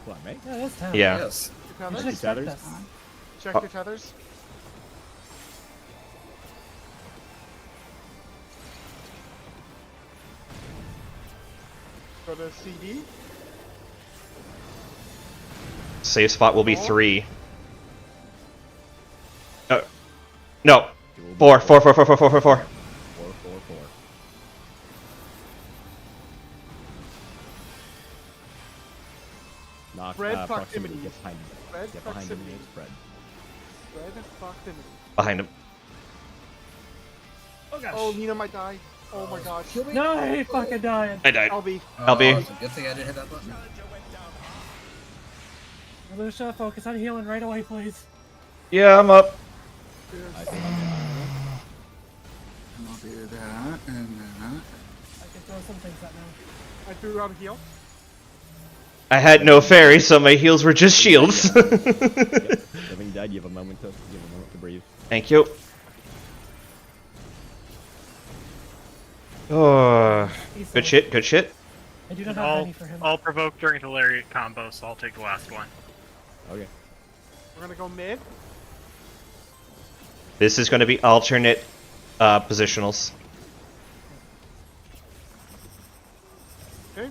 What, mate? Yeah, that's town. Yeah. Yes. Your You should tethers. expect Tethers? us. Check your tethers. Go to CD. Safe spot will be 3. No. 4. 4, 4, 4, 4, 4, 4, 4. 4, 4, 4. Knock, Spread proximity. proximity. Get behind him. Spread Get behind him proximity. and spread. Spread proximity. Behind him. Oh gosh. Oh, Nina might die. Oh my gosh. Kill me. No, he fucking died. I died. LB. LB. Good thing I didn't hit that button. Lucia, focus on healing right away, please. Yeah, I'm up. I think And I'll do that and that. I can throw some things out now. I threw out a heal. I had no fairy, so my heals were just shields. Living Dead, you have a moment to breathe. Thank you. Oh, He's good safe. shit, good shit. I do not have I'll, any for him. I'll provoke during the lariat combo, so I'll take the last one. Okay. We're gonna go mid. This is going to be alternate positionals. Okay.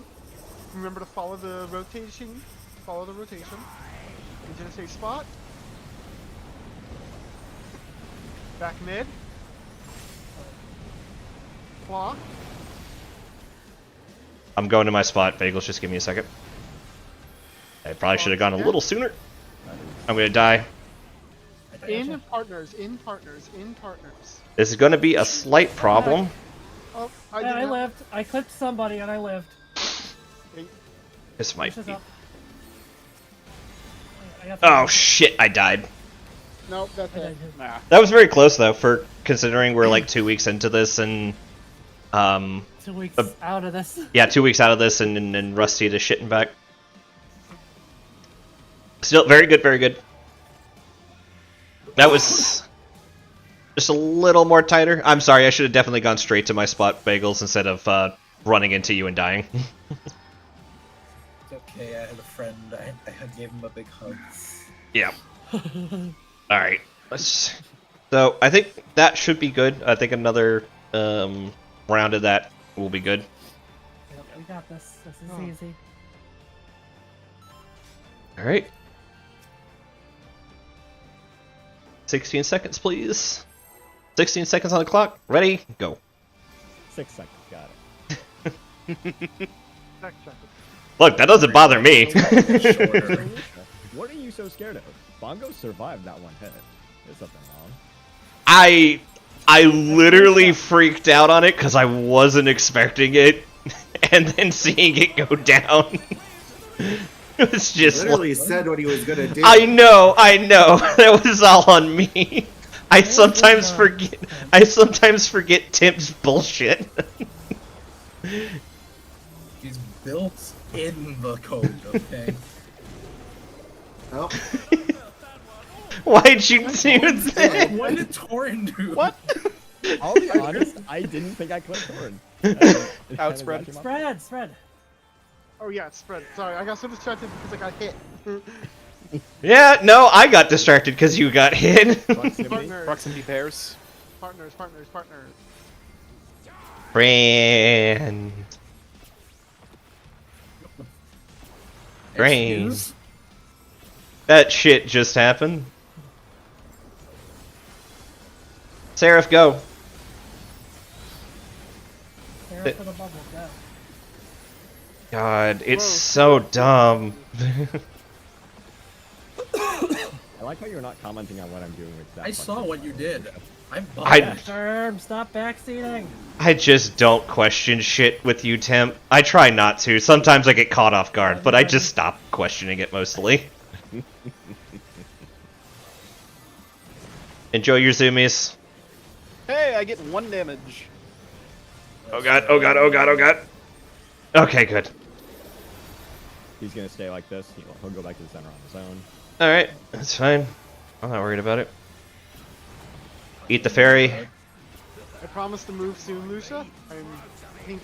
Remember to follow the rotation. Follow the rotation. Into the safe spot. Back mid. Claw. I'm going to my spot. Bagels, just give me a second. I probably should have gone a little sooner. I'm going to die. In partners. In partners. In partners. This is going to be a slight problem. Oh, And I lived. I clipped somebody and I lived. This might Lucia's be... up. I got Oh shit, I died. Nope, that's I it. died. Nah. That was very close though, for considering we're like 2 weeks into this and 2 weeks out of this. yeah, 2 weeks out of this and Rusty to shitting back. Still very good, very good. That was just a little more tighter. I'm sorry, I should have definitely gone straight to my spot, Bagels, instead of running into you and dying. It's okay, I had a friend. I had gave him a big hug. Yeah. Alright. So, I think that should be good. I think another round of that will be good. Yep, we got this. This is Oh. easy. Alright. 16 seconds, please. 16 seconds on the clock. Ready? Go. 6 seconds, got it. Next second. Look, that doesn't bother me. Shorter. What are you so scared of? Bongo survived that one hit. There's something wrong. I literally freaked out on it because I wasn't expecting it, and then seeing it go down. It was just Literally like, said what he was gonna do. I know. That was all on me. I sometimes forget Tim's bullshit. He's built in the code, okay? Oh, Why'd you do that? What did Torin do? What? I'll be honest, I didn't think I clicked Horn. Outspread. Spread. Oh yeah, it's spread. Sorry, I got so distracted because I got hit. Yeah, no, I got distracted because you got hit. Proximity. Partners. Proximity pairs. Partners. Brand. Brain. Excuse? That shit just happened. Seraph, go. There for the bubble, go. God, it's Whoa. so dumb. I like how you're not commenting on what I'm doing with that. I saw what you did. I'm I- bummed. Sherm, stop backseating. I just don't question shit with you, Tim. I try not to. Sometimes I get caught off guard, but I just stop questioning it mostly. Enjoy your zoomies. Hey, I get 1 damage. Oh god, oh god, oh god, oh god. Okay, good. He's gonna stay like this. He'll go back to the center on his own. Alright, that's fine. I'm not worried about it. Eat the fairy. I promise to move soon, Lucia.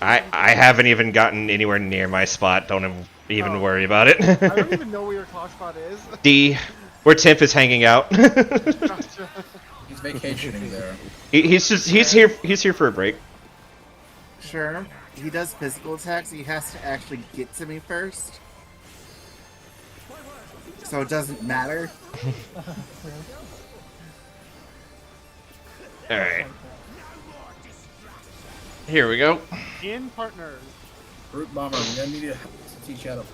I haven't even gotten anywhere near my spot. Don't even worry about it. I don't even know where your clock spot is. D, where Timp is hanging out. Gotcha. He's vacationing there. He's here for a break. sure. He does physical attacks. He has to actually get to me first. So it doesn't matter. Alright. Here we go. In partners. Brute Bomber, we're gonna need to teach you how to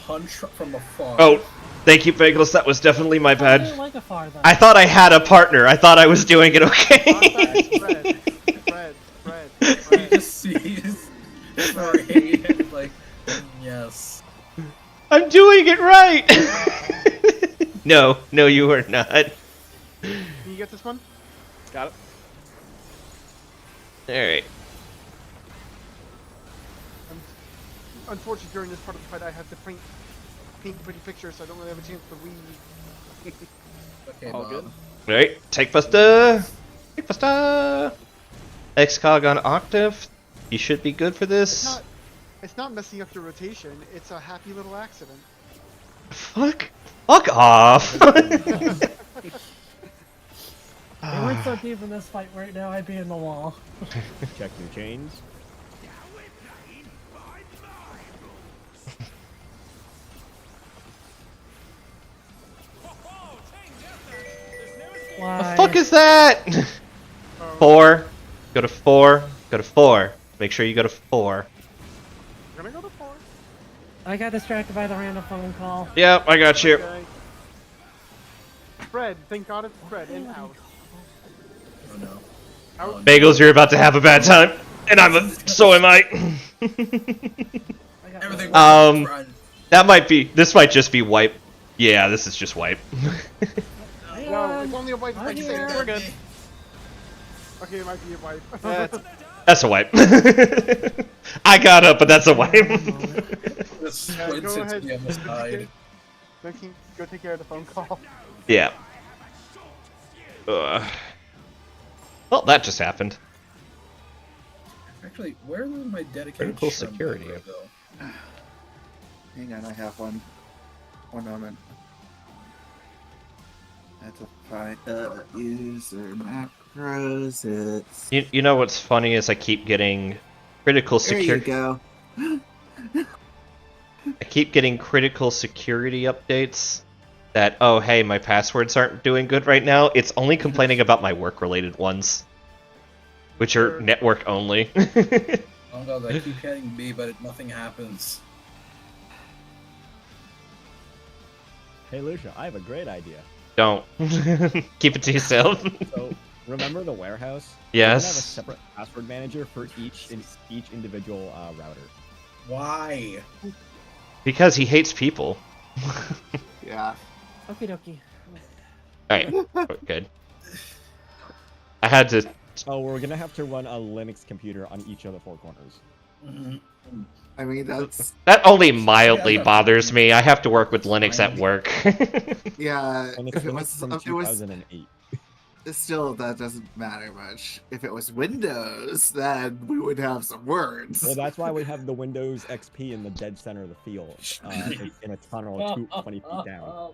punch from afar. Oh, thank you, Bagels. That was definitely my I bad. didn't like a far though. I thought I had a partner. I thought I was doing it okay. He just sees Fairy and is like, yes. I'm doing it right. No, you are not. Can you get this one? Got it. Alright. Unfortunately, during this part of the fight, I have to paint pretty pictures, so I don't really have a chance to read. Okay, All Bob. good. Alright, take faster! Take faster! Xcog on Octave. You should be good for this. It's not messing up your rotation. It's a happy little accident. Fuck off! If we weren't so deep in this fight right now, I'd be in the wall. Check your chains. Why? The fuck is that? 4. Go to 4. Go to 4. Make sure you go to 4. We're gonna go to 4. I got distracted by the random phone call. Yep, I got you. Okay. Fred, thank God it's Fred in house. Oh no. Out. Bagels, you're about to have a bad time. And so am I. I got Everything Um, was run. That might be, this might just be wipe. Yeah, this is just wipe. Hang No, on. it's only a wipe. I'm Like here. We're good. Okay, it might be a wipe. That's That's a wipe. I got up, but that's a wipe. Just Yeah, sprints go into ahead. the other side. Go take care of the phone call. Yeah. Well, that just happened. Actually, where was my dedicated Critical shrimp security. member, though? Hang on, I have one. One moment. I have to find user macros. It's You know what's funny is I keep getting critical there. You security. go. I keep getting critical security updates that, oh hey, my passwords aren't doing good right now. It's only complaining about my work-related ones, which are network only. Oh god, I keep getting B, but nothing happens. Hey Lucia, I have a great idea. Don't. Keep it to yourself. So remember the warehouse? We're gonna have a Yes. separate password manager for each individual router. Why? Because he hates people. Yeah. Okie dokie. Alright, good. I had to... Oh, we're gonna have to run a Linux computer on each of the 4 corners. Mhm. I mean, that's That only mildly bothers me. I have to work with Linux at work. yeah. And If it's it Linux was, from if it was 2008. still, that doesn't matter much. If it was Windows, then we would have some words. Well, that's why we have the Windows XP in the dead center of the field, in a tunnel 20 feet down.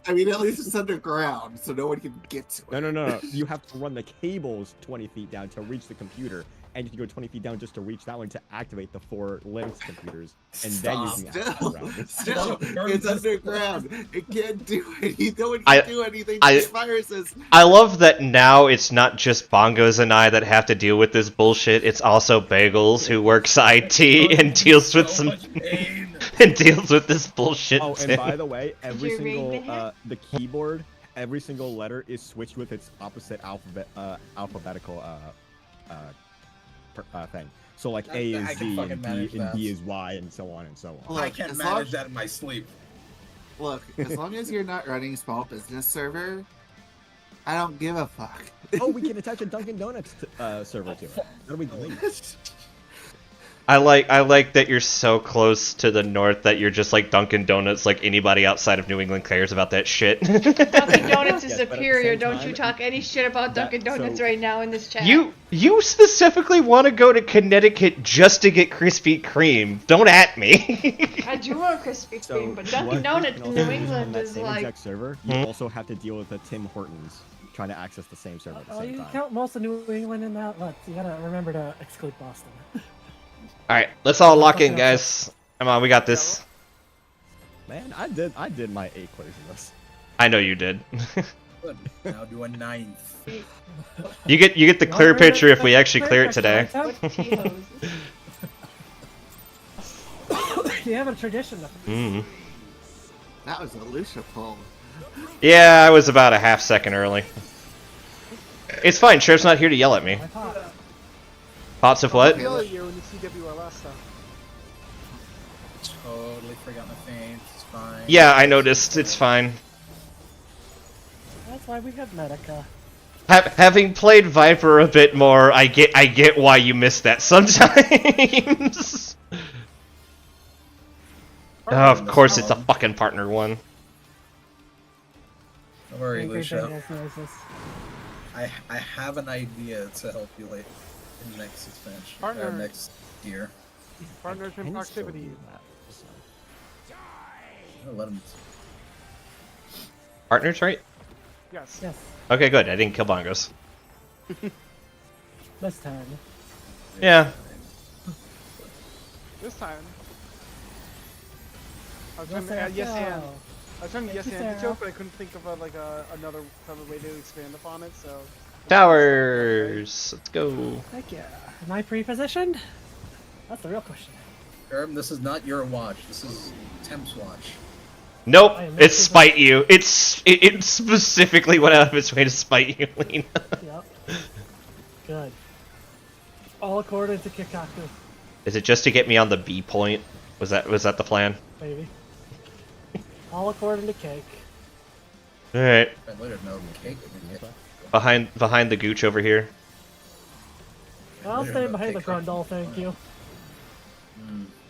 I mean, at least it's underground, so no one can get to it. No. You have to run the cables 20 feet down to reach the computer, and you can go 20 feet down just to reach that one to activate the 4 Linux computers, and then you can access the router. Still, it's underground. It can't do anything. No one I- can do anything I- to get viruses. I love that now it's not just Bongos and I that have to deal with this bullshit. It's also Bagels who works IT and deals with So some much pain. and deals with this bullshit. Oh, too. and by the way, every Did you read single the the keyboard, every single letter is switched with its opposite alphabetical thing. So like A I is can Z fucking and manage B, and that. D is Y and so on and so on. Look, I can't as manage long- that in my sleep. Look, as long as you're not running small business server, I don't give a fuck. Oh, we can attach a Dunkin' Donuts server to it. That'll be great. I like that you're so close to the north that you're just like Dunkin' Donuts. Like anybody outside of New England cares about that shit. Dunkin' Donuts is Yes, but at the superior. same Don't time, you talk any shit about that- Dunkin' Donuts so- right now in this chat. You specifically want to go to Connecticut just to get Krispy Kreme. Don't at me. I do want Krispy So Kreme, but what Dunkin' you Donuts can in also New use on England that is same like. exact server. You Hmm? also have to deal with the Tim Hortons trying to access the same server at the Oh, same you time. count most of New England in that? Look, you gotta remember to exclude Boston. Alright, let's all lock in, guys. Come on, we got this. Man, I did my 8 clears in this. I know you did. Good. Now do a 9th. You get the clear picture if we actually clear it today. What T-hose? You have a tradition. Mm. That was a Lucia pull. Yeah, I was about a half second early. It's fine, Trip's not here to yell at me. I thought. Thoughts of what? I yelled at you in the CWLS stuff. totally forgot my feint. It's fine. Yeah, I noticed. It's fine. That's why we have Medica. Having played Viper a bit more, I get why you miss that sometimes. Oh, of course it's a fucking partner one. Don't worry, Angry Lucia. Bengals knows this. I have an idea to help you late in the next expansion. Partner. Next year. Partners in Can still proximity. do that, so. I'll let him. Partners, right? Yes. Yes, Okay, good. I didn't kill bongos. this time. Yeah. This time. I was Yes, trying to add yes and. no. I was trying to Thank yes you, and the Sarah. joke, but I couldn't think of another kind of way to expand upon it. So. Towers. Let's go. Heck yeah. Am I pre-positioned? That's the real question. This is not your watch. This is Temp's watch. Nope. I am It's not spite you. It specifically went out of its way to spite you, Lena. Yep. Good. All according to Kikaku, Is it just to get me on the B point? Was that the plan? baby. All according to Cake. All right. I later know cake. Behind the gooch over here. I'll Later stay know behind the cake. Grundle, thank you.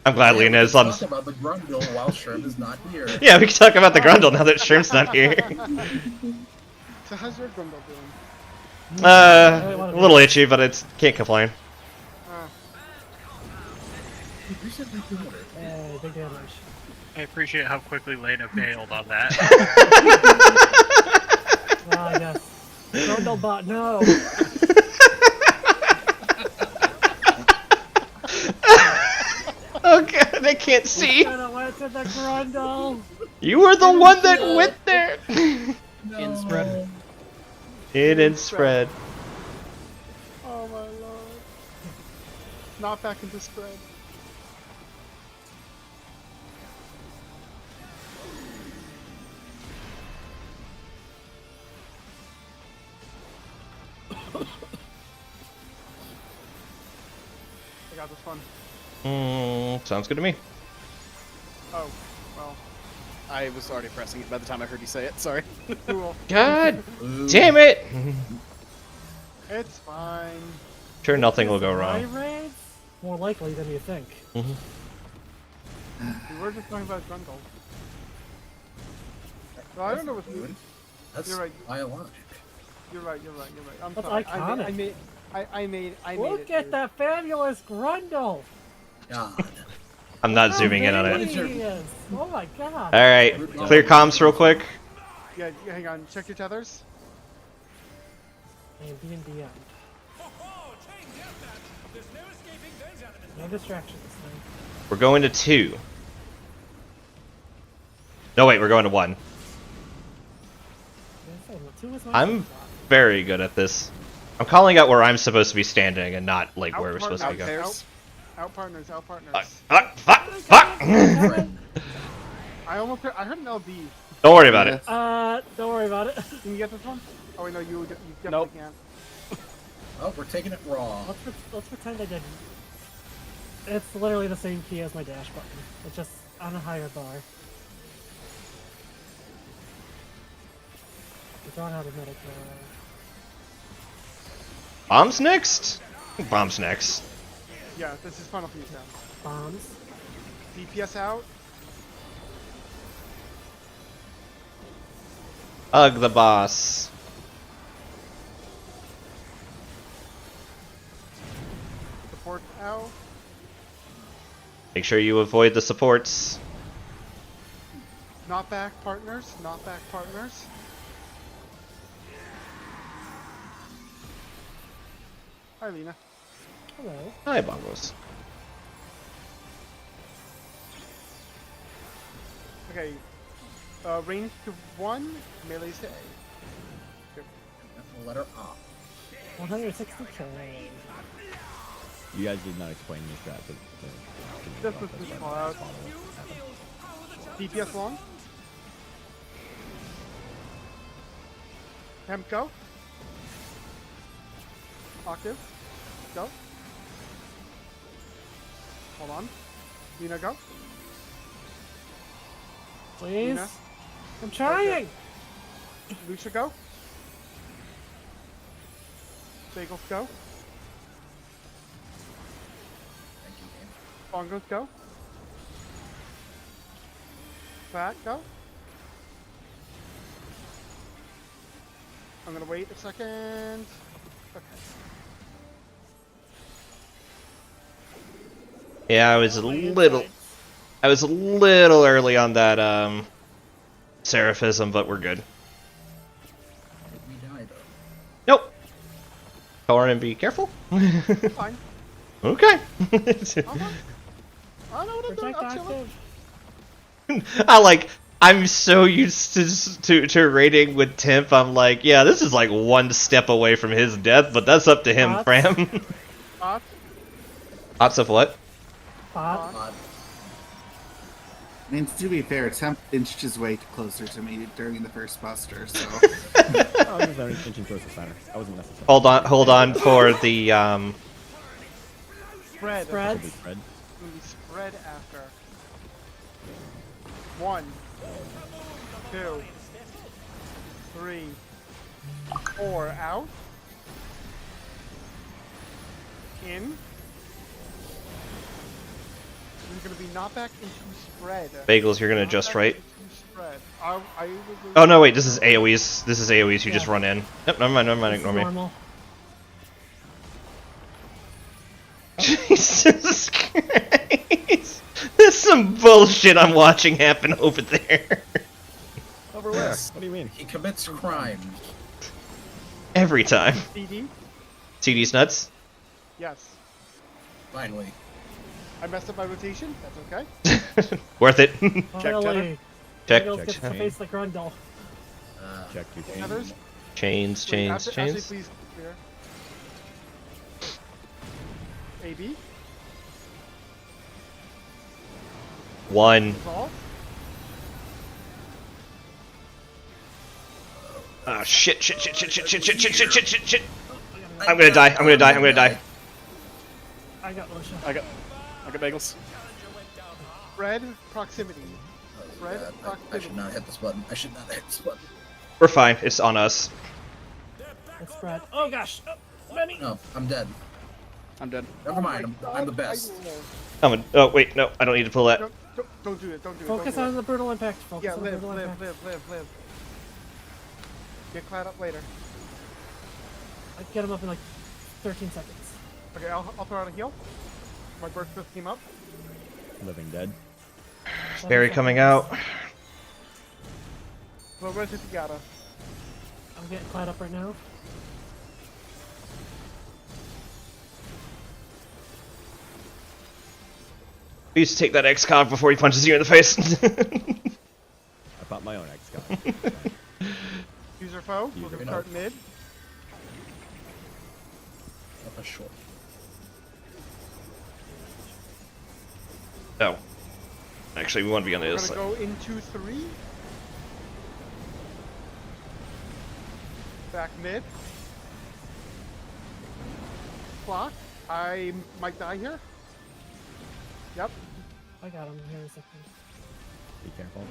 I'm glad Yeah, Lena we is can on. talk about the Grundle while Sherm is not here. Yeah, we can talk about the Grundle now that Sherm's not here. So how's your Grundle doing? A little itchy, but it's can't complain. Recently killed her. Hey, big damage. I appreciate how quickly Lena bailed on that. Ah, yes. Grundle bot, no! Oh god, I can't see. Should've went to the Grundle! You were the one that went there. In spread. Hidden spread. Oh my lord. Not back into spread. I got this one. Sounds good to me. Oh, well, I was already pressing it by the time I heard you say it. Sorry. cool. God damn it. It's fine. Sure, nothing will go My wrong. raids? More likely than you think. We were just talking about Grundle. Well, I don't know what's new. That's You're right. biologic. You're right. I'm That's sorry. iconic. I made Look it. at dude. that fabulous Grundle! God. I'm not How zooming in on big it. he is. Oh my god. Alright, clear comms real quick. Yeah, hang on. Check your tethers. And beyond. No distraction this time. We're going to 2. No, wait, we're going to 1. I'm very good at this. I'm calling out where I'm supposed to be standing and not like where we're supposed to be going. Out partners. Fuck! I heard an LB. Don't worry about it. Don't worry about it. Can you get this one? Oh wait, no, you definitely Nope. can't. Oh, we're taking it raw. Let's pretend I didn't. It's literally the same key as my dash button. It's just on a higher bar. We're throwing out a medic. Bombs next? Bombs next. Yeah, this is Final Fuse now. Bombs. DPS out. Ugh, the boss. Support out. Make sure you avoid the supports. Not back partners. Not back partners. Hi, Lena. Hello. Hi, bongos. Okay. Range to 1, melee's to A. Let her off. 160k. You guys did not explain this strat. This was just call out. DPS long. Temp go. Octave. Go. Hold on. Lena go. Please. Nina? I'm trying. Lucia, go. Bagels, go. Thank you, game. Bongos, go. Fat, go. I'm gonna wait a second. Okay. Yeah, I was a little early on that Seraphism, but we're good. Did we die though? Nope. Corn and be careful. Fine. Okay. I'm fine. I know what I'm doing. Protect I'm chilling. active. I'm so used to raiding with Temp. I'm like, yeah, this is like one step away from his death, but that's up to him, Bots. Fram. Bot. Lots of what? Bot. Odd. I mean, to be fair, Temp inched his way closer to me during the first buster, so. I was just inching towards the center. That wasn't necessary. Hold on for the Spread. Spread. Should be spread. It's gonna be spread after. 1, 2, 3, 4, out. In. This is gonna be knockback into spread. bagels. You're gonna adjust, Knockback right? into Spread. I was Oh no, wait. This is AOE's. This is AOE's. You just run in. Nope, never mind. This Ignore is me. normal. Jesus Christ! There's some bullshit I'm watching happen over there. Over where? What do you mean? He commits crime. Every time. CD. CD's nuts. Yes. Finally. I messed up my rotation. That's okay. Worth it. Finally. Check. Bagels gets to face the Grundle. Check your chain. Others. Chains, Wait, chains, Ashley, chains. please clear. AB. One. Resolve. Ah, shit. I'm gonna die. I'm gonna die. I got Lucia. I got bagels. Spread proximity. Oh, Red bad. I proximity. should not hit this button. I should not hit this button. We're fine. It's on us. It's spread. Oh gosh. Oh, Benny. No, I'm dead. I'm dead. Never mind. I'm the best. Oh wait, no, I don't need to pull that. Don't do it. Don't do it. Focus don't do on it. the brutal impact. Focus Yeah, on the live. brutal impact. Get cloud up later. I get him up in like 13 seconds. Okay, I'll throw out a heal. My burst just came up. Living dead. Barry coming out. Well, where's it you gotta? I'm getting cloud up right now. Please take that XCOG before he punches you in the face. I bought my own XCOM. User foe. We're User gonna foe. start mid. Up a short. No. Actually, we want to be on the We're other gonna side. go into 3. Back mid. Clock. I might die here. Yep. I got him here in a second. Be careful.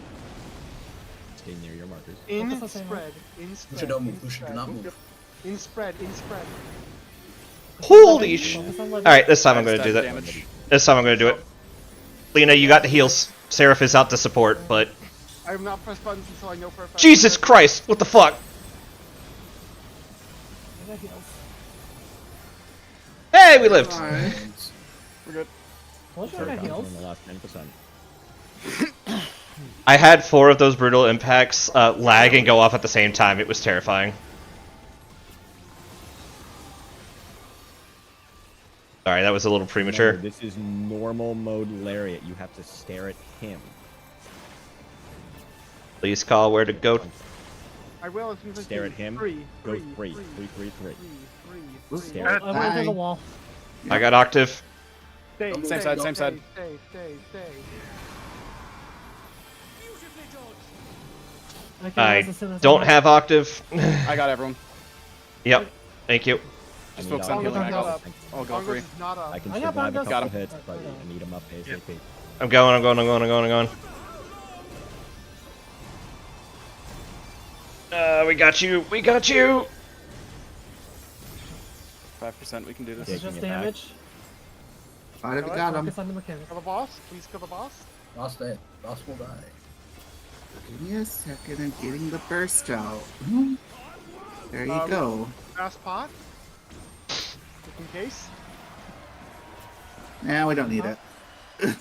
Stay near your markers. In Focus on spread. In spread. Lucia, don't in move. Lucia, do spread. not move. In spread. In spread. Holy sh! Focus on living. Alright, this time I'm gonna Stat do that. damage. This time I'm gonna do it. Lena, you got the heals. Seraph is out to support, but... I have not pressed buttons until I know for a fact. Jesus Christ! What the fuck? I got heals. Hey, we lived! We're good. Lucia, I got heals. In the last 10%. I had 4 of those brutal impacts lag and go off at the same time. It was terrifying. Sorry, that was a little premature. Remember, this is normal mode Lariat. You have to stare at him. Please call where to go. I will as soon as I Stare see at him. Three. Go three. 3. I Stare at went through the wall. I got Octave. Stay, Same stay, side, stay, same side. Stay. I can I res as soon as don't I have Octave. I got everyone. Yep. Thank you. Just I need focus on all- healing Bongos not Magos. up. I'll go Bongos 3. is not up. I can I got survive a Bongos. couple Got him. hits, but I need him up ASAP. I'm going. We got you. We got you. 5%. We can do This this. is just Taking it back. damage. Alright, we got him. Focus on the mechanic. Kill the boss. Please kill the boss. Boss dead. Boss will die. Give me a second. I'm getting the burst out. There you go. Fast pot. Just in case. Nah, we don't need it.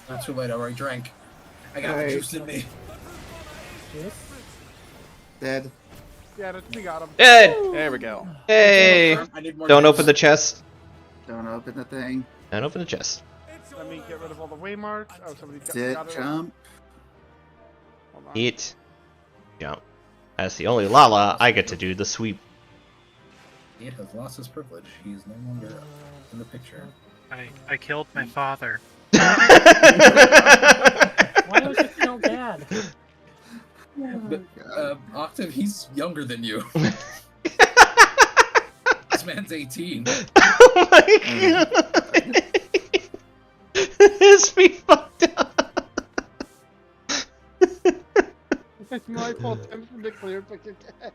Not too late. I already drank. I got the Right. juice in me. Juice. Dead. Yeah, we got him. Dead. There we go. Hey. I need more Don't juice. open the chest. Don't open the thing. Don't open the chest. Let me get rid of all the waymarks. Oh, somebody Sit, got it. jump. Hold on. Eat. Jump. As the only Lala, I get to do the sweep. It has lost his privilege. He is no longer in the picture. I killed my father. Why don't you kill Dad? But, Octave, he's younger than you. This man's 18. Oh my god. It's me fucked up. It's my fault. I'm from the clear pick again.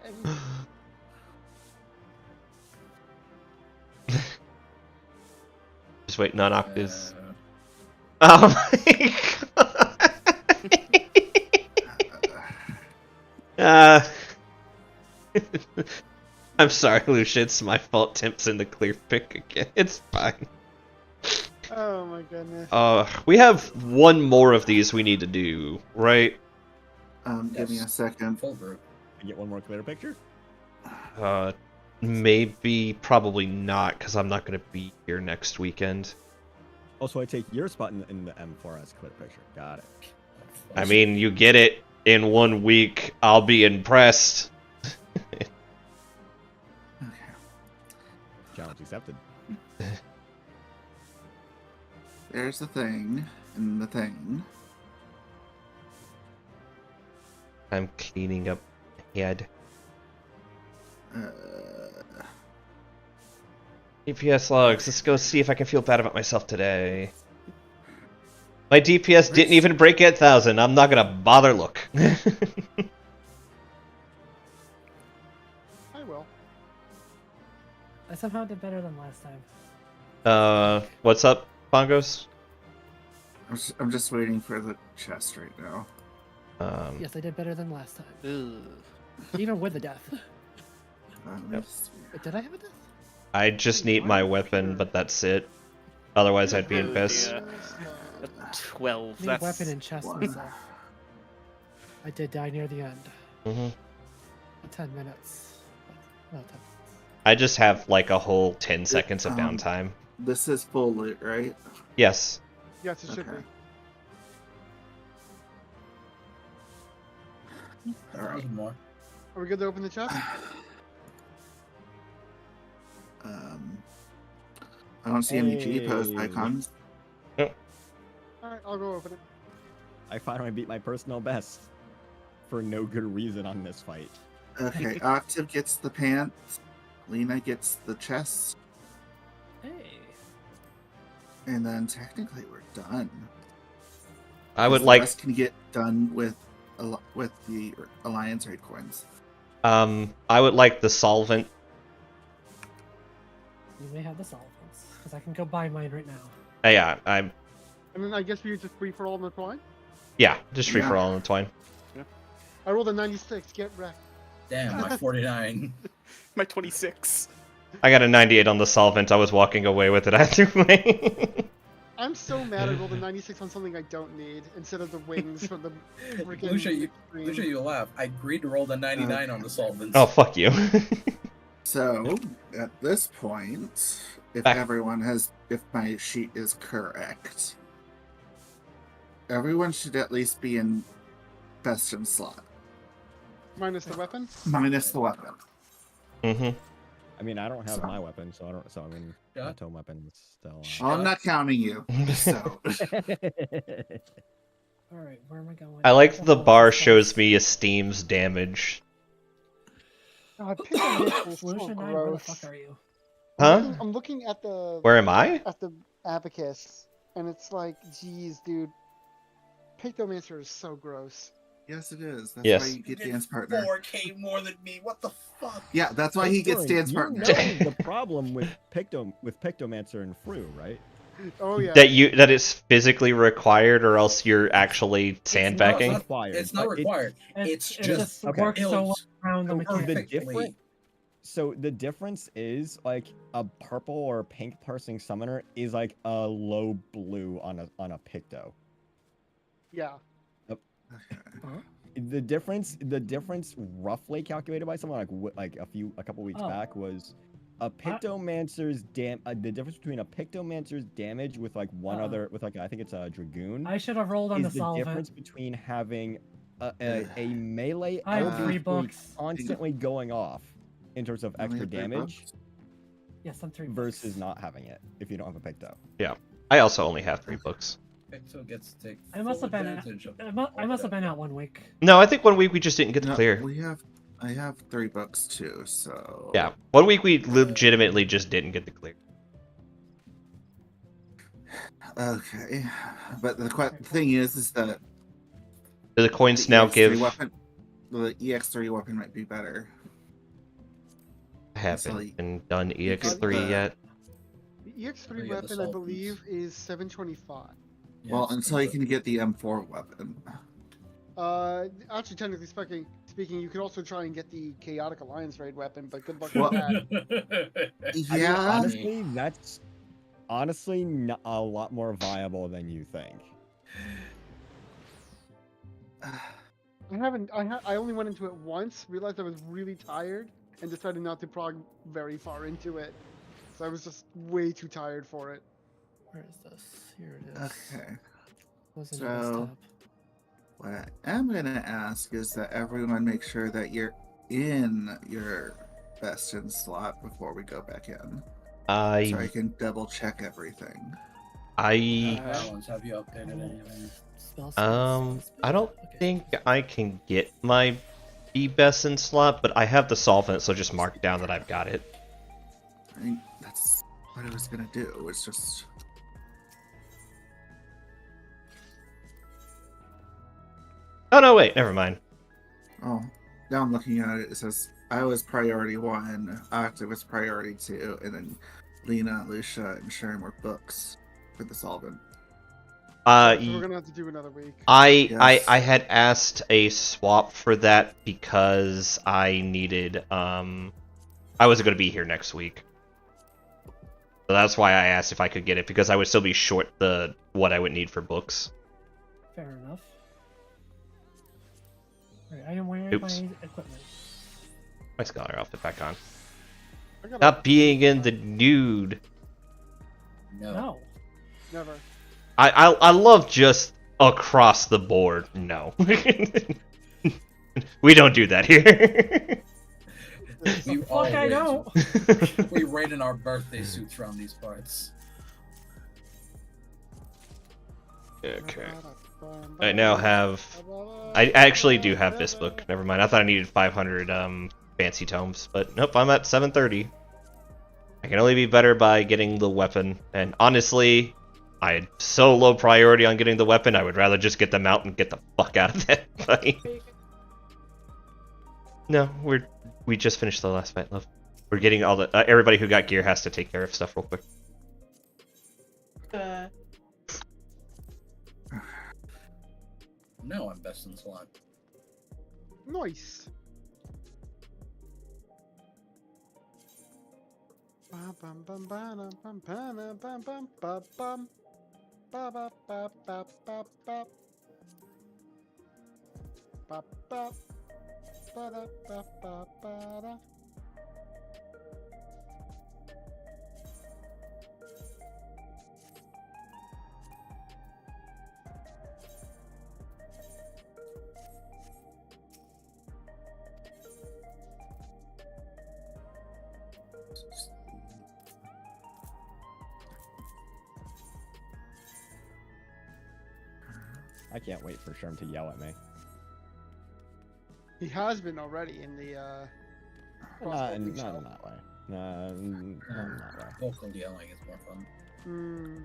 Just waiting on Octaves. Oh my god. I'm sorry, Lucia. It's my fault. Temp's in the clear pick again. It's fine. Oh my goodness. We have one more of these we need to do, right? Give me a second. Full group. I get one more clear picture. Maybe, probably not, because I'm not going to be here next weekend. Also, I take your spot in the M4S clear picture. Got it. I mean, you get it in 1 week. I'll be impressed. Challenge accepted. There's the thing, and the thing. I'm cleaning up head. DPS logs. Let's go see if I can feel bad about myself today. My DPS didn't even break 8,000. I'm not gonna bother look. I will. I somehow did better than last time. What's up, Bongos? I'm just waiting for the chest right now. Yes, I did better than last time. Ugh. Even with the death. Yep. Wait, did I have a death? I just need my weapon, but that's it. Otherwise, I'd be in piss. Yeah. 12. I need That's a weapon and chest one. myself. I did die near the end. hmm 10 minutes. No, 10 minutes. I just have like a whole 10 seconds of Um, downtime. This is full loot, right? Yes. Yes, it should Okay. be. Alright. More. Are we good to open the chest? I don't see any G post Hey. icons. Alright, I'll go open it. I finally beat my personal best. For no good reason on this fight. Okay, Octave gets the pants. Lena gets the chest. Hey. And then technically we're done. I would The like. rest can get done with the Alliance raid coins. I would like the solvent. You may have the solvents. Because I can go buy mine right now. Yeah, I'm. And then I guess we use just free for all in the twine. Yeah, just free Yeah. for all in the twine. I rolled a 96. Get wrecked. Damn, my 49. my 26. I got a 98 on the solvent. I was walking away with it either way. I'm so mad I rolled a 96 on something I don't need instead of the wings from the freaking. Lucia, you laugh. I agreed to roll the 99 on the solvents. Oh, fuck you. So, at this point, if Back. if my sheet is correct, everyone should at least be in Bastion slot, Minus the weapon. minus the weapon. hmm I mean, I don't have So- my weapon, so I don't. So I mean, Yeah. my tome weapon is still. Well, I'm not counting you. So, Alright, where am I going? I like the bar shows me Esteem's damage. God, Pixel Mist is so Lucian 9, where the gross. fuck are you? Huh? I'm looking at the Where am I? Abacus, and it's like, geez, dude, Pictomancer is so gross. Yes, it is. That's Yes. why you get dance partner. 4K more than me. What the fuck? Yeah, that's why he gets dance You partner. know the problem with Pictomancer and Fru, right? Oh yeah. That it's physically required, or else you're actually sandbagging. required. It's not but required. It's it just okay. works so well builds around the mechanics. The perfectly. different, so the difference is like a purple or pink parsing summoner is like a low blue on a Picto. Yeah. The difference roughly calculated by someone like a couple weeks Oh. back was a Pictomancer's the difference between a Pictomancer's damage with like one other with like I think it's a Dragoon. I should have rolled on is the the solvent. difference between having a melee I have 3 LB3 books. constantly going off in terms of Only extra have 3 damage bucks? Yes, I'm 3 versus books. not having it if you don't have a Picto. I also only have 3 books. Picto gets to take I must full have been advantage of I all must have that. been out 1 week. No, I think 1 week we just didn't get the No, clear. I have 3 books too, so Yeah, 1 week we legitimately just didn't get the clear. Okay, but the thing is that Do the coins the now EX3 give? weapon, the EX3 weapon might be better. I haven't Silly. been done EX3 yet. The EX3 Yeah, the weapon, I salt believe, is 725. Well, Yes, until you can get the M4 weapon. Actually, technically speaking, you could also try and get the Chaotic Alliance raid weapon, but good luck Well, with that. I mean, Yeah, honestly, that's honestly a lot more viable than you think. I only went into it once, realized I was really tired, and decided not to prog very far into it. So I was just way too tired for it. Where is this? Here it is. okay. Was in So- the desktop. What I am gonna ask is that everyone make sure that you're in your best in slot before we go back in, so I can double check everything. Balance, have you updated anything? I don't think I can get my best in slot, but I have the solvent, so just mark down that I've got it. I mean, that's what I was gonna do. It's just Oh no, wait, never mind. oh, now I'm looking at it. It says I was priority 1, Octa was priority 2, and then Lena, Lucia, and Sharon were books for the solvent. So we're gonna have to do another week. Yes. I had asked a swap for that because I needed I wasn't going to be here next week. So that's why I asked if I could get it, because I would still be short the what I would need for books. Fair enough. Right, I am wearing Oops. my equipment. My scholar outfit back on. I gotta- Stop being in the nude. No. Never. I love just across the board. No. We don't do that here. We Fuck, I know. We raid in our birthday suits around these parts. Okay. I now have... I actually do have this book. Never mind. I thought I needed 500 fancy tomes, but nope, I'm at 730. I can only be better by getting the weapon, and honestly, I had so low priority on getting the weapon, I would rather just get them out and get the fuck out of that fight. No, we just finished the last fight, love. We're getting all the... everybody who got gear has to take care of stuff real quick. Now I'm best in slot. Nice. Bum, bum, bum, ba-dum, bum, ba-dum, bum, bum, ba, bum. Ba, ba, ba, ba, ba, ba. Ba, ba. Ba-da, ba, ba, ba-da. I can't wait for Sherm to yell at me. He has been already in the Not in show. that way. Not in that way. Vocal yelling is more fun. Hmm.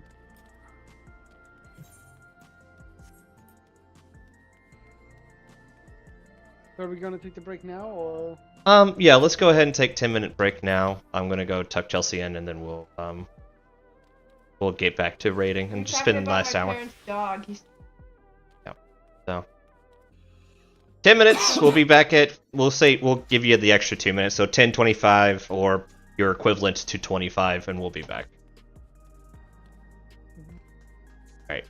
Are we gonna take the break now, or? Yeah, let's go ahead and take 10-minute break now. I'm gonna go tuck Chelsea in, and then we'll get back to raiding and just spend the last hour. Dog. Yeah. So 10 minutes. We'll be back at. We'll give you the extra 2 minutes, so 10:25 or your equivalent to 25, and we'll be back. All right.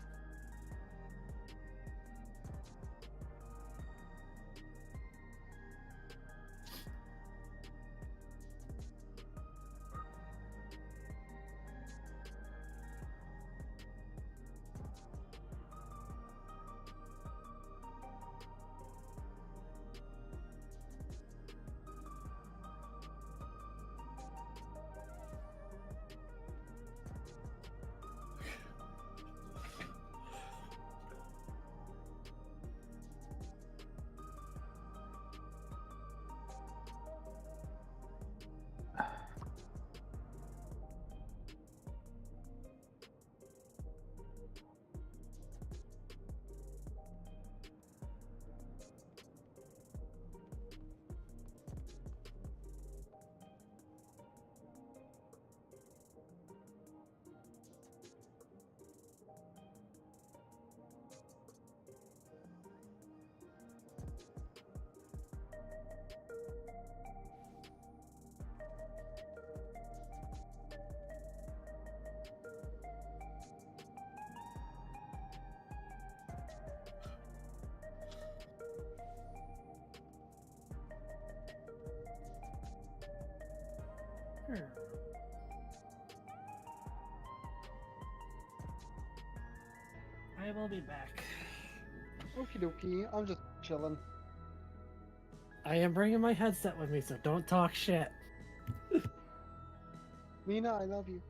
I will be back. Okie dokie, I'm just chilling. I am bringing my headset with me, so don't talk shit. Mina, I love you.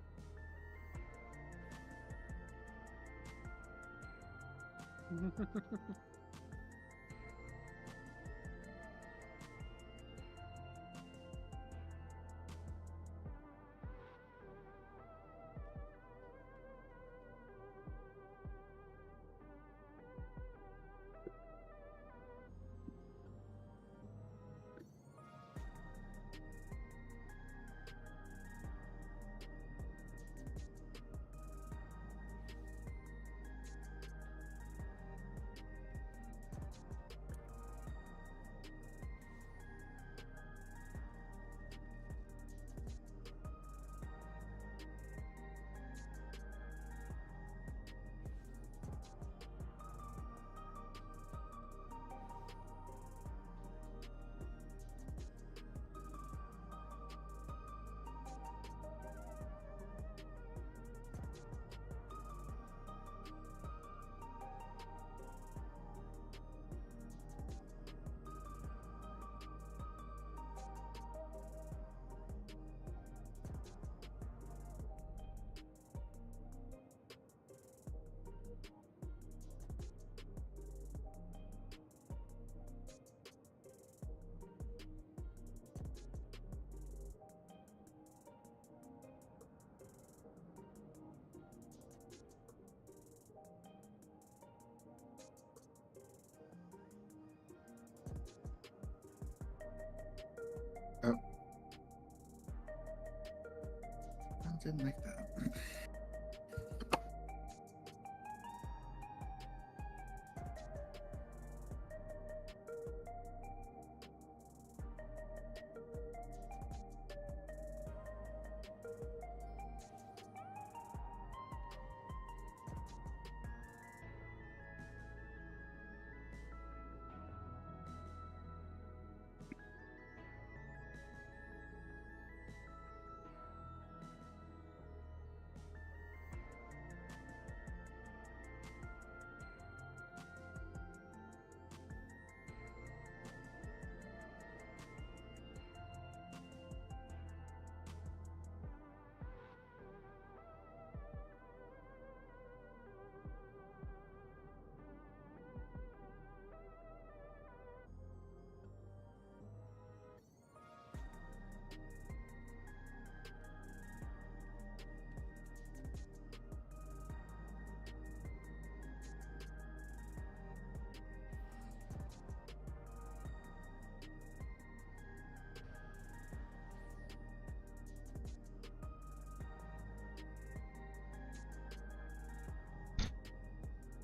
I didn't like that.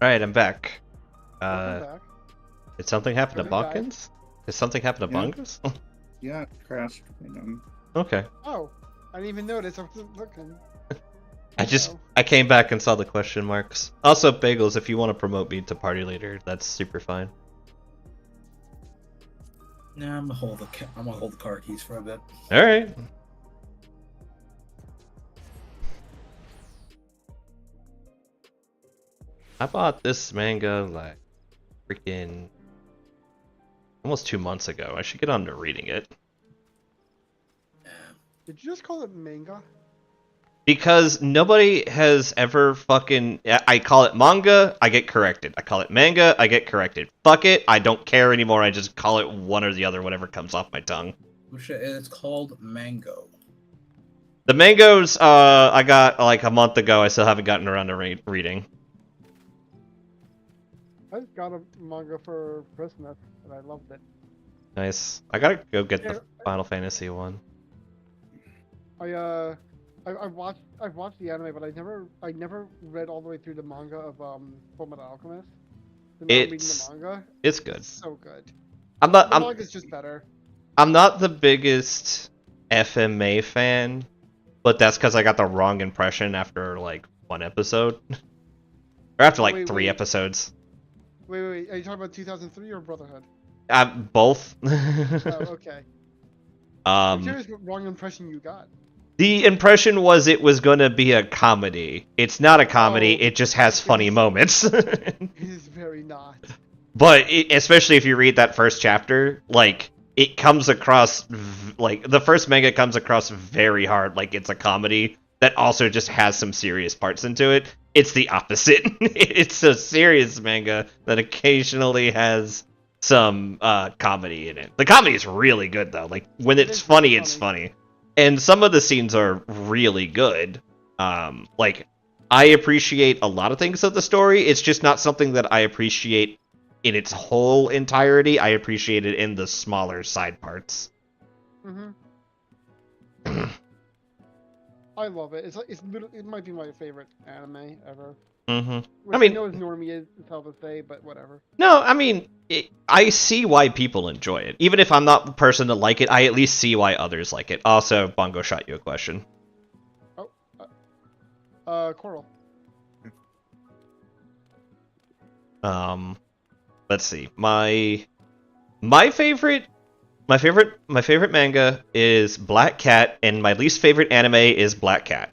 Alright, I'm back. Welcome back. Did something happen to Are you guys- Balkans? Did something happen to Yeah. Bongos? Yeah, it crashed. Okay. Oh, I didn't even notice. I was looking. I came back and saw the question marks. Also, Bagels, if you want to promote me to party leader, that's super fine. Nah, I'm gonna hold the car keys for a bit. Alright. I bought this manga like freaking almost 2 months ago. I should get on to reading it. Did you just call it manga? Because nobody has ever fucking... I call it manga, I get corrected. I call it manga, I get corrected. Fuck it, I don't care anymore, I just call it one or the other, whatever comes off my tongue. It's called Mango. The mangoes, I got like a month ago, I still haven't gotten around to reading. I just got a manga for Christmas, and I loved it. Nice. I gotta go get Yeah, the Final Fantasy one. I've watched the anime, but I never read all the way through the manga of Fullmetal Alchemist. So now I'm reading the manga. It's good. It's so good. The manga's just better. I'm not the biggest FMA fan, but that's because I got the wrong impression after like one episode. Or after like three episodes. Wait. Are you talking about 2003 or Brotherhood? Both. Oh, okay. I'm curious what wrong impression you got. The impression was it was gonna be a comedy. It's not a comedy, it just has funny moments. It is very not. But especially if you read that first chapter, like, it comes across, like, the first manga comes across very hard, like it's a comedy that also just has some serious parts into it. It's the opposite. It's a serious manga that occasionally has some comedy in it. The comedy is really good, though. Like, when it's funny, it's funny. And some of the scenes are really good. Like, I appreciate a lot of things of the story. It's just not something that I appreciate in its whole entirety. I appreciate it in the smaller side parts. Mm-hmm. I love it. It might be my favorite anime ever. Mm-hmm. Which I mean, know as normie is hell to say, but whatever. No, I mean, I see why people enjoy it. Even if I'm not the person to like it, I at least see why others like it. Also, Bongo shot you a question. Oh, Coral. Let's see. My favorite manga is Black Cat, and my least favorite anime is Black Cat.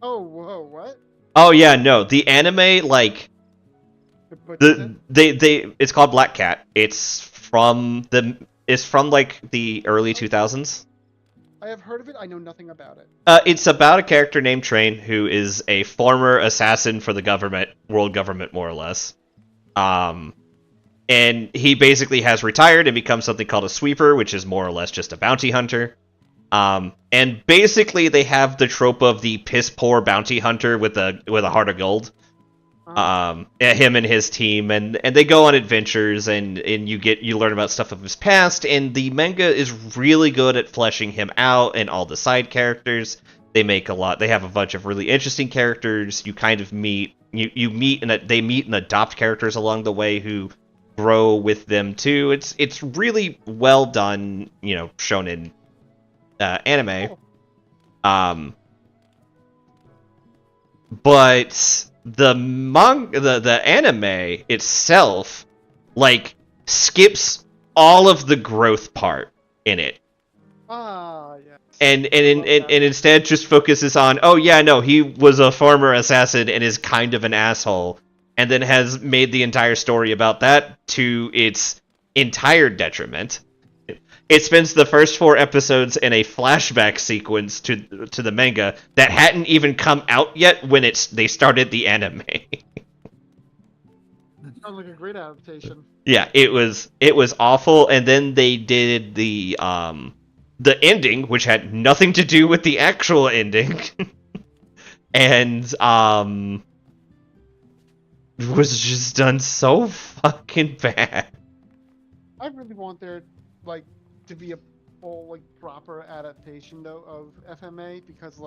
Oh, whoa, what? Oh yeah, no, the anime, like, it's called Black Cat. It's from like the early 2000s. I have heard of it. I know nothing about it. It's about a character named Train who is a former assassin for the government, world government, more or less. And he basically has retired and become something called a sweeper, which is more or less just a bounty hunter. And basically they have the trope of the piss poor bounty hunter with a heart of gold. Him and his team, and they go on adventures, and you learn about stuff of his past, and the manga is really good at fleshing him out and all the side characters. They have a bunch of really interesting characters. You kind of meet they meet and adopt characters along the way who grow with them too. It's really well done, shonen anime. But the anime itself, like, skips all of the growth part in it. Yes. And instead just focuses on, oh yeah, no, he was a former assassin and is kind of an asshole, and then has made the entire story about that to its entire detriment. It spends the first 4 episodes in a flashback sequence to the manga that hadn't even come out yet when they started the anime. Sounds like a great adaptation. Yeah, it was awful, and then they did the ending, which had nothing to do with the actual ending, and was just done so fucking bad. I really want there, like, to be a full, proper adaptation, though, of FMA, because,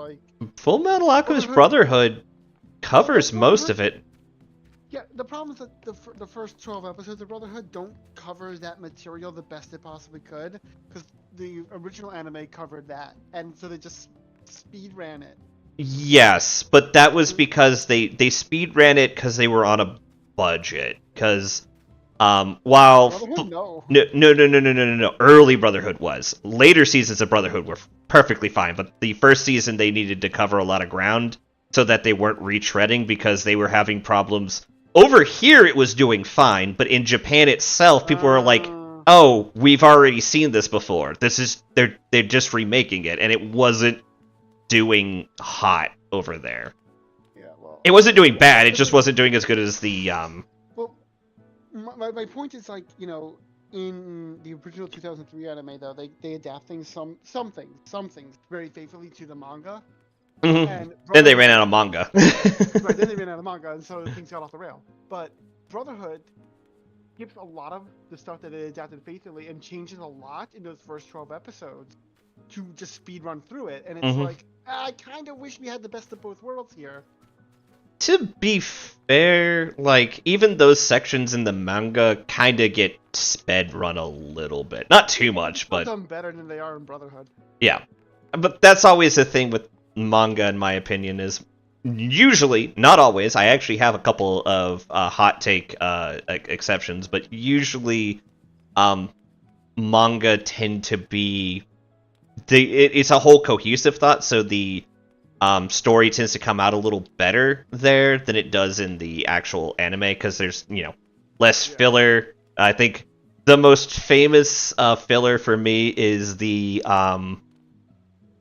Full Metal Alchemist Brotherhood covers most of it. Yeah, the problem is that the first 12 episodes of Brotherhood don't cover that material the best it possibly could, because the original anime covered that, and so they just speed ran it. Yes, but that was because they speed ran it because they were on a budget. Because while Brotherhood, no. no, early Brotherhood was. Later seasons of Brotherhood were perfectly fine, but the first season they needed to cover a lot of ground so that they weren't retreading because they were having problems. Over here it was doing fine, but in Japan itself, people were like, "Oh, we've already seen this before. This is they're just remaking it," and it wasn't doing hot over there. Yeah, well, it wasn't doing bad. It just wasn't doing as good as the Well, my point is, like, you know, in the original 2003 anime, though, they adapt things some things very faithfully to the manga. And then they ran out of manga. Right, then they ran out of manga, and so things got off the rail. But Brotherhood skips a lot of the stuff that it adapted faithfully and changes a lot in those first 12 episodes to just speed run through it. And it's like, I kind of wish we had the best of both worlds here. To be fair, like, even those sections in the manga kind of get sped run a little bit. Not too much, but... done better than they are in Brotherhood. Yeah. But that's always the thing with manga, in my opinion, is usually, not always, I actually have a couple of hot take exceptions, but usually manga tend to be... it's a whole cohesive thought, so the story tends to come out a little better there than it does in the actual anime, because there's, you know, less filler. I think the most famous filler for me is the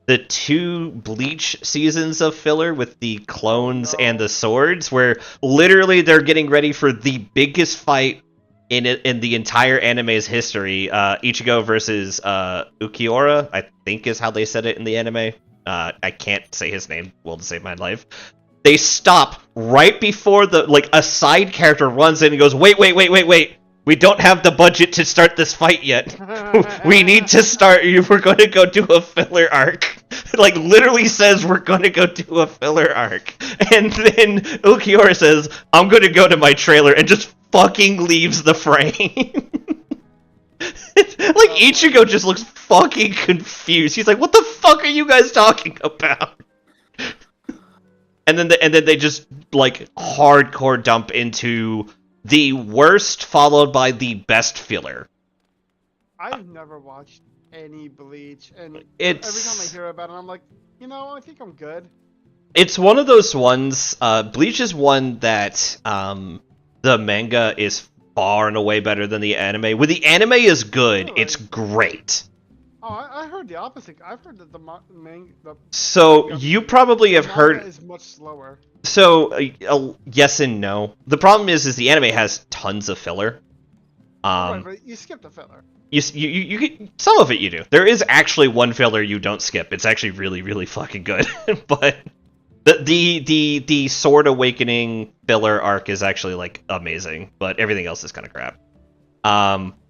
2 Bleach seasons of filler with the clones and the swords, where literally they're getting ready for the biggest fight in the entire anime's history. Ichigo versus Ukiura, I think is how they said it in the anime. I can't say his name well to save my life. They stop right before a side character runs in and goes, wait. We don't have the budget to start this fight yet. We need to start. We're going to go do a filler arc. Like, literally says we're going to go do a filler arc. And then Ukiura says, I'm going to go to my trailer, and just fucking leaves the frame. Like, Ichigo just looks fucking confused. He's like, what the fuck are you guys talking about? And then they just, like, hardcore dump into the worst followed by the best filler. I've never watched any Bleach, and every time I hear about it, I'm like, you know, I think I'm good. It's one of those ones, Bleach is one that the manga is far and away better than the anime. When the anime is good, really? It's great. Oh, I heard the opposite. I've heard that the manga... So, you probably have heard... is much slower. So, yes and no. The problem is the anime has tons of filler. Right, but you skip the filler. You some of it you do. There is actually one filler you don't skip. It's actually really, really fucking good. But the Sword Awakening filler arc is actually, like, amazing. But everything else is kind of crap.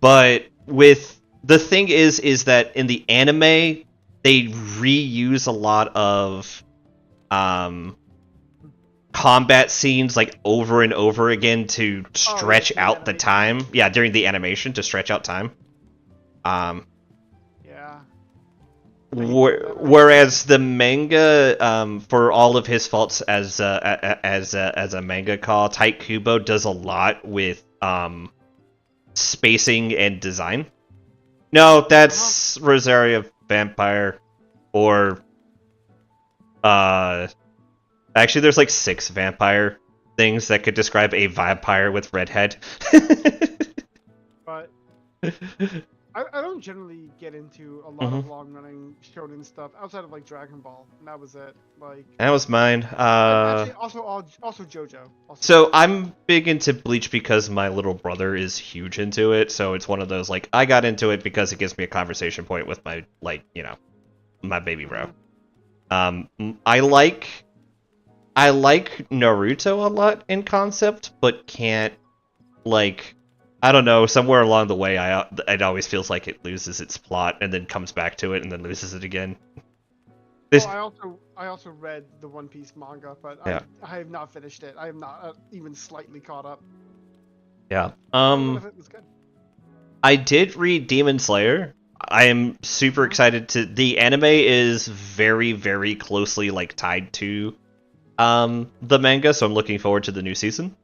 But with... The thing is that in the anime, they reuse a lot of combat scenes, like, over and over again to stretch out the time. Yeah, during the animation to stretch out time. Yeah. Whereas the manga, for all of his faults as a mangaka, Tite Kubo does a lot with spacing and design. No, that's Rosaria Vampire, or actually, there's like 6 vampire things that could describe a vampire with red head. But I don't generally get into a lot of long-running shonen stuff outside of, like, Dragon Ball, and that was it. Like, that was mine. Actually, also JoJo. So I'm big into Bleach because my little brother is huge into it. So it's one of those, like, I got into it because it gives me a conversation point with my, like, you know, my baby bro. I like Naruto a lot in concept, but can't, like, I don't know, somewhere along the way, it always feels like it loses its plot and then comes back to it and then loses it again. Well, I also read the One Piece manga, but Yeah. I have not finished it. I am not even slightly caught up. Yeah. One of it was good. I did read Demon Slayer. I am super excited to. The anime is very, very closely like tied to the manga, so I'm looking forward to the new season.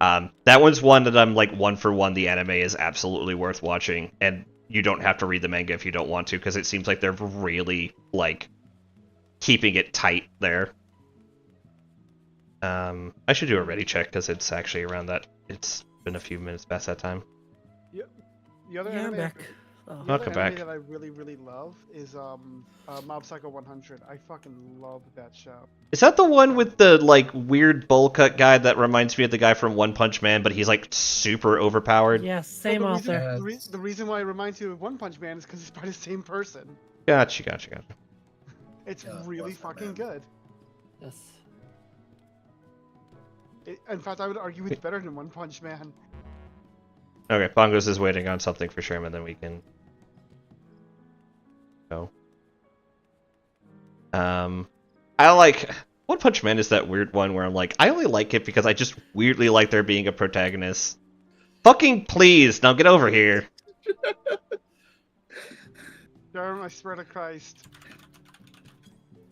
That one's one that I'm like 1-for-1. The anime is absolutely worth watching, and you don't have to read the manga if you don't want to, because it seems like they're really like keeping it tight there. I should do a ready check because it's actually around that. It's been a few minutes past that time. The other Yeah, I'm anime, back. the Welcome other anime back. that I really, really love is Mob Psycho 100. I fucking love that show. Is that the one with the like weird bowl cut guy that reminds me of the guy from One Punch Man, but he's like super overpowered? Yes, same the author. Reason, the reason why it reminds you of One Punch Man is because it's by the same person. Gotcha. It's Yeah, really Western fucking Man. good. Yes. In fact, I would argue it's better than One Punch Man. Okay, Bongos is waiting on something for Sherman, then we can go. I like One Punch Man is that weird one where I'm like, I only like it because I just weirdly like there being a protagonist. Fucking please, now get over here. Darn, I swear to Christ.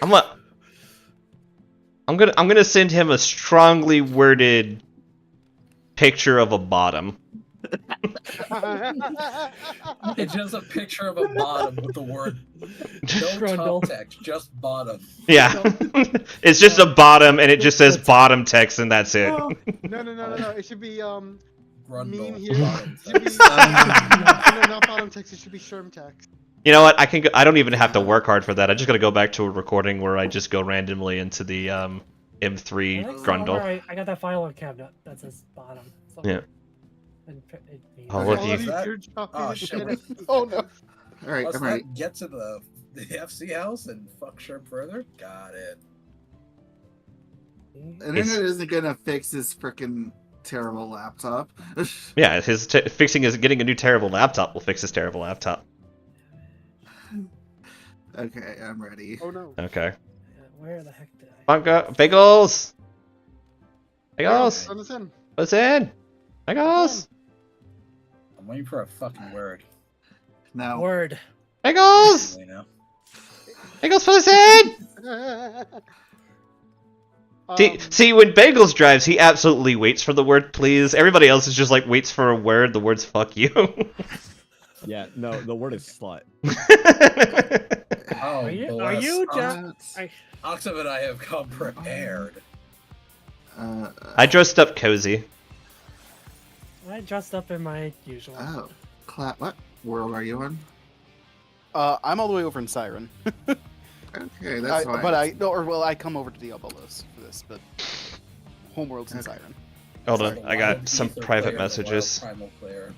I'm gonna send him a strongly worded picture of a bottom. It's just a picture of a bottom with the word no Grundle. top text, just bottom. Yeah, it's just a bottom, and it just says bottom text, and that's it. No. It should be meme Grundle. here. Bottom It should be, text. no, not bottom text. It should be Sherm text. You know what? I don't even have to work hard for that. I just gotta go back to a recording where I just go randomly into the I M3 think Grundle. somewhere I got that file in cabinet that says bottom. Yeah. And Oh, look, All you- of that- you're chopping oh, the shit. shit. Oh no. Alright, Let's I'm ready. not get to the FC house and fuck Sherm further. Got it. The internet isn't gonna fix his freaking terrible laptop. Yeah, his getting a new terrible laptop will fix his terrible laptop. Okay, I'm ready. Oh no. Okay. Where the heck did I? Bunga, bagels. Bagels. Send us in. What's in? Bagels. I'm waiting for a fucking word. Now, Word. Bagels. You know? Bagels, put us in. See, when Bagels drives, he absolutely waits for the word please. Everybody else is just like waits for a word. The word's fuck you. Yeah, no, the word is slut. Oh, Are you bless. just? Octave and I have come prepared. I dressed up cozy. I dressed up in my usual. Oh, what world are you on? I'm all the way over in Siren. Okay, that's fine. But I come over to Diabolos for this, but Homeworld's in Okay. Siren. Hold It's on, like I a got wild some ether private player, the wild messages. primal player.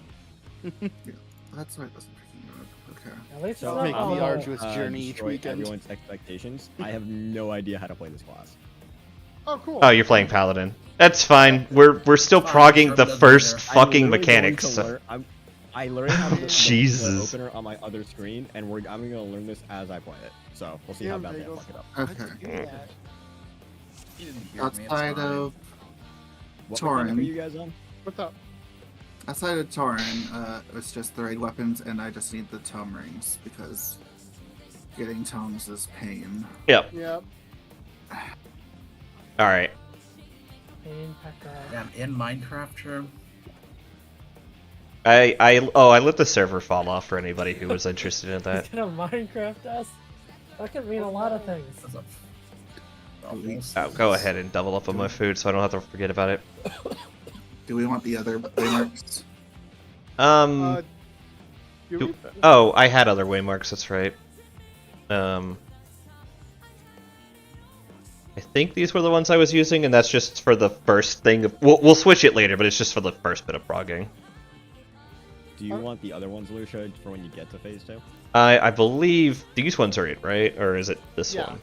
That's why it doesn't freaking work. Okay. At least it's So, not Make all the over. arduous journey each destroy weekend. everyone's expectations. I have no idea how to play this class. Oh cool. Oh, you're playing Paladin. That's fine. We're still Fine, progging Sherm the doesn't first matter. fucking I'm literally mechanics. going to learn- I learned how to do the Jesus. opener on my other screen, and I'm gonna learn this as I play it. So we'll see how Yeah, badly I bagels. fuck it up. Let's Okay. do that. You didn't hear me, it's Outside fine. of What mechanic Torin. are you guys on? What's up? outside of Torin, it's just the raid weapons, and I just need the tome rings because getting tomes is pain. Yep. Yep. All right. Pain Pecker. Damn, in Minecraft, Sherm? I let the server fall off for anybody who was interested in that. He's gonna Minecraft us? That could mean a lot of things. That's a... Almost. Oh, go ahead and double up on my food so I don't have to forget about it. Do we want the other waymarks? Do we? Oh, I had other waymarks. That's right. I think these were the ones I was using, and that's just for the first thing. We'll switch it later, but it's just for the first bit of progging. Do you want the other ones, Lucia, for when you get to phase 2? I believe these ones are it, right? Or is it this Yeah. one?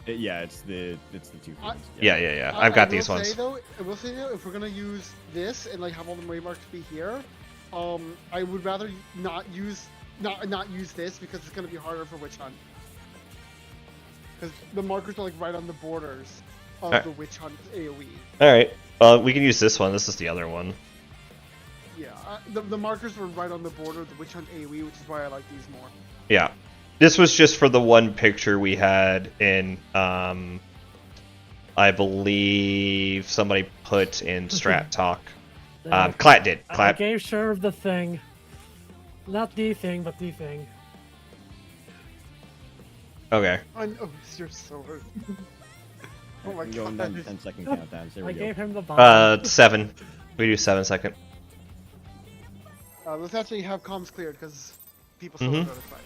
Yeah, it's the two I- things. Yeah. I've got I these will ones. Say, though, I will say though, if we're gonna use this and like have all the waymarks be here, I would rather not use this because it's gonna be harder for Witch Hunt. Because the markers are like right on the borders of Alright. the Witch Hunt AoE. Alright, well, we can use this one. This is the other one. Yeah, the markers were right on the border of the Witch Hunt AoE, which is why I like these more. Yeah. This was just for the one picture we had in, I believe somebody put in Strat Talk. Clat did. I Clat. gave Sherv the thing. Not the thing, but the thing. Okay. I know, you're so hurt. Oh my I'm going god. down 10-second countdown. There I we go. gave him the bomb. 7. We do 7 second. Let's actually have comms cleared, because people still Mhm. notified.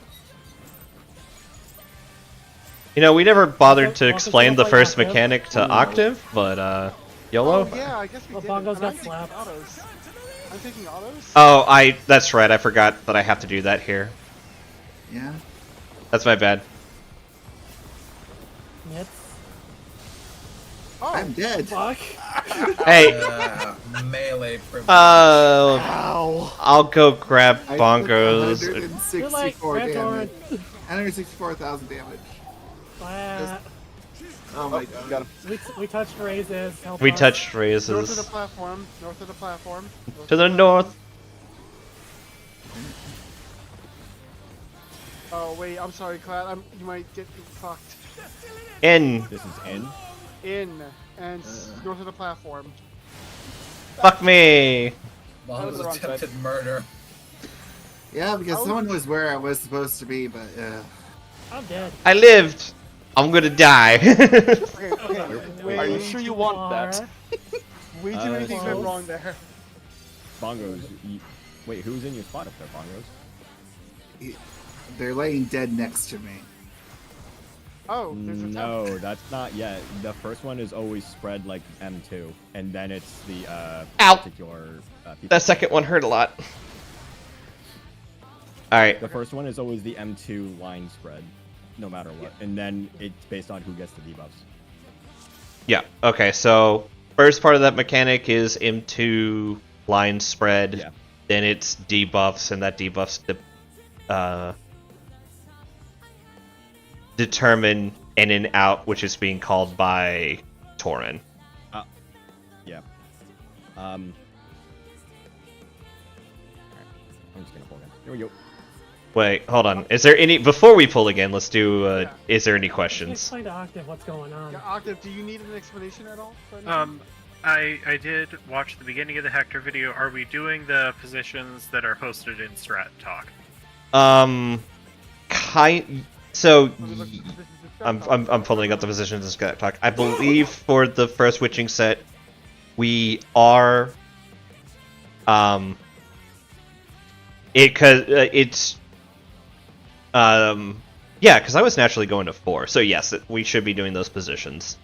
You know, we never bothered to Welcome explain to the the first Octave. mechanic to Octave, but, YOLO? Oh, yeah, I guess we The did. bongos And got I'm taking slapped. autos. I'm taking autos? Oh, that's right, I forgot that I have to do that here. Yeah. That's my bad. Nits. Oh, I'm dead. Fuck. Hey, Melee privilege. I'll go grab I took bongos. Too late. 164 Red damage. Torrent. 164,000 damage. Flat. Oh my god. Got him. We touched raises. Help We us. touched north of the raises. platform. North of the platform. To the north. Oh, wait, I'm sorry, Clat. You might get fucked. In. This is N. In. And north of the platform. Fuck me. Well, it was the wrong attempted murder. Yeah, because Oh. someone was where I was supposed to be, but I'm dead. I lived. I'm gonna die. Okay, okay. Way, Are you sure you want that? Far. way too many things went close. wrong there. Bongos. Wait, who's in your spot up there, Bongos? they're laying dead next to me. Oh, there's a temp. No, that's not yet. The first one is always spread like M2, and then it's the Ow. particular people. That second one hurt a lot. Alright. The first one is always the M2 line spread, no matter what, and then it's based on who gets the debuffs. Yeah, okay, so first part of that mechanic is M2 line spread, Yeah. then it's debuffs, and that debuffs determine in and out, which is being called by Torin. Yeah. Alright. I'm just gonna pull again. Here we go. Wait, hold on. Is there any... Before we pull again, let's do... Yeah. Is there any Can you questions? explain to Octave what's going on? Yeah, Octave, do you need an explanation at all? For anything? I did watch the beginning of the Hector video. Are we doing the positions that are posted in Strat Talk? So... This is the I'm pulling up the positions in Skype Talk. I believe for the first witching set, we are because I was naturally going to 4, so yes, we should be doing those positions.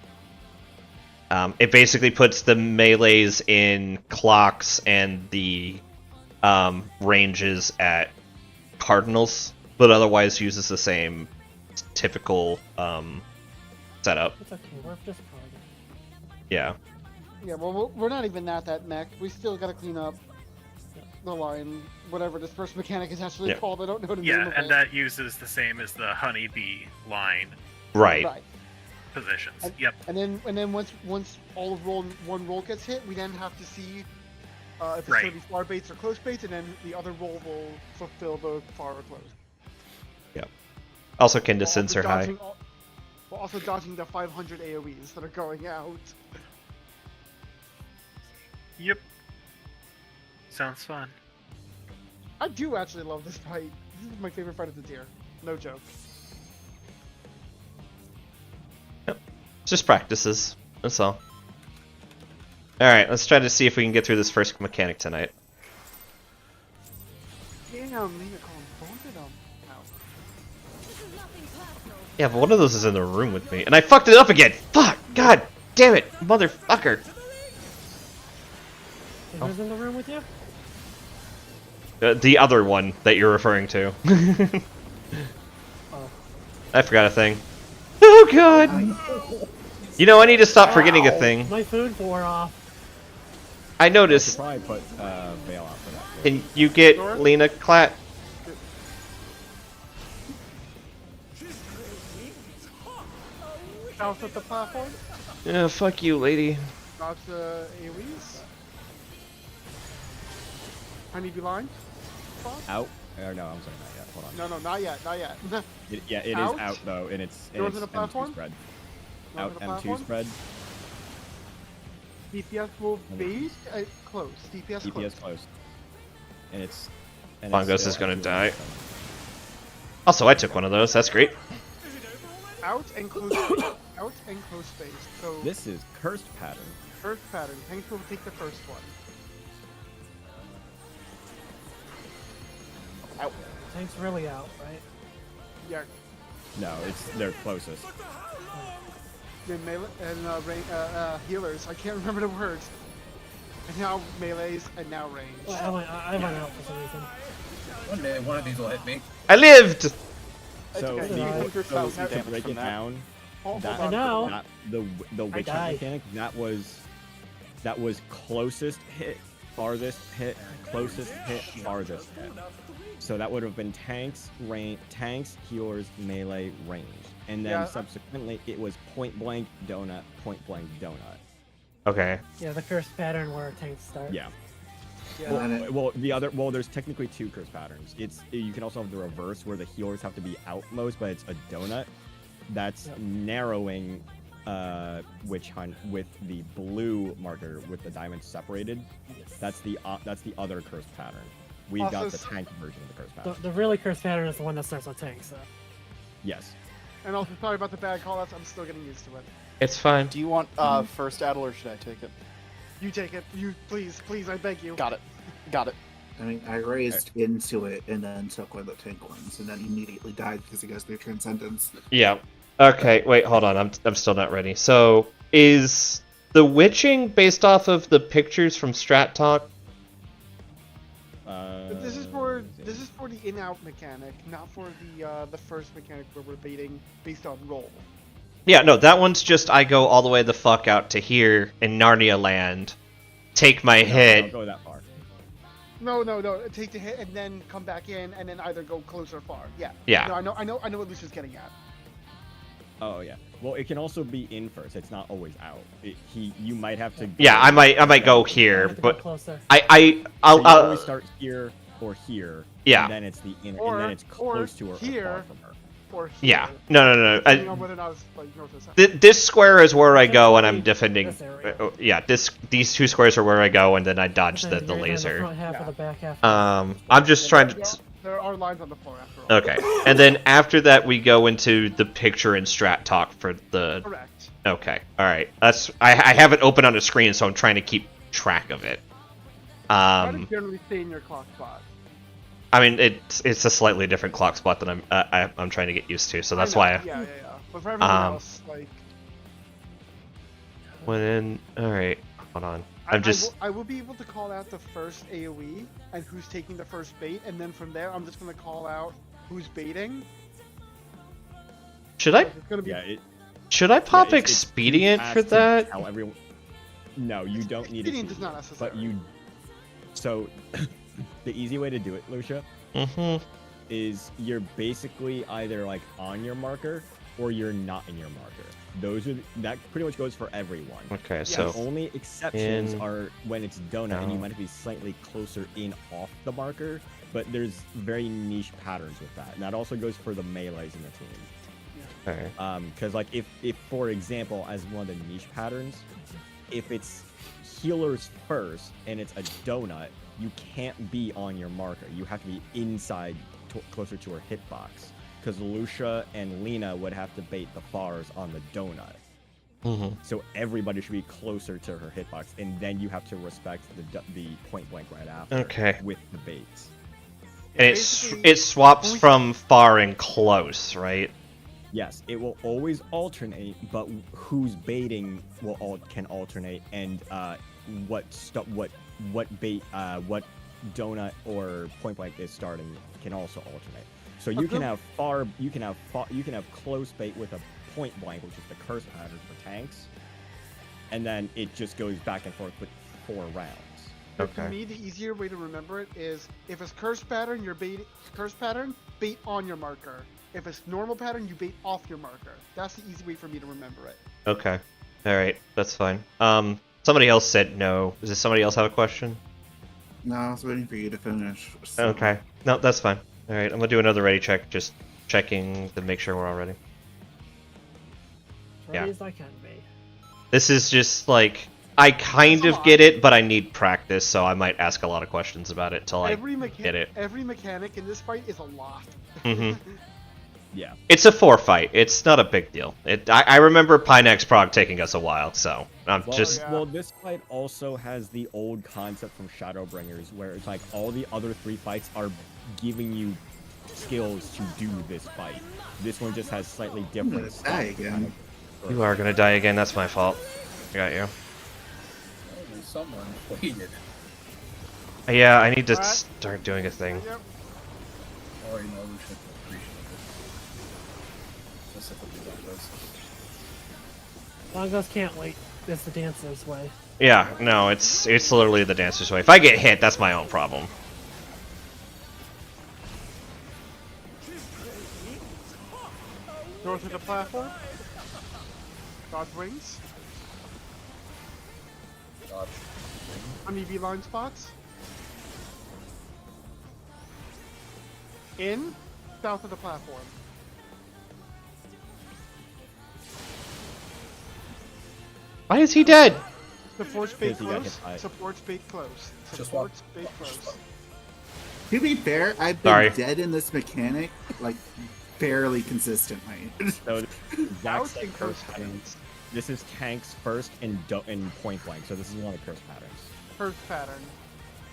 It basically puts the melees in clocks and the ranges at cardinals, but otherwise uses the same typical setup. It's okay, we're just carding. Yeah. Yeah, well, we're not even that mech. We still gotta clean up the line, whatever this first mechanic is actually Yeah. called. I don't know the name Yeah, of and it. that uses the same as the honeybee line Right. Right. positions. And- Yep. And then once all of one roll gets hit, we then have to see if it's Right. going to be far baits or close baits, and then the other roll will fulfill the far or close. Also, can While distance also are high. dodging while also dodging the 500 AoEs that are going out. Yep. Sounds fun. I do actually love this fight. This is my favorite fight of the tier. No joke. Just practices. That's all. Alright, let's try to see if we can get through this first mechanic tonight. Damn, Nina calling both of them out. Yeah, but one of those is in the room with me. And I fucked it up again! Fuck! God damn it! Motherfucker! Who's in the room with you? The other one that you're referring to. Oh. I forgot a thing. Oh god! You know, I need to stop forgetting a thing. My food wore off. I I should noticed. probably put Veil out for that. Can you get Lena Clat? House at the platform. Yeah, fuck you, lady. Dodge the AoEs. Honeybee line. Out. Or no, I'm sorry, not yet. Hold on. No, not yet, not yet. It is Out? out though, and it's North of the M2 platform? spread. North Out of the M2 platform? spread. DPS will base close. DPS close. DPS close. And it's. And Bongos still is gonna M2 die. spread. Also, I took one of those. That's great. Out and close space. Out and close space. So This is cursed pattern. first pattern. Tanks will take the first one. Out. Tank's really out, right? Yeah. No, it's their closest. Then melee and healers. I can't remember the words. And now melees and now range. Well, I went out for some reason. One day, one of these will hit me. I lived! So, okay. the, You take so some to damage break from it that. down, Hold that, I know. that the witch hunt died. mechanic that was closest hit, farthest hit, closest hit, farthest hit. So that would have been tanks, healers, melee, range, and then Yeah. subsequently it was point blank donut, point blank donut. Okay. Yeah, the cursed pattern where tanks start. Yeah. Yeah. And then Well, there's technically two curse patterns. You can also have the reverse where the healers have to be outmost, but it's a donut. That's Yep. narrowing witch hunt with the blue marker with the diamonds separated. That's the other curse pattern. We've Also got the s- tank version of the curse pattern. The really cursed pattern is the one that starts on tanks. So. Yes. And also sorry about the bad callouts. I'm still getting used to it. It's fine. Do you want first Adel or should I take it? You take it. You please, I beg you. Got it. Got it. I mean, I raised into it and then took one of the tank ones, and then immediately died because he goes through Transcendence. Yeah. Okay, wait, hold on. I'm still not ready. So, is the witching based off of the pictures from Strat Talk? But this is for the in-out mechanic, not for the first mechanic where we're baiting based on roll. Yeah, no, that one's just I go all the way the fuck out to here in Narnia Land, take my Don't hit. go that far. No. Take the hit and then come back in and then either go close or far. Yeah. Yeah. No, I know what Lucia's getting at. Oh yeah. Well, it can also be in first. It's not always out. You might have to. Yeah, I might go I here, have to go but closer. So I'll you always start here or here. Yeah. And then it's the inner, Or- and then it's or close to her or here. far from her. Or yeah. here, No. depending on whether or not it's like north or south. This square is where I go when I'm defending. This area. Yeah, these two squares are where I go, and then I dodge the You're either in The laser. front half Yeah. or the back half. I'm just trying to. There are lines on the floor after all. Okay, and then after that we go into the picture and Strat Talk for the. Correct. Okay, all right. That's I have it open on the screen, so I'm trying to keep track of it. Try to generally stay in your clock spot. I mean it's a slightly different clock spot than I'm trying to get used to, so that's I know, why. Yeah. But for everyone else, like. Went in. All right, hold on. I'm just. I will be able to call out the first AoE and who's taking the first bait, and then from there I'm just gonna call out who's baiting. Should I It's gonna be Yeah. should I pop it's- Expedient you for have to that? tell everyone. No, you don't need Expedient it. is not necessary. But you. So, the easy way to do it, Lucia, Mm-hmm. is you're basically either like on your marker or you're not in your marker. That pretty much goes for everyone. Okay, Yes. so The only exceptions in- are when it's donut and you out. might be slightly closer in off the marker, but there's very niche patterns with that. And that also goes for the melees in the team. okay. Because like if for example, as one of the niche patterns, if it's healers first and it's a donut, you can't be on your marker. You have to be inside, closer to her hitbox. Because Lucia and Lena would have to bait the fars on the donut. Mm-hmm. So everybody should be closer to her hitbox, and then you have to respect the point blank right after. Okay. With the baits. And it swaps from far and close, right? Yes, it will always alternate, but who's baiting can alternate, and what bait, what donut or point blank is starting can also alternate. So you can have close bait with a point blank, which is the curse pattern for tanks, and then it just goes back and forth with 4 rounds. But for me, the easier way to remember it is if it's curse pattern, bait on your marker. If it's normal pattern, you bait off your marker. That's the easy way for me to remember it. Okay. Alright, that's fine. Somebody else said no. Does somebody else have a question? No, I was waiting for you to finish. So. Okay. No, that's fine. Alright, I'm gonna do another ready check, just checking to make sure we're all ready. Ready Yeah. as I can be. This is just like, I kind of get it, but I need practice, so I might ask a lot of questions about it till I get it. Every mechanic in this fight is a lot. Mm-hmm. Yeah. It's a 4 fight. It's not a big deal. I remember Pinex Prog taking us a while, so I'm Well, just... well, this fight also has the old concept from Shadowbringers, where it's like all the other 3 fights are giving you skills to do this fight. This one just has slightly different stuff. Die again. You are gonna die again, that's my fault. I got you. Only someone waited. Yeah, I need to What? start doing a thing. Yep. Or, you know, we should appreciate it. Specifically like this. Longos can't wait. It's the dancer's way. Yeah, no, it's literally the dancer's way. If I get hit, that's my own problem. North of the platform. Dodge wings. Dodge. On EV line spots. In. South of the platform. Why is he dead? Supports bait Because he got close. hit by- Supports bait close. Just walk. Supports bait close. To be fair, I've been Sorry. dead in this mechanic like fairly consistently. So the exact Out same in curse curse patterns. This is tanks first and point blank, so this is one of the curse patterns. First pattern.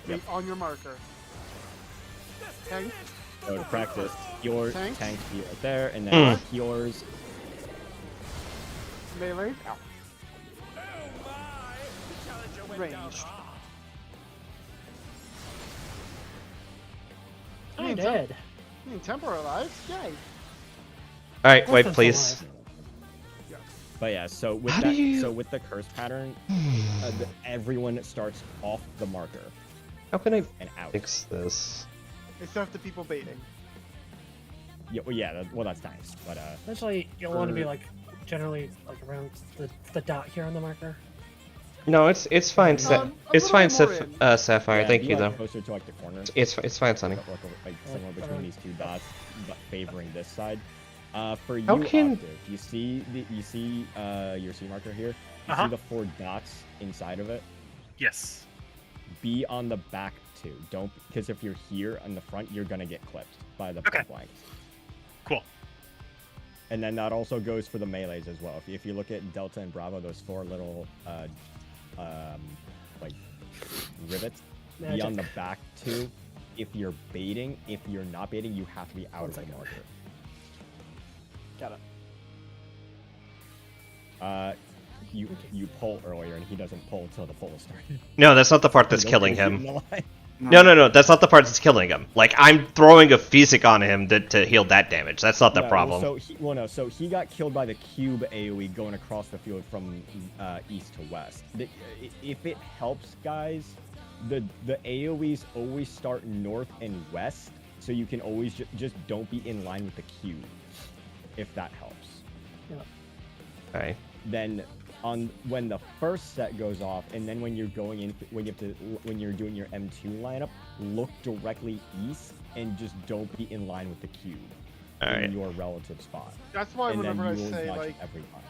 Yep. Bait on your marker. Okay. So to practice, your Tanks. tanks be right there, and then yours. Melee. Ow. Ranged. I did. You mean temporary lives? Yay. Alright, wait, That's please. alive. But yeah, so with How that, do you- so with the curse pattern, everyone starts off the marker How can I and out. fix this? Except the people baiting. Yeah, well, yeah, well, that's nice, but Essentially, you'll want to be like generally like around the dot here on the marker. No, it's fine, a it's little fine, bit more in. Sapphire, yeah, thank be, you, like, though. closer to like the corner. It's fine, Sonny. Like somewhere between these 2 dots, but favoring this side. For you, How can- Octave, you see your C marker here. You Uh-huh. see the 4 dots inside of it. Yes. Be on the back too. Don't, because if you're here on the front, you're gonna get clipped by the Okay. blanks. Cool. And then that also goes for the melees as well. If you look at Delta and Bravo, those 4 little like rivets, be on Magic. the back too. If you're baiting, if you're not baiting, you have to be out of the marker. Got it. You pull earlier, and he doesn't pull until the pull is started. No, that's not the part that's Don't killing get him. in the line. No, that's not the part that's killing him. Like, I'm throwing a Physic on him to heal that damage. That's not the Yeah, problem. So he got killed by the cube AoE going across the field from east to west. If it helps, guys, the AoEs always start north and west, so you can always just don't be in line with the cube, if that helps. Okay. Then when the first set goes off, and then when you're going in, when you're doing your M2 lineup, look directly east and just don't be in line with the cube in your relative spot. That's why And then whenever I you will say dodge like, every time.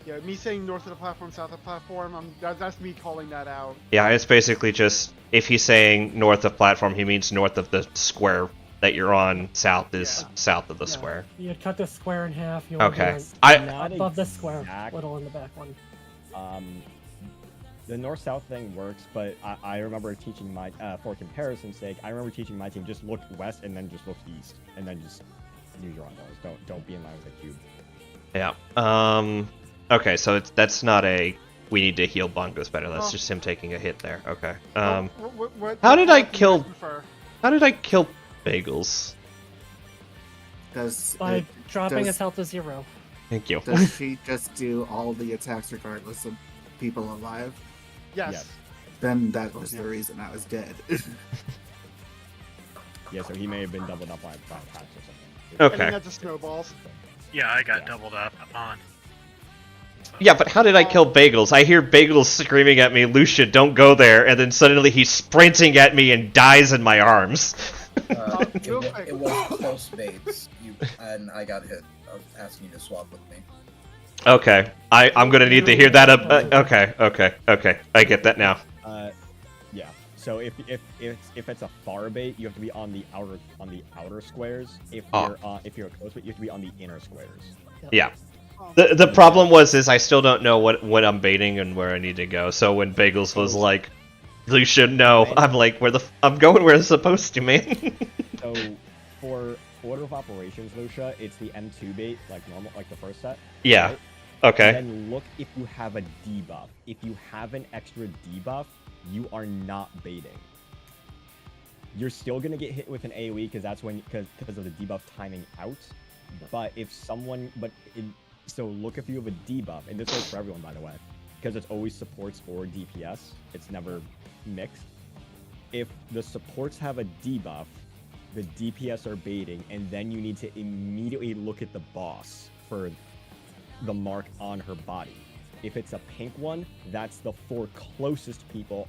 yeah, me saying north of the platform, south of the platform, that's me calling that out. Yeah, it's basically just, if he's saying north of platform, he means north of the square that you're on. South is south of the square. You cut the square in half. You Okay. want above the square, little in the back one. The north-south thing works, but I remember teaching my, for comparison's sake, I remember teaching my team just look west and then just look east, and then just use your own noise. Don't be in line with the cube. Yeah. Okay, so that's not a we need to heal Bongos better. That's Oh. just him taking a hit there. Okay. How did I kill Bagels? Does By dropping his health to 0. Thank you. Does she just do all the attacks regardless of people alive? Yes. Then that was the reason I was dead. Yeah, so he may have been doubled up by attacks or something. And then Okay. that's just snowballs. Yeah, I got Yeah. doubled up on. Yeah, but how did I kill Bagels? I hear Bagels screaming at me, Lucia, don't go there, and then suddenly he's sprinting at me and dies in my arms. Real quick. It was close baits, and I got hit. I was asking you to swap with me. Okay, I'm gonna need to hear that up. Okay, I get that now. Yeah. So if it's a far bait, you have to be on the outer squares. If you're a close bait, you have to be on the inner squares. Yeah. The problem is I still don't know what I'm baiting and where I need to go. So when Bagels was like, Lucia, no, I'm like, I'm going where it's supposed to, man. So for order of operations, Lucia, it's the M2 bait, like normal, like the first set. Yeah. Right? Okay. And then look if you have a debuff. If you have an extra debuff, you are not baiting. You're still gonna get hit with an AoE because that's when because of the debuff timing out. But so look if you have a debuff, and this goes for everyone, by the way, because it's always supports or DPS. It's never mixed. If the supports have a debuff, the DPS are baiting, and then you need to immediately look at the boss for the mark on her body. If it's a pink one, that's the 4 closest people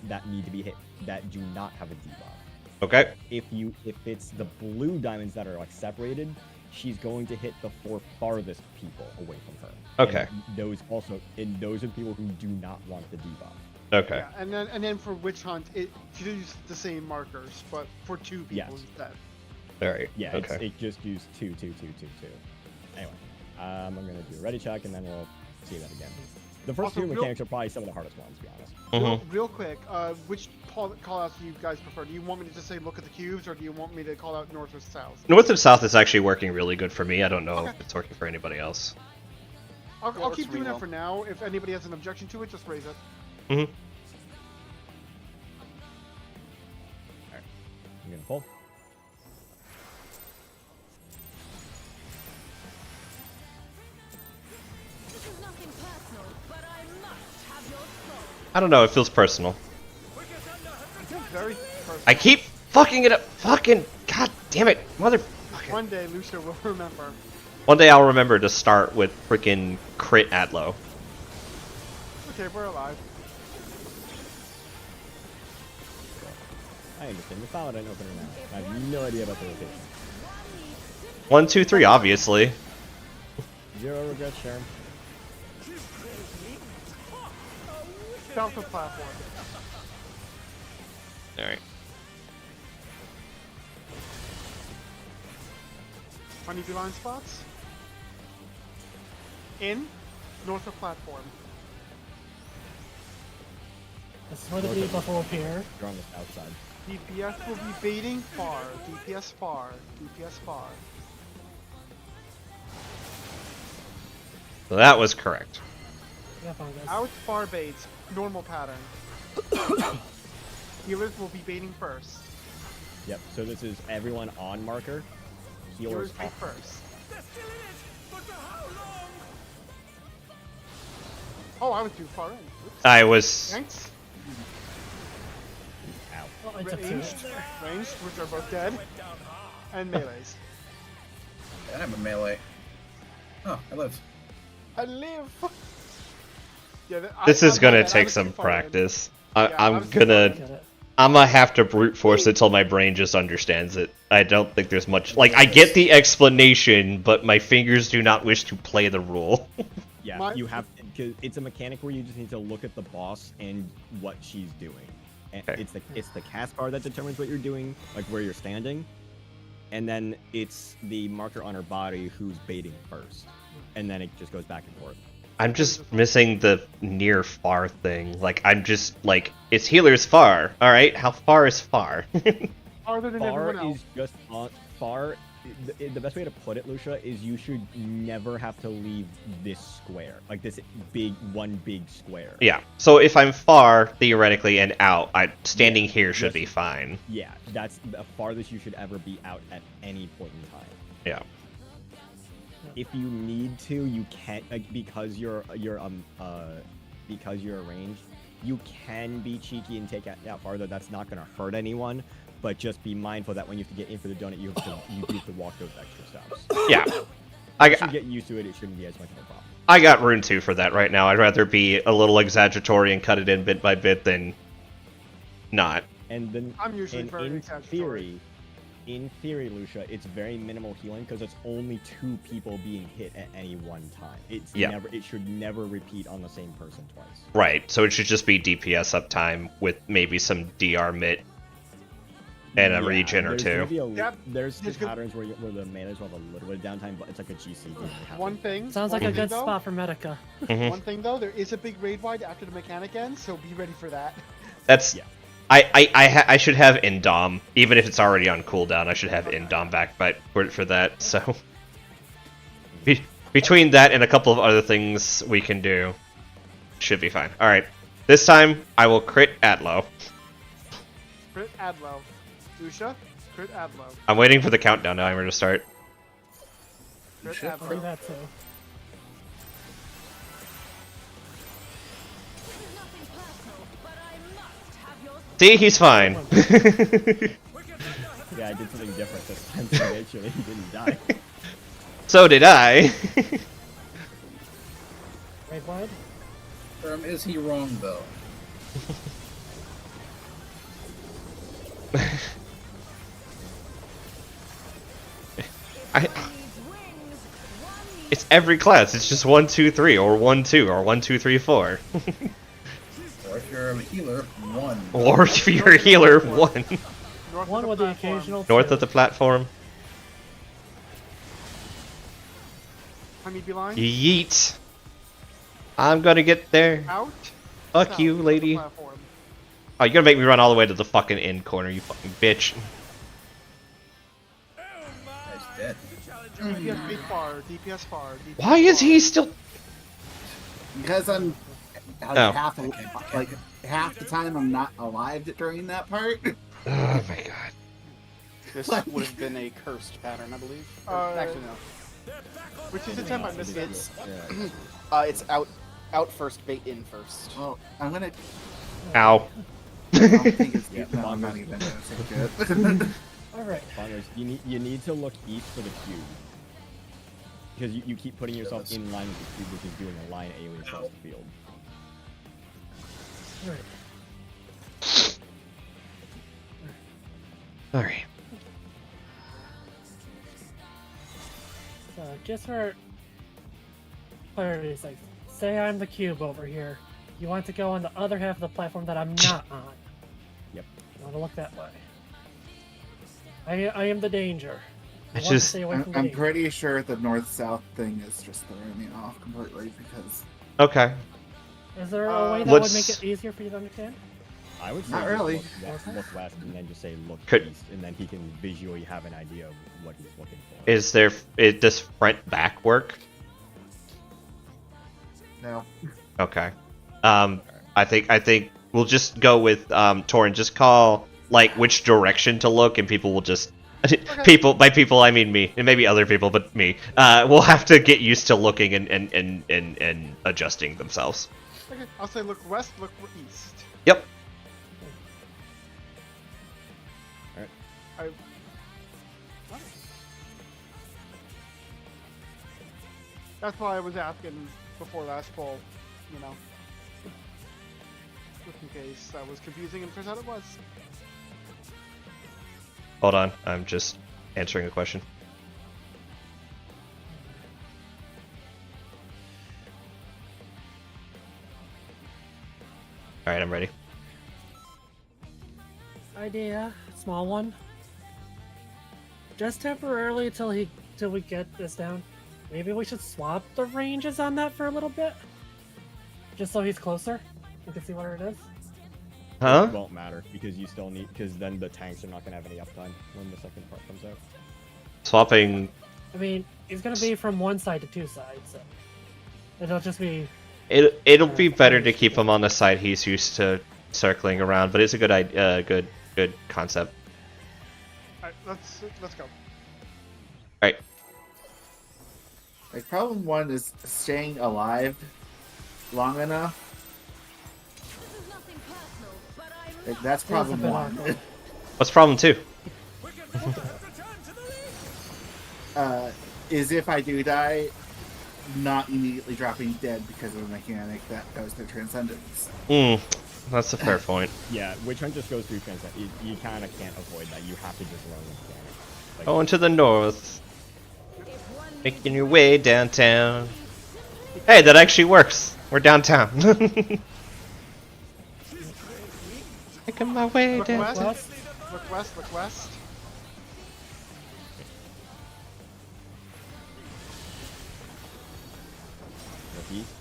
that need to be hit that do not have a debuff. Okay. If it's the blue diamonds that are like separated, she's going to hit the 4 farthest people away from her. Okay. And those are people who do not want the debuff. Okay. Yeah, and then for Witch Hunt, she uses the same markers, but for 2 people Yes. instead. Alright. Yeah, Okay. it just used 2, 2, 2, 2, 2. Anyway, I'm gonna do a ready check and then we'll see that again. The first Also, 2 mechanics are probably some of the hardest ones, to be honest. Real quick, which call outs do you guys prefer? Do you want me to just say look at the cubes, or do you want me to call out north or south? North and South is actually working really good for me. I don't know Okay. if it's working for anybody else. I'll works keep for me doing that well. for now. If anybody has an objection to it, just raise it. Mm-hmm. I'm gonna pull. I don't know, it feels personal. It feels very personal. I keep fucking it up. Fucking god damn it, motherfucker. One day, Lucia will remember. One day I'll remember to start with freaking crit Atlo. Okay, we're alive. I understand. The Paladin opener now. I have no idea about the rotation. 1, 2, 3, obviously. 0 regrets, Sharon. South of platform. Alright. Funny blind spots. In, north of platform. This is where the debuff will appear. You're on the south side. DPS will be baiting far. DPS far. DPS far. So that was correct. Yeah, fine, guys. Out far baits. Normal pattern. Healers will be baiting first. Yep, so this is everyone on marker. Healers Healers bait off. first. Oh, I was too far in. Oops. I was... Thanks. Ow. Oh, I took 2. Ranged, which are both dead. And melees. And I'm a melee. Oh, I live. I live! Yeah, This is I'm gonna mad. I take was some too far in. practice. Yeah, I I'm was too gonna... far in. Get it. I'm gonna have to brute force it till my brain just understands it. I don't think there's much... Like, I get the explanation, but my fingers do not wish to play the rule. Yeah, you have to, cause it's a mechanic where you just need to look at the boss and what she's doing. And Okay. it's the cast bar that determines what you're doing, like where you're standing. And then it's the marker on her body who's baiting first. And then it just goes back and forth. I'm just missing the near far thing. Like, I'm just like, it's healers far. Alright, how far is far? Farther than Far everyone else. is just on far. The best way to put it, Lucia, is you should never have to leave this square, like this one big square. Yeah, so if I'm far, theoretically, and out, standing here should Yes. be fine. Yeah, that's the farthest you should ever be out at any point in time. Yeah. If you need to, you can't, like, because you're arranged, you can be cheeky and take it out farther. That's not gonna hurt anyone, but just be mindful that when you have to get in for the donut, you do have to walk those extra steps. Yeah. Once you get used to it, it shouldn't be as much of a problem. I got Rune 2 for that right now. I'd rather be a little exaggeratory and cut it in bit by bit than not. And then I'm usually very in theory, Lucia, it's very minimal healing because it's only 2 people being hit at any one time. It should never repeat on the same person twice. Right, so it should just be DPS uptime with maybe some DR mit and a regen or two. There's patterns where the manas will have a little bit of downtime, but it's like a GC game. One thing. Sounds like a good spot for Medica. One thing though, there is a big raid wide after the mechanic ends, so be ready for that. That's I should have Indom, even if it's already on cooldown. I should have Indom back for that. So between that and a couple of other things we can do, should be fine. All right, this time I will crit Atlo. Crit Adlo. Lucia, crit Adlo. I'm waiting for the countdown timer to start. Crit I'll do Adlo. that too. See, he's fine. Yeah, I did something different this time, so actually he didn't die. So did I. Raid wide? Is he wrong, though? It's every class. It's just 1, 2, 3, or 1, 2, or 1, 2, 3, 4. Or if you're a healer, 1. Or if you're a healer, 1. One with the occasional North two. of the platform. Honeybee line. Yeet. I'm gonna get there. Out. Fuck South you, of the lady. platform. Oh, you're gonna make me run all the way to the fucking end corner, you fucking bitch. He's dead. DPS big far. DPS far. DPS Why is far. he still... Because I'm Oh. half the time I'm not alive during that part. Oh my god. This would have been a cursed pattern, I believe. Actually, no. Which is the time I missed it. It's out first, bait in first. Well, I'm gonna. Ow. I don't think it's Yeah, no, I'm not bongers. even gonna say good. Alright. Bongers, you need to look east for the cube. Because you keep putting yourself in line with the cube, which is doing a line AoE across the field. Alright. So, just for clarity's sake, say I'm the cube over here. You want to go on the other half of the platform that I'm not on. Yep. You want to look that way. I am the danger. I You want to just- stay away from the I'm danger. pretty sure the north-south thing is just throwing me off completely because Okay. Is there a way that Let's- would make it easier for you to understand? I would say Not just really. look west and then just say look Could- east, and then he can visually have an idea of what he's looking for. Does front back work? no. Okay. I think we'll just go with Torin. Just call like which direction to look, and people will just people by people I mean me and maybe other people, but me. We'll have to get used to looking and adjusting themselves. Okay, I'll say look west, look east. Yep. That's why I was asking before last poll, you know. Just in case that was confusing and turns out it was. Hold on. I'm just answering a question. All right, I'm ready. Idea, small one. Just temporarily till we get this down. Maybe we should swap the ranges on that for a little bit, just so he's closer. You can see what it is. Huh? It won't matter because you still need because then the tanks are not gonna have any uptime when the second part comes out. Swapping. I mean, he's gonna be from one side to two sides, so it'll just be. It'll be better to keep him on the side he's used to circling around, but it's a good idea. Good concept. Alright, let's go. Right. Like problem one is staying alive long enough. Like, that's problem been one. awkward. What's problem 2? Is if I do die, not immediately dropping dead because of a mechanic that goes to Transcendence. That's a fair point. Yeah, Witch Hunt just goes through Transcend. You kind of can't avoid that. You have to just run the mechanic. Like, Going to the north. Making your way downtown. Hey, that actually works. We're downtown. Making my way Look down. west. Look west. Look west. Northeast,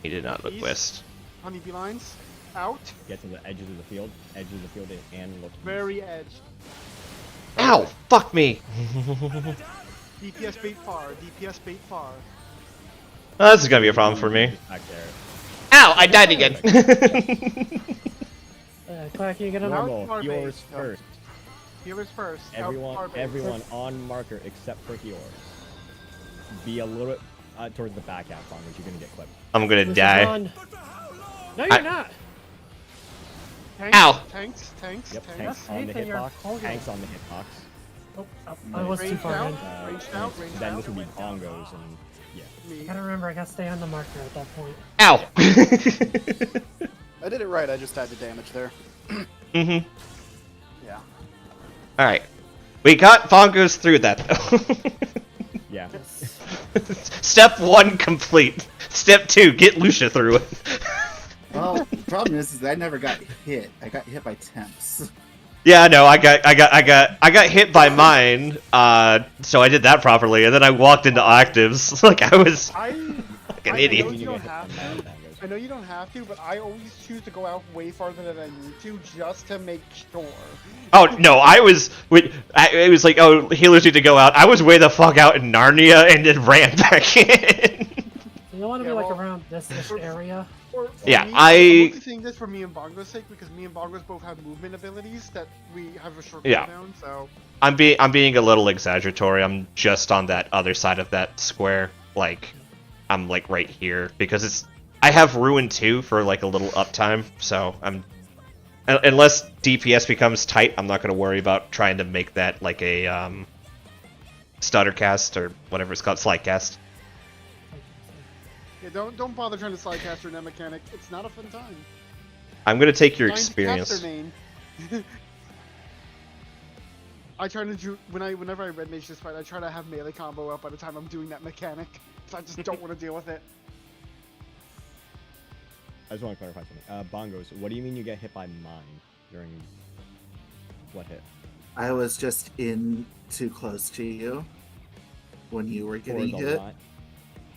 He did not look East. west. Honeybee lines. Out. get to the edges of the field, and look. Very edge. Ow! Fuck me! DPS bait far. DPS bait far. Oh, this is gonna be a problem for me. Back there. Ow! I died again! Clack, you get him out? Normal, far healers base. first. Healers first. Out far base. Everyone on marker except for healers. Be a little bit towards the back half, Bongos. You're gonna get clipped. I'm gonna Lucia's die. on. No, you're not. Tanks, Ow. Tanks. Yep, Tanks. tanks on the Nathan, you're hitbox. holding. Tanks on the hitbox. Oh, I was too far in. Ranged out. Ranged Then out. this would be bongos and yeah. Me. I gotta remember, I gotta stay on the marker at that point. Ow! I did it right. I just had the damage there. Mm-hmm. Yeah. Alright. We got Bongos through that, though. Yeah. Step 1 complete. Step 2, get Lucia through it. Well, the problem is I never got hit. I got hit by temps. Yeah, no, I got hit by mine, so I did that properly, and then I walked into actives. Like I was like an I idiot. know you don't have to. I know you don't have to, but I always choose to go out way farther than I need to just to make sure. Oh no, it was like, oh, healers need to go out. I was way the fuck out in Narnia and then ran back in. You don't want to Yeah, be like well, around this-ish area. For Yeah, me, I- I'm only saying this for me and Bongo's sake because me and Bongos both have movement abilities that we have a short Yeah. cooldown. So I'm being a little exaggeratory. I'm just on that other side of that square. Like, I'm like right here because I have Ruin 2 for like a little uptime, so unless DPS becomes tight, I'm not gonna worry about trying to make that like a stutter cast or whatever it's called, slide cast. yeah, don't bother trying to sidecast your net mechanic. It's not a fun time. I'm gonna take your Find experience. caster main. I try to do whenever I red mage this fight, I try to have melee combo up by the time I'm doing that mechanic. So I just don't want to deal with it. I just want to clarify something. Bongos, what do you mean you get hit by mine during what hit? I was just in too close to you when you were getting hit.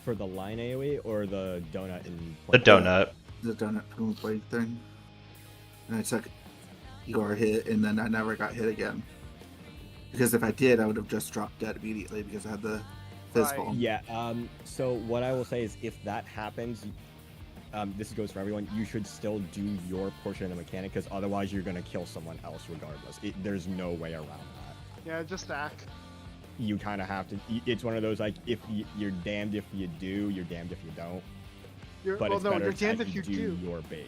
For the line AoE or the donut in The donut. The donut boom blade thing. And I took your hit, and then I never got hit again. Because if I did, I would have just dropped dead immediately because I had the physical. Right. Yeah, so what I will say is if that happens, this goes for everyone, you should still do your portion of the mechanic because otherwise you're going to kill someone else regardless. There's no way around that. Yeah, just stack. You kind of have to, it's one of those like, if you're damned if you do, you're damned if you don't. But Well, it's no, better you're damned that if you do. your bait.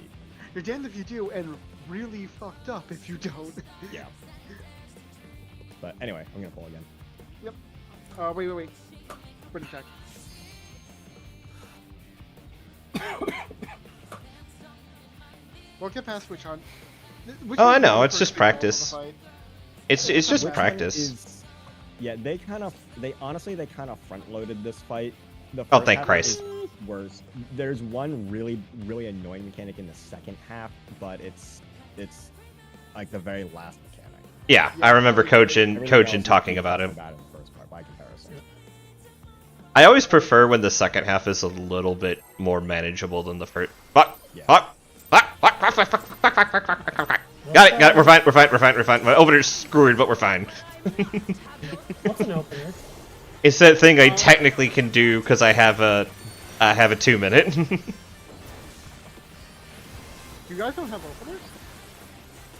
You're damned if you do, and really fucked up if you don't. Yeah. But anyway, I'm going to pull again. Wait. Pretty check. We'll get past Witch Hunt. Oh, I know, it's just practice. It's just Witch Hunt practice. Yeah, they honestly kind of front loaded this fight. The Oh, first thank half Christ. is worse. There's one really annoying mechanic in the second half, but it's like the very last mechanic. Yeah, I remember Everything else is talking about him. Bad in the first part by comparison. I always prefer when the second half is a little bit more manageable than the first. Fuck! Yeah. Fuck! Got it, we're fine. My opener's screwed, but we're fine. What's an opener? It's that thing I technically can do because I have a 2-minute. You guys don't have openers?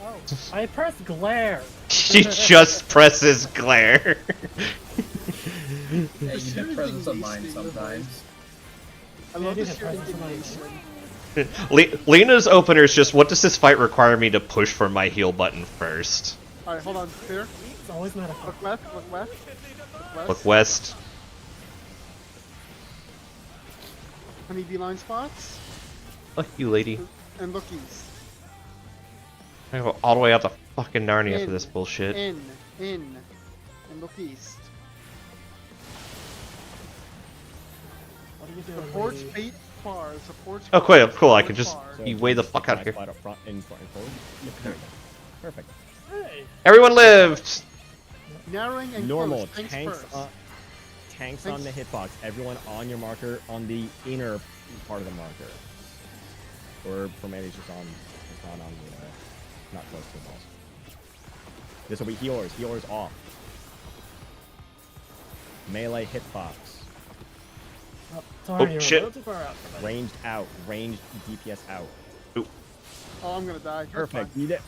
Oh. I pressed glare. She just presses glare. Yeah, you have presence of mind sometimes. I love Yeah, the I did sheer have presence of mind. indignation. Lena's opener is just, what does this fight require me to push for my heal button first? Alright, hold on. Clear. It's always meta. Look left, look west. Look west. Look west. Any beeline spots. Fuck you, lady. And look east. I go all the way out to fucking Narnia for In. this bullshit. In. And look east. What are you doing, Supports lady? fate far. Supports. Oh, cool, cool. I supports can just far. be way the fuck out of here. Spot up front, in front, and forward. Yep, there we go. Perfect. Hey. Everyone lived. Narrowing and Normal close. tanks. First. Tanks on the hitbox. Everyone on your marker on the inner part of the marker. Or for maybe it's just on. It's not on the. Not close to the balls. This will be healers. Healers off. Melee hitbox. Oh, sorry, you're shit. a little too far out. Ranged out. Ranged DPS out. Oh, I'm gonna die. That's Perfect. fine. You did.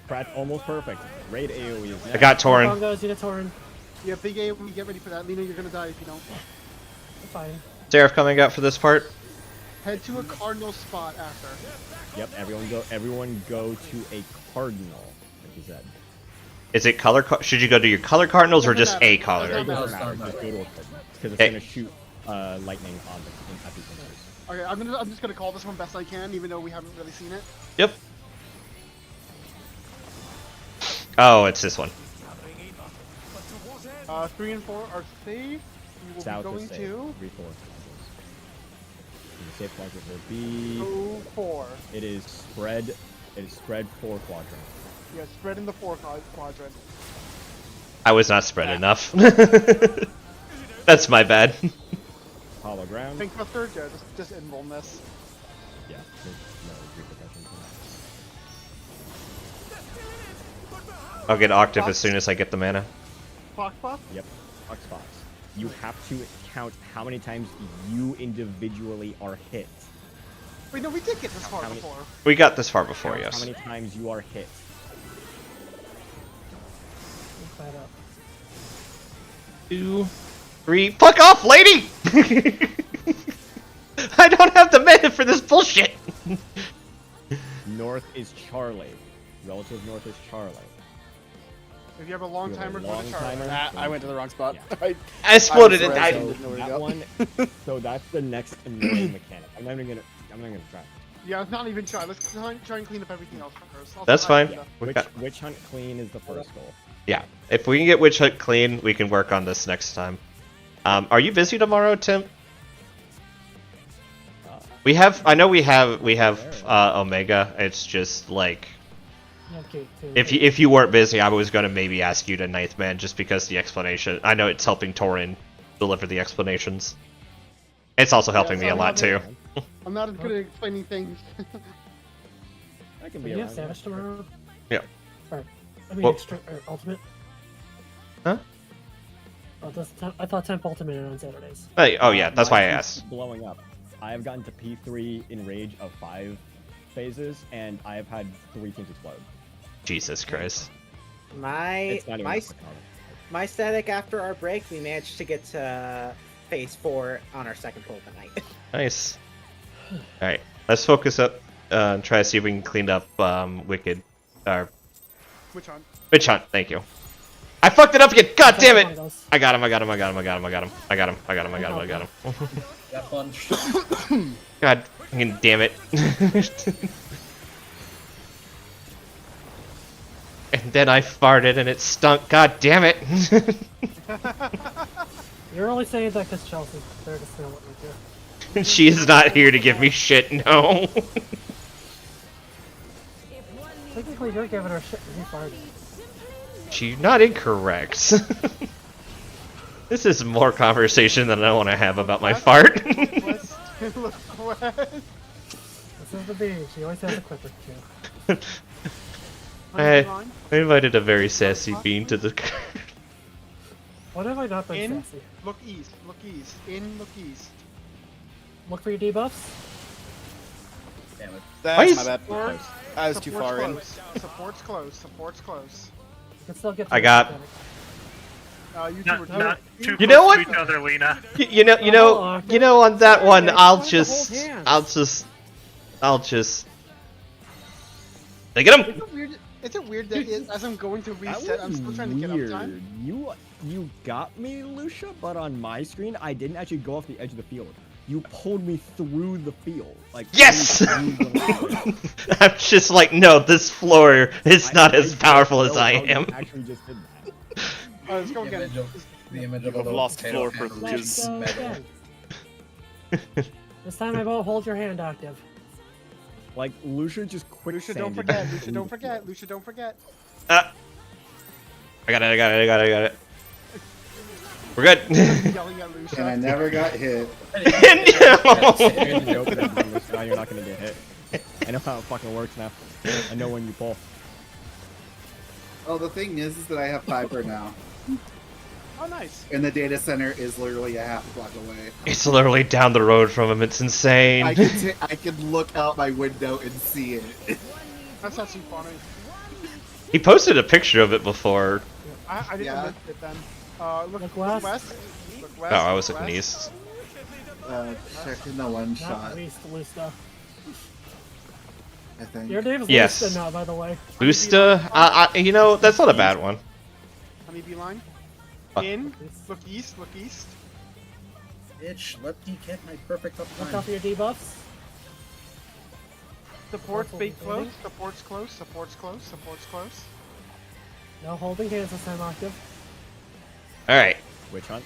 Pratt almost perfect. Raid AoE is next. I got Torin. Bongos, you Torin. Yeah, big A. When you get ready for that, Lena, you're gonna die if you don't. It's fine. Seraph coming out for this part. Head to a cardinal spot after. Yep. Everyone go to a cardinal. Like you said. Is it color? Should you go to your color cardinals or Doesn't just matter. a color? Doesn't It doesn't matter. matter. Just go to a cardinal because it's Okay. gonna shoot lightning on the at the fingers. Okay, I'm just gonna call this one best I can, even though we haven't really seen it. Yep. Oh, it's this one. 3 and 4 are safe. We will South be going is safe. to 3-4. The safe quadrant will be. 4. It is spread. It is spread 4 quadrant. Yeah, spread in the 4 quadrant. I was not spread enough. That's my bad. Hologram. Think about third, yeah, just involve this. Yeah. There's no repercussions. I'll get Octave as soon as I get the mana. Fox Fox? Yep. Xbox. You have to count how many times you individually are hit. Wait, no, we did get this far How many- before. We got this far before, Count yes. How many times you are hit. Look that up. 2, 3. Fuck off, lady! I don't have the mana for this bullshit. North is Charlie. Relative north is Charlie. If you have a long You have a timer, go long to Charlie. timer. Ah, I went to the wrong spot. Yeah. I exploded I it. was I, right, so- didn't know where to That go. one. So that's the next annoying mechanic. I'm not even gonna try. Yeah, it's not even try. Let's try and clean up everything else first. That's fine. Yeah. We Witch, got- witch hunt clean is the first goal. yeah. If we can get Witch Hunt clean, we can work on this next time. Are you busy tomorrow, Tim? We have. I know we have Omega. It's just like Okay, too. if you weren't busy, I was gonna maybe ask you to Ninth Man just because the explanation. I know it's helping Torin deliver the explanations. It's also helping me a lot too. I'm not as good at explaining things. I can Do be you have around. Savage tomorrow? Yeah. Or, I mean, Well- extra or ultimate. Huh? Oh, I thought Temp Ultimate on Saturdays. Hey, oh yeah, that's My why I team's asked. Blowing up. I have gotten to P3 in Rage of 5 phases, and I have had 3 teams explode. Jesus Christ. It's not even My worth the comment. my static after our break, we managed to get to phase 4 on our second pull tonight. Nice. All right, let's focus up. Try to see if we can clean up Wicked. Which one? Witch Hunt. Thank you. I fucked it up again. God damn it! Bongos. I got him. I got him. I got him. I got him. I got him. I got him. I got him. I got him. I got him. Got punched. God fucking damn it. And then I farted and it stunk. God damn it. You're only saying that because Chelsea's there to smell what we do. She is not here to give me shit, no. Technically, you're giving her shit when you farted. She's not incorrect. This is more conversation than I want to have about my fart. West. Look west. This is the beach. She always has a clipper too. I invited a very sassy bean to the. What have I not been In. sassy? Look east. Look east. In. Look east. Look for your debuffs. Damn it. That's is- my bad. Support- I was too support's far in. close. Support's close. Support's close. You can still get. To I the got- mechanic. You two were Not too You know close what? to each other, Lena. You know, on that one, I'll just take him. It's Is it weird that as I'm going to That reset, I'm was still trying to get weird. uptime? You got me, Lucia, but on my screen, I didn't actually go off the edge of the field. You pulled me through the field. Like Yes! through the I'm just like, no, this floor is not as don't powerful as know I how you am. actually just did that. Alright, let's go The again. image of, the image of a You've little lost potato floor hand privileges. just Let's go metal. again. This time I won't hold your hand, Octave. Like Lucia just quick Lucia, don't sanded forget. me Lucia, through don't the forget. field. Lucia, don't forget. I got it. We're good. Yelling at Lucia. And I never got hit. Here's the joke that I'm doing, Lucia, now you're not gonna get hit. I know how it fucking works now. I know when you pull. Oh, the thing is that I have Piper now. Oh, nice. And the data center is literally a half block away. It's literally down the road from him. It's insane. I can look out my window and see it. That's actually funny. He posted a picture of it before. I didn't Yeah. miss it then. Look Look west. west. Look west. Oh, I was look looking west. east. Checking the one Not shot, least, Lusta. I think. Your name is Yes. Lusta now, by the way. Busta, you know, that's not a bad one. Honeybee line. Fuck. In. Look east. Look east. Bitch, let me get my perfect Look uptime. out for your debuffs. Support's Careful, bait baby. close. Support's close. Support's close. Support's close. No holding hands this time, Octave. All right. Witch hunt.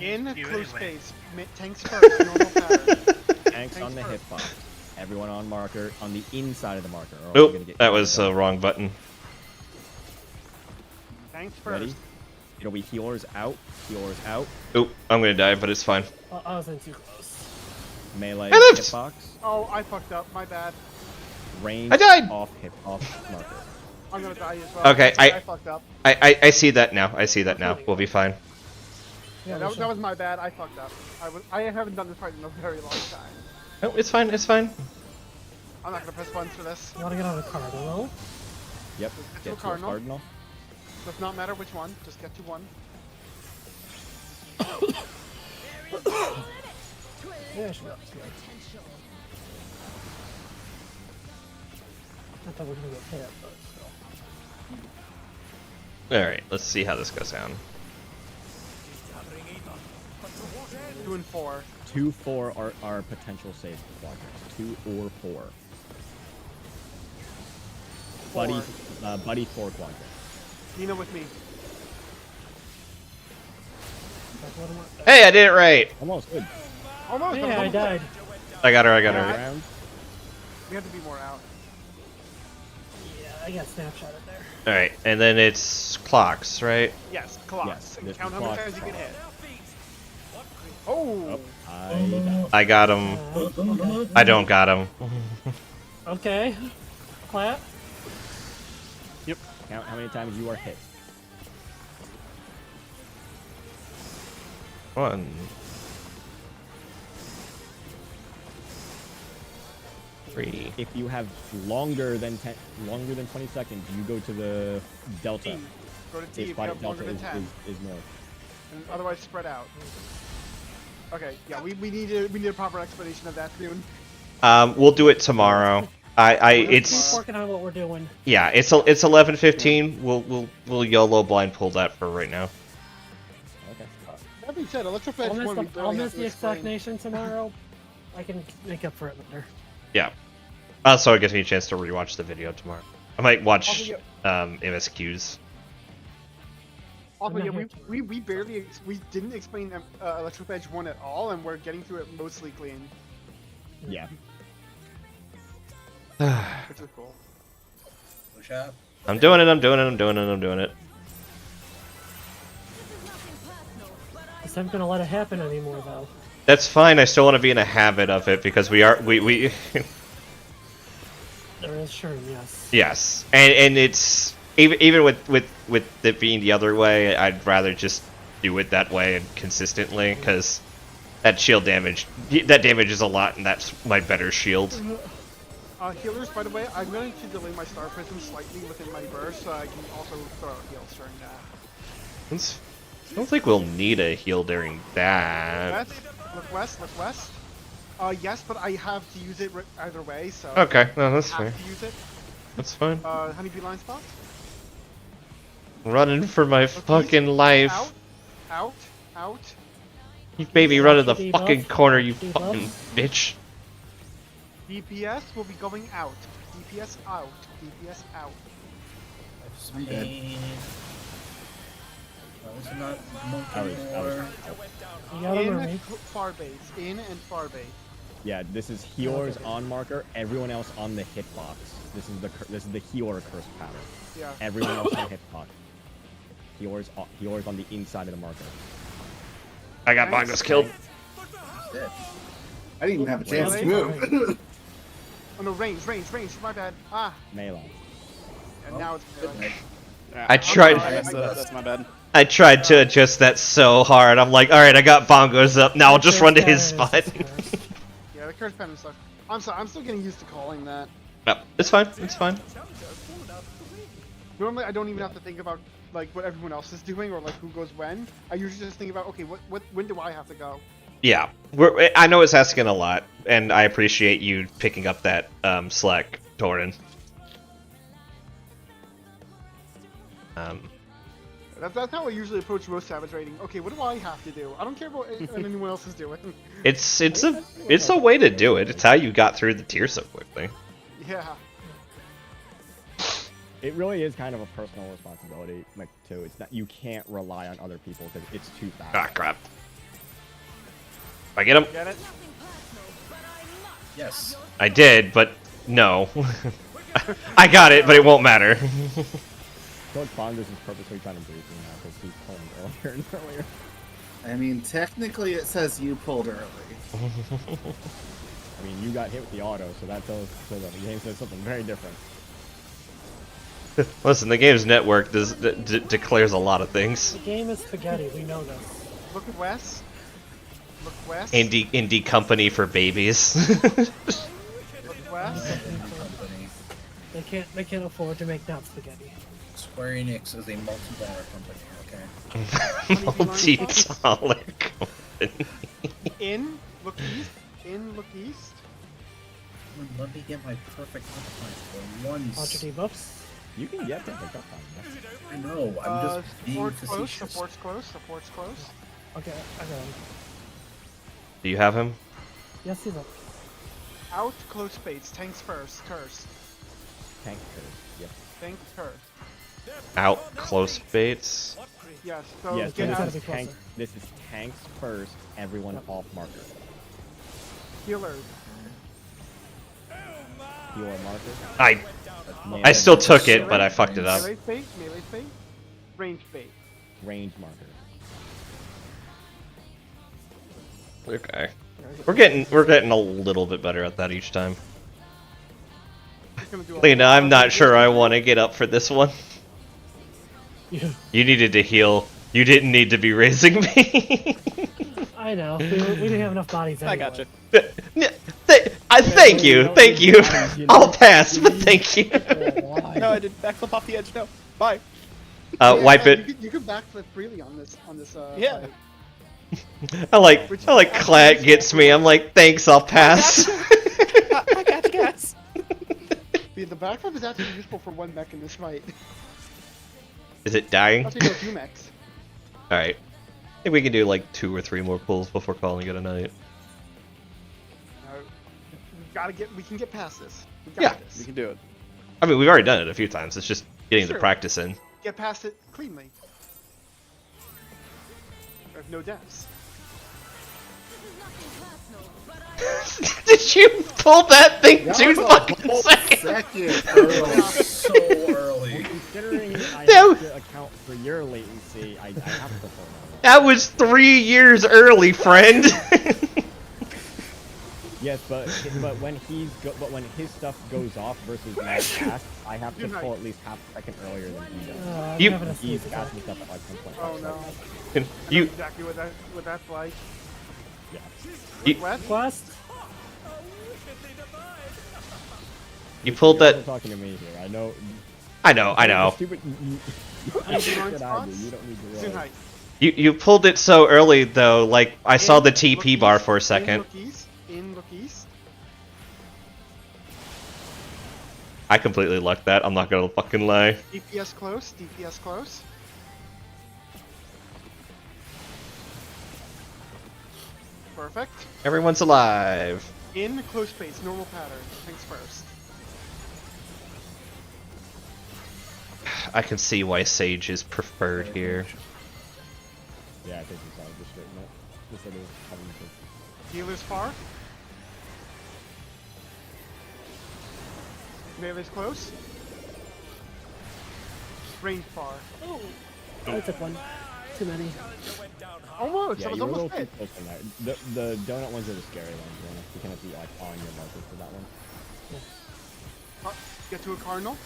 In You close anyway. space. Tanks first. Normal pattern. Tanks on the first. hitbox. Everyone on marker, on the inside of the marker. or else Nope, you're gonna get that hit was with the wrong button. Tanks Ready? first. It'll be healers out, out, Oop, I'm gonna die, but it's fine. I was in too close. melee I lived! hitbox, Oh, I fucked up. My bad. range I died! off marker. I'm gonna die as well. Okay, I fucked up. I see that now. I see that now. We'll be fine. Yeah, That Lucia. was my bad. I fucked up. I haven't done this fight in a very long time. No, it's fine. It's fine. I'm not gonna press buttons for this. You wanna get on a cardinal? Yep, Get to get a to a cardinal. cardinal. Does not matter which one. Just get to one. Yeah, she got good. I thought we were gonna get hit, but still. All right. Let's see how this goes down. 2 and 4. 2, 4 are potential save quadrants. 2 or 4. Buddy, buddy 4 quadrant. Nina with me. Like, what am I- Hey, I did it right. Almost good. Almost. Yeah, I died. I got her. I got her. Round. We have to be more out. Yeah, I got snapshotted there. All right, and then it's clocks, right? Yes, clocks. Yes, And there's count the how many clock. times you can hit. Oh. Oh, I died. I got him. Okay. I don't got him. Okay. Clap. Count how many times you are hit. 1. Three. If you have longer than 20 seconds, you go to the delta. T. Go to T If if you have delta longer than 10. is north. And otherwise spread out. Okay, yeah, we need a proper explanation of that soon. We'll do it tomorrow. It's Keep working on what we're doing. yeah. It's 11:15. We'll YOLO blind pull that for right now. Okay. That being said, Electrofedge I'll 1 we miss, barely have to the explain. exact nation tomorrow. I can make up for it later. Yeah. So it gives me a chance to rewatch the video tomorrow. I might watch MSQs. Also, I'm yeah, not we barely we didn't explain Electrofedge 1 at all, and we're getting through it mostly clean, Yeah. which is cool. Push up. I'm doing it. Guess I'm gonna let it happen anymore, though. That's fine. I still want to be in a habit of it because we There is Sherm, yes. yes, and it's even with it being the other way, I'd rather just do it that way and consistently because that shield damage damages a lot, and that's my better shield. Healers, by the way, I'm going to delay my Star Prism slightly within my burst, so I can also throw out heals during that. I don't think we'll need a heal during that. Look west, look west. Yes, but I have to use it either way, so. Okay, no, that's I fair. have to use it. That's fine. Honeybee line spot. Running for my Look fucking east. life. Out. You baby run to the Debuff. fucking corner, you Debuff. fucking bitch. DPS will be going out. DPS out. DPS out. I'm good. It's not monk I was anymore. You got a In mermaid. far base. In and far base. Yeah, this is healers on marker. Everyone else on the hitbox. This is the healer curse pattern. Yeah. Everyone else on hitbox. Healers on the inside of the marker. I got Bongos killed. I didn't even have a chance to Really? move. Oh no, range. My bad. Ah, Melee. and now it's melee. I tried. That's my bad. I tried to adjust that so hard. I'm like, all right, I got Bongos up. Now I'll just run to his spot. Yeah, the curse pattern sucks. I'm sorry. I'm still getting used to calling that. No, it's fine. It's fine. Normally, I don't even have to think about like what everyone else is doing or like who goes when. I usually just think about okay, when do I have to go? Yeah, I know it's asking a lot, and I appreciate you picking up that slack, Torin. That's how I usually approach Roast Savage rating. Okay, what do I have to do? I don't care about what anyone else is doing. It's a way to do it. It's how you got through the tier so quickly. Yeah. It really is kind of a personal responsibility, like too. It's not, you can't rely on other people because it's too fast. Ah, crap. I get him. Get it? Yes. I did, but no. I got it, but it won't matter. Coach Bongos is purposely trying to breathe me now because he's pulling earlier and earlier. I mean, technically it says you pulled early. I mean, you got hit with the auto, so that tells so that the game says something very different. Listen, the game's network declares a lot of things. The game is spaghetti. We know this. Look west. Look west. Indie company for babies. Look west. They can't afford to make that spaghetti. Square Enix is a multi-dollar company, okay? Multi-dollar company. In. Look east. In. Look east. Let me get my perfect uptime for once. Bunch of debuffs. You can get that pick up on I know, I'm just being Support's close. facetious. Support's close. Okay, I got him. Do you have him? Yes, he's up. Out close space. Tanks first. Curse. Tank curse. Yep. Tank curse. Out close baits. Yes. So Yes, get so out. this is tank. This is tanks first. Everyone off marker. Healers. Healer marker. I still took it, but I fucked it up. Melee space. Melee space. Range space. Range marker. Okay. We're getting a little bit better at that each time. Lena, I'm not sure I want to get up for this one. Yeah. You needed to heal. You didn't need to be raising me. I know. We didn't have enough bodies anyway. I gotcha. Thank you. I'll pass, but thank you. No, I did backflip off the edge. No, bye. Wipe it. You can backflip freely on this. Yeah. fight. I like Clat gets me. I'm like, thanks, I'll pass. I got you guys. The backflip is actually useful for one mech in this fight. Is it dying? I'll take out 2 mechs. Alright. I think we can do like 2 or 3 more pulls before calling it a night. We can get past this. We got Yeah. this. We can do it. I mean, we've already done it a few times. It's just getting the True. practice in. Get past it cleanly. With no deaths. Did you pull that thing That 2 was a fucking whole seconds? second. So early. Considering I No. have to account for your latency, I have to pull that. That was 3 years early, friend. Yes, but when when his stuff goes off versus my cast, I have to pull at least half a second earlier than he does. I'm You- having a He's sleep casting stuff at like 10.5 Oh no. seconds. I know you exactly what that's like. Yeah. You- West? Quest. you pulled You're that. also talking to me here. I know. I know. Stupid. You Blind You don't spots? need to Soon roll. height. You pulled it so early though. Like I saw In, the look TP bar east, for a in, second. look east. In, look east. I completely lucked that. I'm not gonna fucking lie. DPS close. DPS close. Perfect. Everyone's alive. In close space, normal pattern. Thanks first. I can see why Sage is preferred here. Yeah, I think we saw just straighten it. Instead of having to... Healer's far. Melee's close. Range far. Oh, I took one. Too many. Almost. Yeah, That was you were a almost little too it. close on that. The donut ones are the scary ones, you know? You cannot be like on your marker for that one. Get to a cardinal.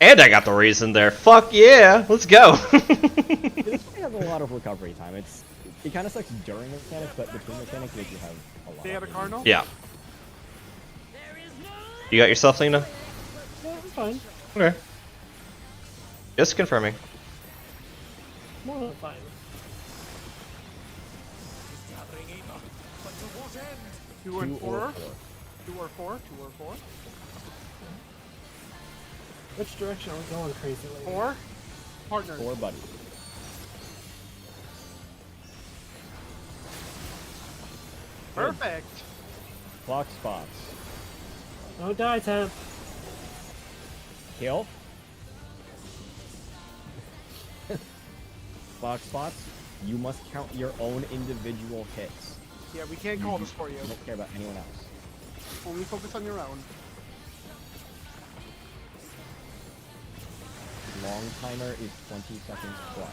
And I got the reason there. Fuck yeah, let's go. This one has a lot of recovery time. It kind of sucks during the mechanics, but between mechanics, make you have a lot. Stay at a cardinal. Yeah. You got yourself, Lena? Yeah, I'm fine. Okay. Just confirming. More than fine. Two and four. 2 or 4. 2 or 4. Which direction are we going crazily? 4. Partner. 4 buddies. Perfect. Clock spots. Don't die, Temp. Kill. Clock spots. You must count your own individual hits. Yeah, we can't call this for you. You don't care about anyone else. Only focus on your own. Long timer is 20 seconds plus.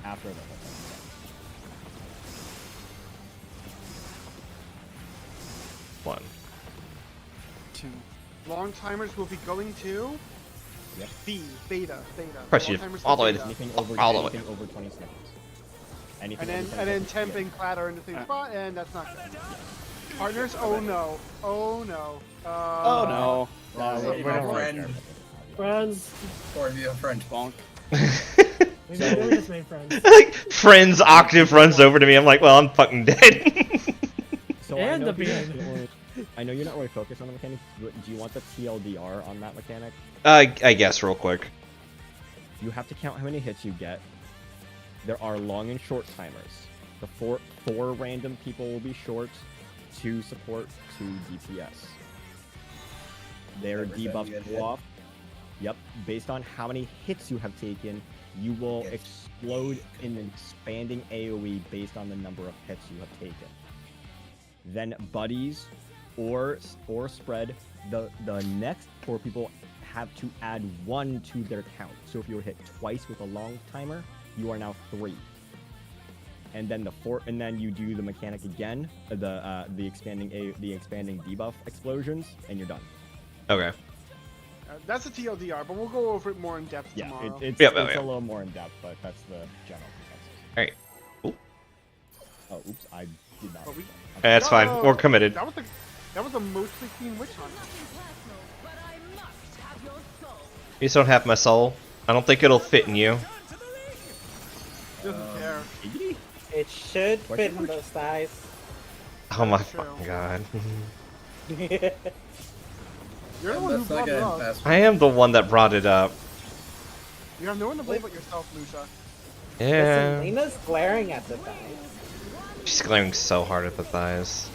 After the hit. 1. 2. Long timers will be going to Yep. B. Beta. Press Long you timers all the way beta. to Anything over all the way. anything over 20 seconds. Anything And over 20 then seconds, temp yeah. and clatter in the same spot, and that's not good. Partners, oh no. Oh no. Oh no. We're my not friend. really Friends. Or be a friend. Bonk. We really just made friends. Like, friends Octave runs over to me. I'm like, well, I'm fucking dead. So And I know the you're not beam. really- I know you're not really focused on the mechanic, but do you want the TLDR on that mechanic? I guess real quick. You have to count how many hits you get. There are long and short timers. The four random people will be short, 2 support, 2 DPS. Their Every time you debuffs get go hit. off. Yep, based on how many hits you have taken, you will Yes. explode in an expanding AoE based on the number of hits you have taken. Then buddies or spread, the next 4 people have to add 1 to their count. So if you were hit twice with a long timer, you are now 3. And then and then you do the mechanic again, the expanding debuff explosions, and you're done. Okay. That's a TLDR, but we'll go over it more in depth Yeah, tomorrow. it's Yep, a yep. little more in depth, but that's the general consensus. Alright. Cool. Oh, oops, I did not. But we- That's fine. No, We're committed. That was a mostly clean witch hunt. You just don't have my soul. I don't think it'll fit in you. Doesn't care. It should Why fit should in we- those thighs. Oh my That's true. fucking god. You're the one who That's brought like it a up. fast I am the one that brought it up. You have no one to blame but yourself, Lucia. Listen, Yeah. Lena's glaring at the thighs. She's glaring so hard at the thighs.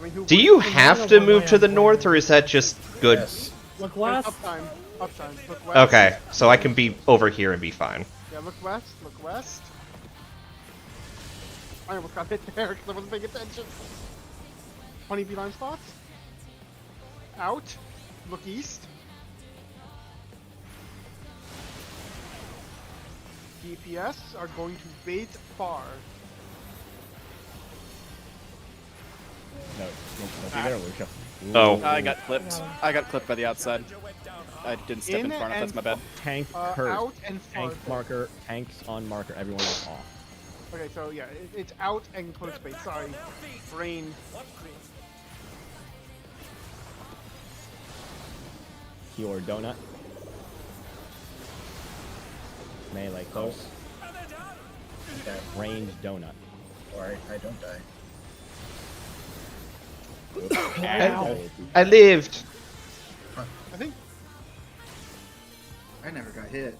I mean, who Do would- you Lena have to won move by to the a north, point. or is that just good? Yes. Look And west. Uptime. Look west. Okay, so I can be over here and be fine. Yeah, look west. Look west. I almost got hit there because I wasn't paying attention. 20 beeline spots. Out. Look east. DPS are going to bait far. No, don't be there, Lucia. Oh. I got clipped. I got clipped by the outside. I didn't step in far enough. That's my bad. Tank Out cursed. and far. Tank marker, tanks on marker, everyone is off. Okay, so yeah, it's out and close bait. Sorry. Brain. Healer donut. Melee close. Okay. Range donut. Or I don't die. I lived. I think I never got hit.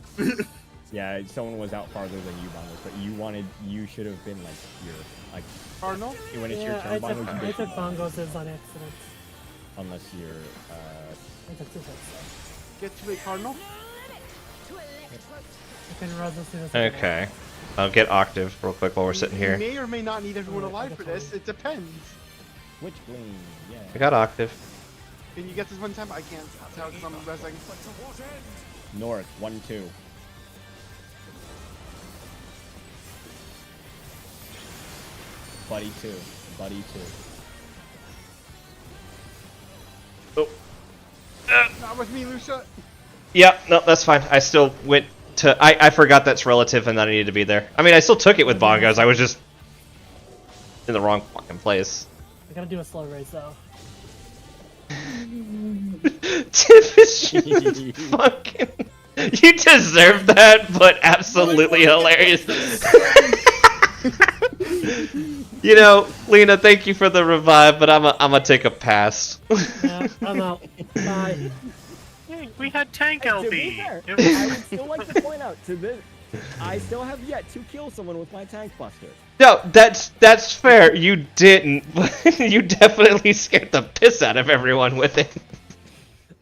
Yeah, someone was out farther than you, Bongos, but you should have been like here, like Cardinal. when it's your Yeah, turn, I Bongos. took, You I get took to- bongos as on accident. unless you're I took 2 hits. Get to me, Cardinal. I can res as soon as I get Okay. I'll get Octave real quick while we're sitting You here. may or may not need everyone Alright, I alive got for this. It depends. Witch Gleam, yeah. I got Octave. Can you get this one time? I can't tell because I'm resing. North 1-2. Buddy 2. Buddy 2. Oh. Not with me, Lucia. Yeah, no, that's fine. I still went to. I forgot that's relative and that I needed to be there. I mean, I still took it with bongos. I was just in the wrong fucking place. I gotta do a slow raise though. Tiff is just fucking. You deserve that, but absolutely hilarious. You know, Lena, thank you for the revive, but I'm gonna take a pass. Yeah, I'm out. Bye. Hey, we had tank To LB. be fair, It was- I would still like to point out to this, I still have yet to kill someone with my tank buster. No, that's fair. You didn't, but you definitely scared the piss out of everyone with it.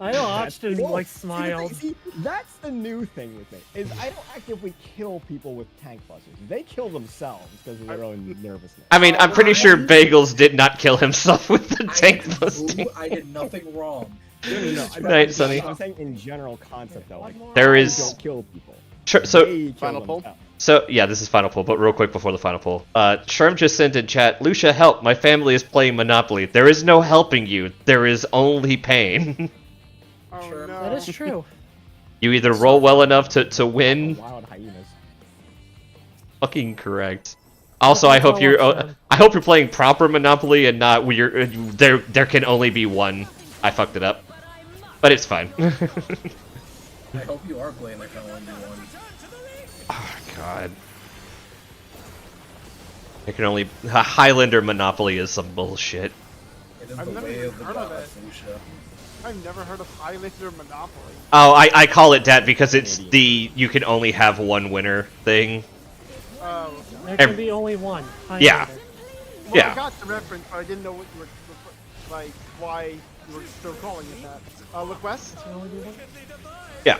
I watched and Whoa, like see, smiled. See, that's the new thing with me, is I don't actively kill people with tank busters. They kill themselves because of their own nervousness. I mean, I'm pretty sure Bagels did not kill himself with the tank busting. I did nothing wrong. No, Right, Sonny. I'm saying in general concept though, like, There I is- don't kill people. Sure, so They kill Final poll? themselves. So, yeah, this is final poll, but real quick before the final poll. Sherm just sent in chat, Lucia, help, my family is playing Monopoly. There is no helping you, there is only pain. Oh Sure. no. That is true. You either roll well enough to win, Wild hyenas. fucking correct. Also, I hope you're playing proper Monopoly and not where you're, there can only be one. I fucked it up. But it's fine. I hope you are playing like I want to do one. Oh, God. There can only... Highlander Monopoly is some bullshit. It is I've the never way even of the heard of gods, Lucia. I've never heard of Highlander Monopoly. Oh, I call it that because it's the you can only have one winner thing. Oh. There can be only one. Yeah. Highlander. Well, Yeah. I got the reference, but I didn't know what you were, like, why you were still calling it that. Look west. Can only be one. Yeah.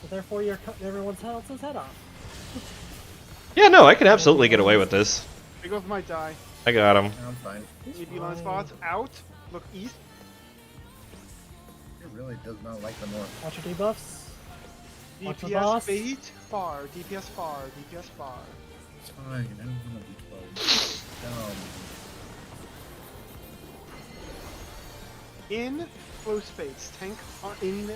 So therefore, you're everyone's his head off. Yeah, no, I can absolutely get away with this. There goes my die. I got him. I'm fine. Need line spots. Out. Look east. It really does not like the north. Watch your debuffs. Watch the DPS boss. fate far. DPS far. DPS far. It's fine. I don't want to be close. In close fates. Tank in the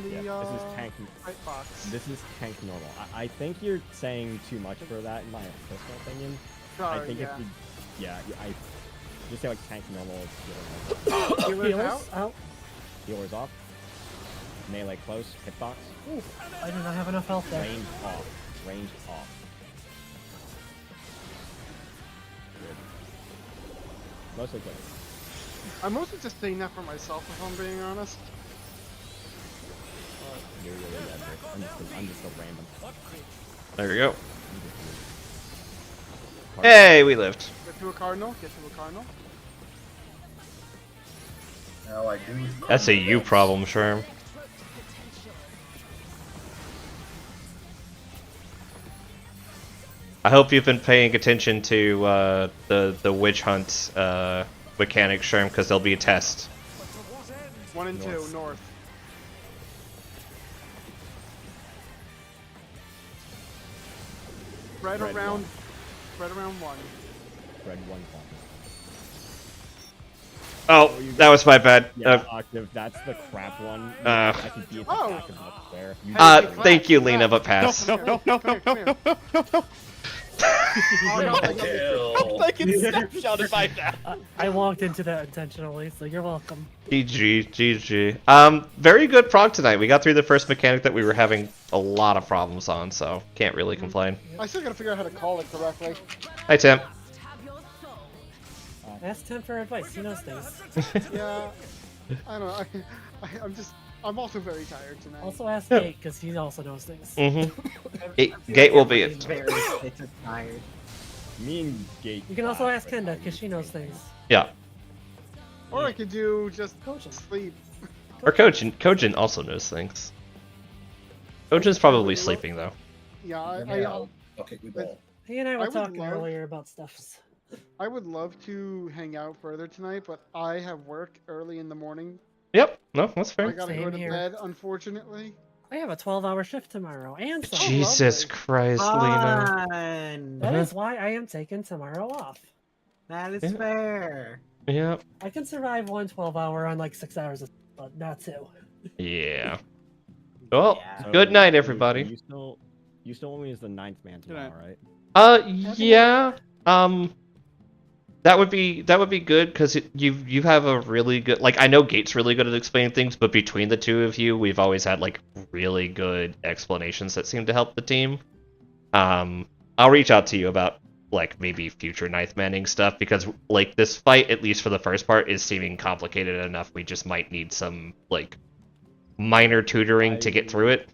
Yeah, this is tank. right box. This is tank normal. I think you're saying too much for that, in my personal opinion. I Sorry, think yeah. if you, yeah, I just say like tank normal. Healers Healers out. out. Healers off. Melee close. Hitbox. Ooh, I do not have enough health there. Range off. Range off. Good. Mostly good. I'm mostly just saying that for myself, if I'm being honest. Yeah, I'm just a random. There we go. Hey, we lived. Get to a cardinal. Get to a cardinal. Now I do. That's a you problem, Sherm. I hope you've been paying attention to the witch hunt mechanic, Sherm, because there'll be a test. 1 and 2 north. Right Red around. one. Right around 1. Red 1 clock. Oh, that was my bad. Yeah, Octave, that's the crap one. I can be at the back of the square. You Thank you, Lena, but pass. No. I can snapshot if I die. I walked into that intentionally, so you're welcome. GG. Very good prog tonight. We got through the first mechanic that we were having a lot of problems on, so can't really complain. I still gotta figure out how to call it correctly. Hi, Tim. Ask Tim for advice. He knows things. Yeah, I don't know. I'm also very tired tonight. Also ask Gate, because he also knows things. Gate will be He's it. very tired. Me and Gate. You can also ask Kenda, because she knows things. Yeah. Or I could do just Coaching. sleep. Or Kojin also knows things. Kojin's probably sleeping though. Yeah, Okay, we ball. He and I were I would talking love- earlier about stuff. I would love to hang out further tonight, but I have work early in the morning. Yep. No, that's I fair. gotta go Same to here. bed, unfortunately. I have a 12-hour shift tomorrow, and some. Jesus lovely. Christ, Lena. Fun. That is why I am taking tomorrow off. That is Yeah. fair. Yep. I can survive one 12-hour on like 6 hours, but not 2. Yeah. Well, Yeah. So, good night, Lucia, everybody. You still only as the 9th man tomorrow, right? Yeah. That would be good because you have a really good, like, I know Gate's really good at explaining things, but between the two of you, we've always had like really good explanations that seem to help the team. I'll reach out to you about like maybe future 9th manning stuff because like this fight, at least for the first part, is seeming complicated enough. We just might need some like minor tutoring to get through it.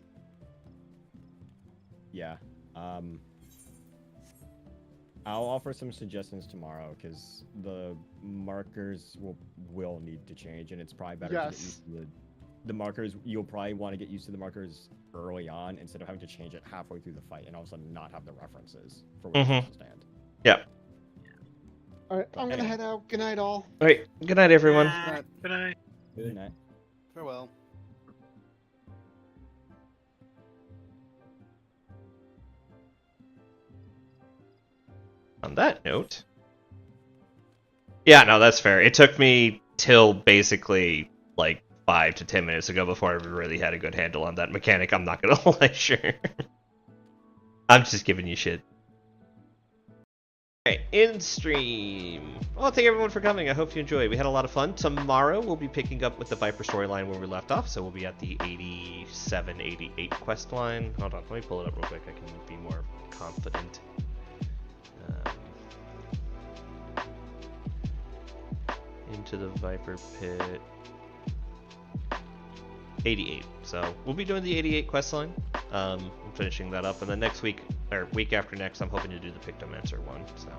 Yeah. I'll offer some suggestions tomorrow because the markers will need to change, and it's probably better to get used to the markers. You'll probably want to get used to the markers early on instead of having to change it halfway through the fight and all of a sudden not have the references for where you're supposed to stand. Yeah. All right, I'm gonna head out. Good night, all. All right. Good night, everyone. Good night. Good night. Farewell. On that note, yeah, no, that's fair. It took me till basically like 5 to 10 minutes ago before I really had a good handle on that mechanic. I'm not gonna lie, sure. I'm just giving you shit. Alright, in stream. Well, thank everyone for coming. I hope you enjoyed. We had a lot of fun. Tomorrow we'll be picking up with the Viper storyline where we left off, so we'll be at the 87, 88 quest line. Hold on, let me pull it up real quick. I can be more confident. Into the Viper Pit. 88. So we'll be doing the 88 quest line. I'm finishing that up, and then next week or week after next, I'm hoping to do the Pictomancer one. So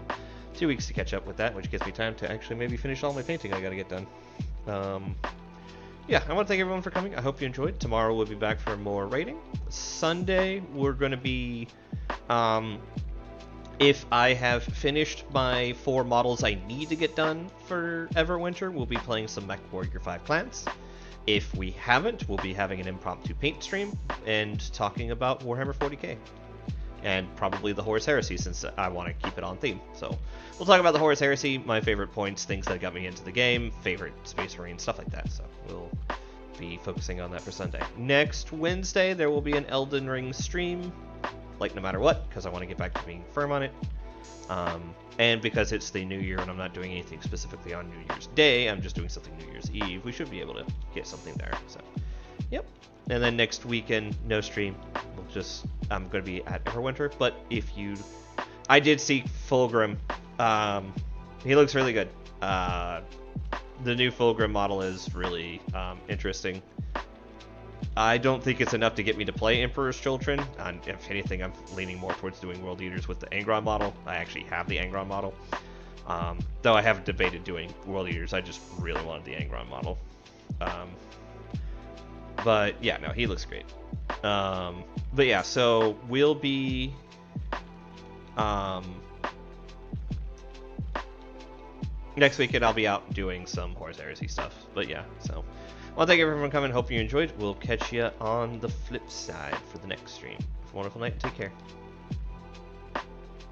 2 weeks to catch up with that, which gives me time to actually maybe finish all my painting I gotta get done. Yeah, I want to thank everyone for coming. I hope you enjoyed. Tomorrow we'll be back for more raiding. Sunday we're gonna be if I have finished my 4 models I need to get done for Everwinter, we'll be playing some MechWarrior 5 Clans. If we haven't, we'll be having an impromptu paint stream and talking about Warhammer 40k. And probably the Horus Heresy, since I want to keep it on theme. So we'll talk about the Horus Heresy, my favorite points, things that got me into the game, favorite Space Marine, stuff like that. So we'll be focusing on that for Sunday. Next Wednesday, there will be an Elden Ring stream. Like no matter what, because I want to get back to being firm on it. And because it's the new year and I'm not doing anything specifically on New Year's Day, I'm just doing something New Year's Eve, we should be able to get something there. So, yep. And then next weekend, no stream. I'm going to be at Everwinter, but I did see Fulgrim. He looks really good. The new Fulgrim model is really interesting. I don't think it's enough to get me to play Emperor's Children. If anything, I'm leaning more towards doing World Eaters with the Angron model. I actually have the Angron model. Though I haven't debated doing World Eaters, I just really wanted the Angron model. But yeah, no, he looks great. But yeah, so we'll be... next weekend I'll be out doing some Horus Heresy stuff. But yeah, so... Well, thank everyone for coming. Hope you enjoyed. We'll catch you on the flip side for the next stream. Have a wonderful night. Take care.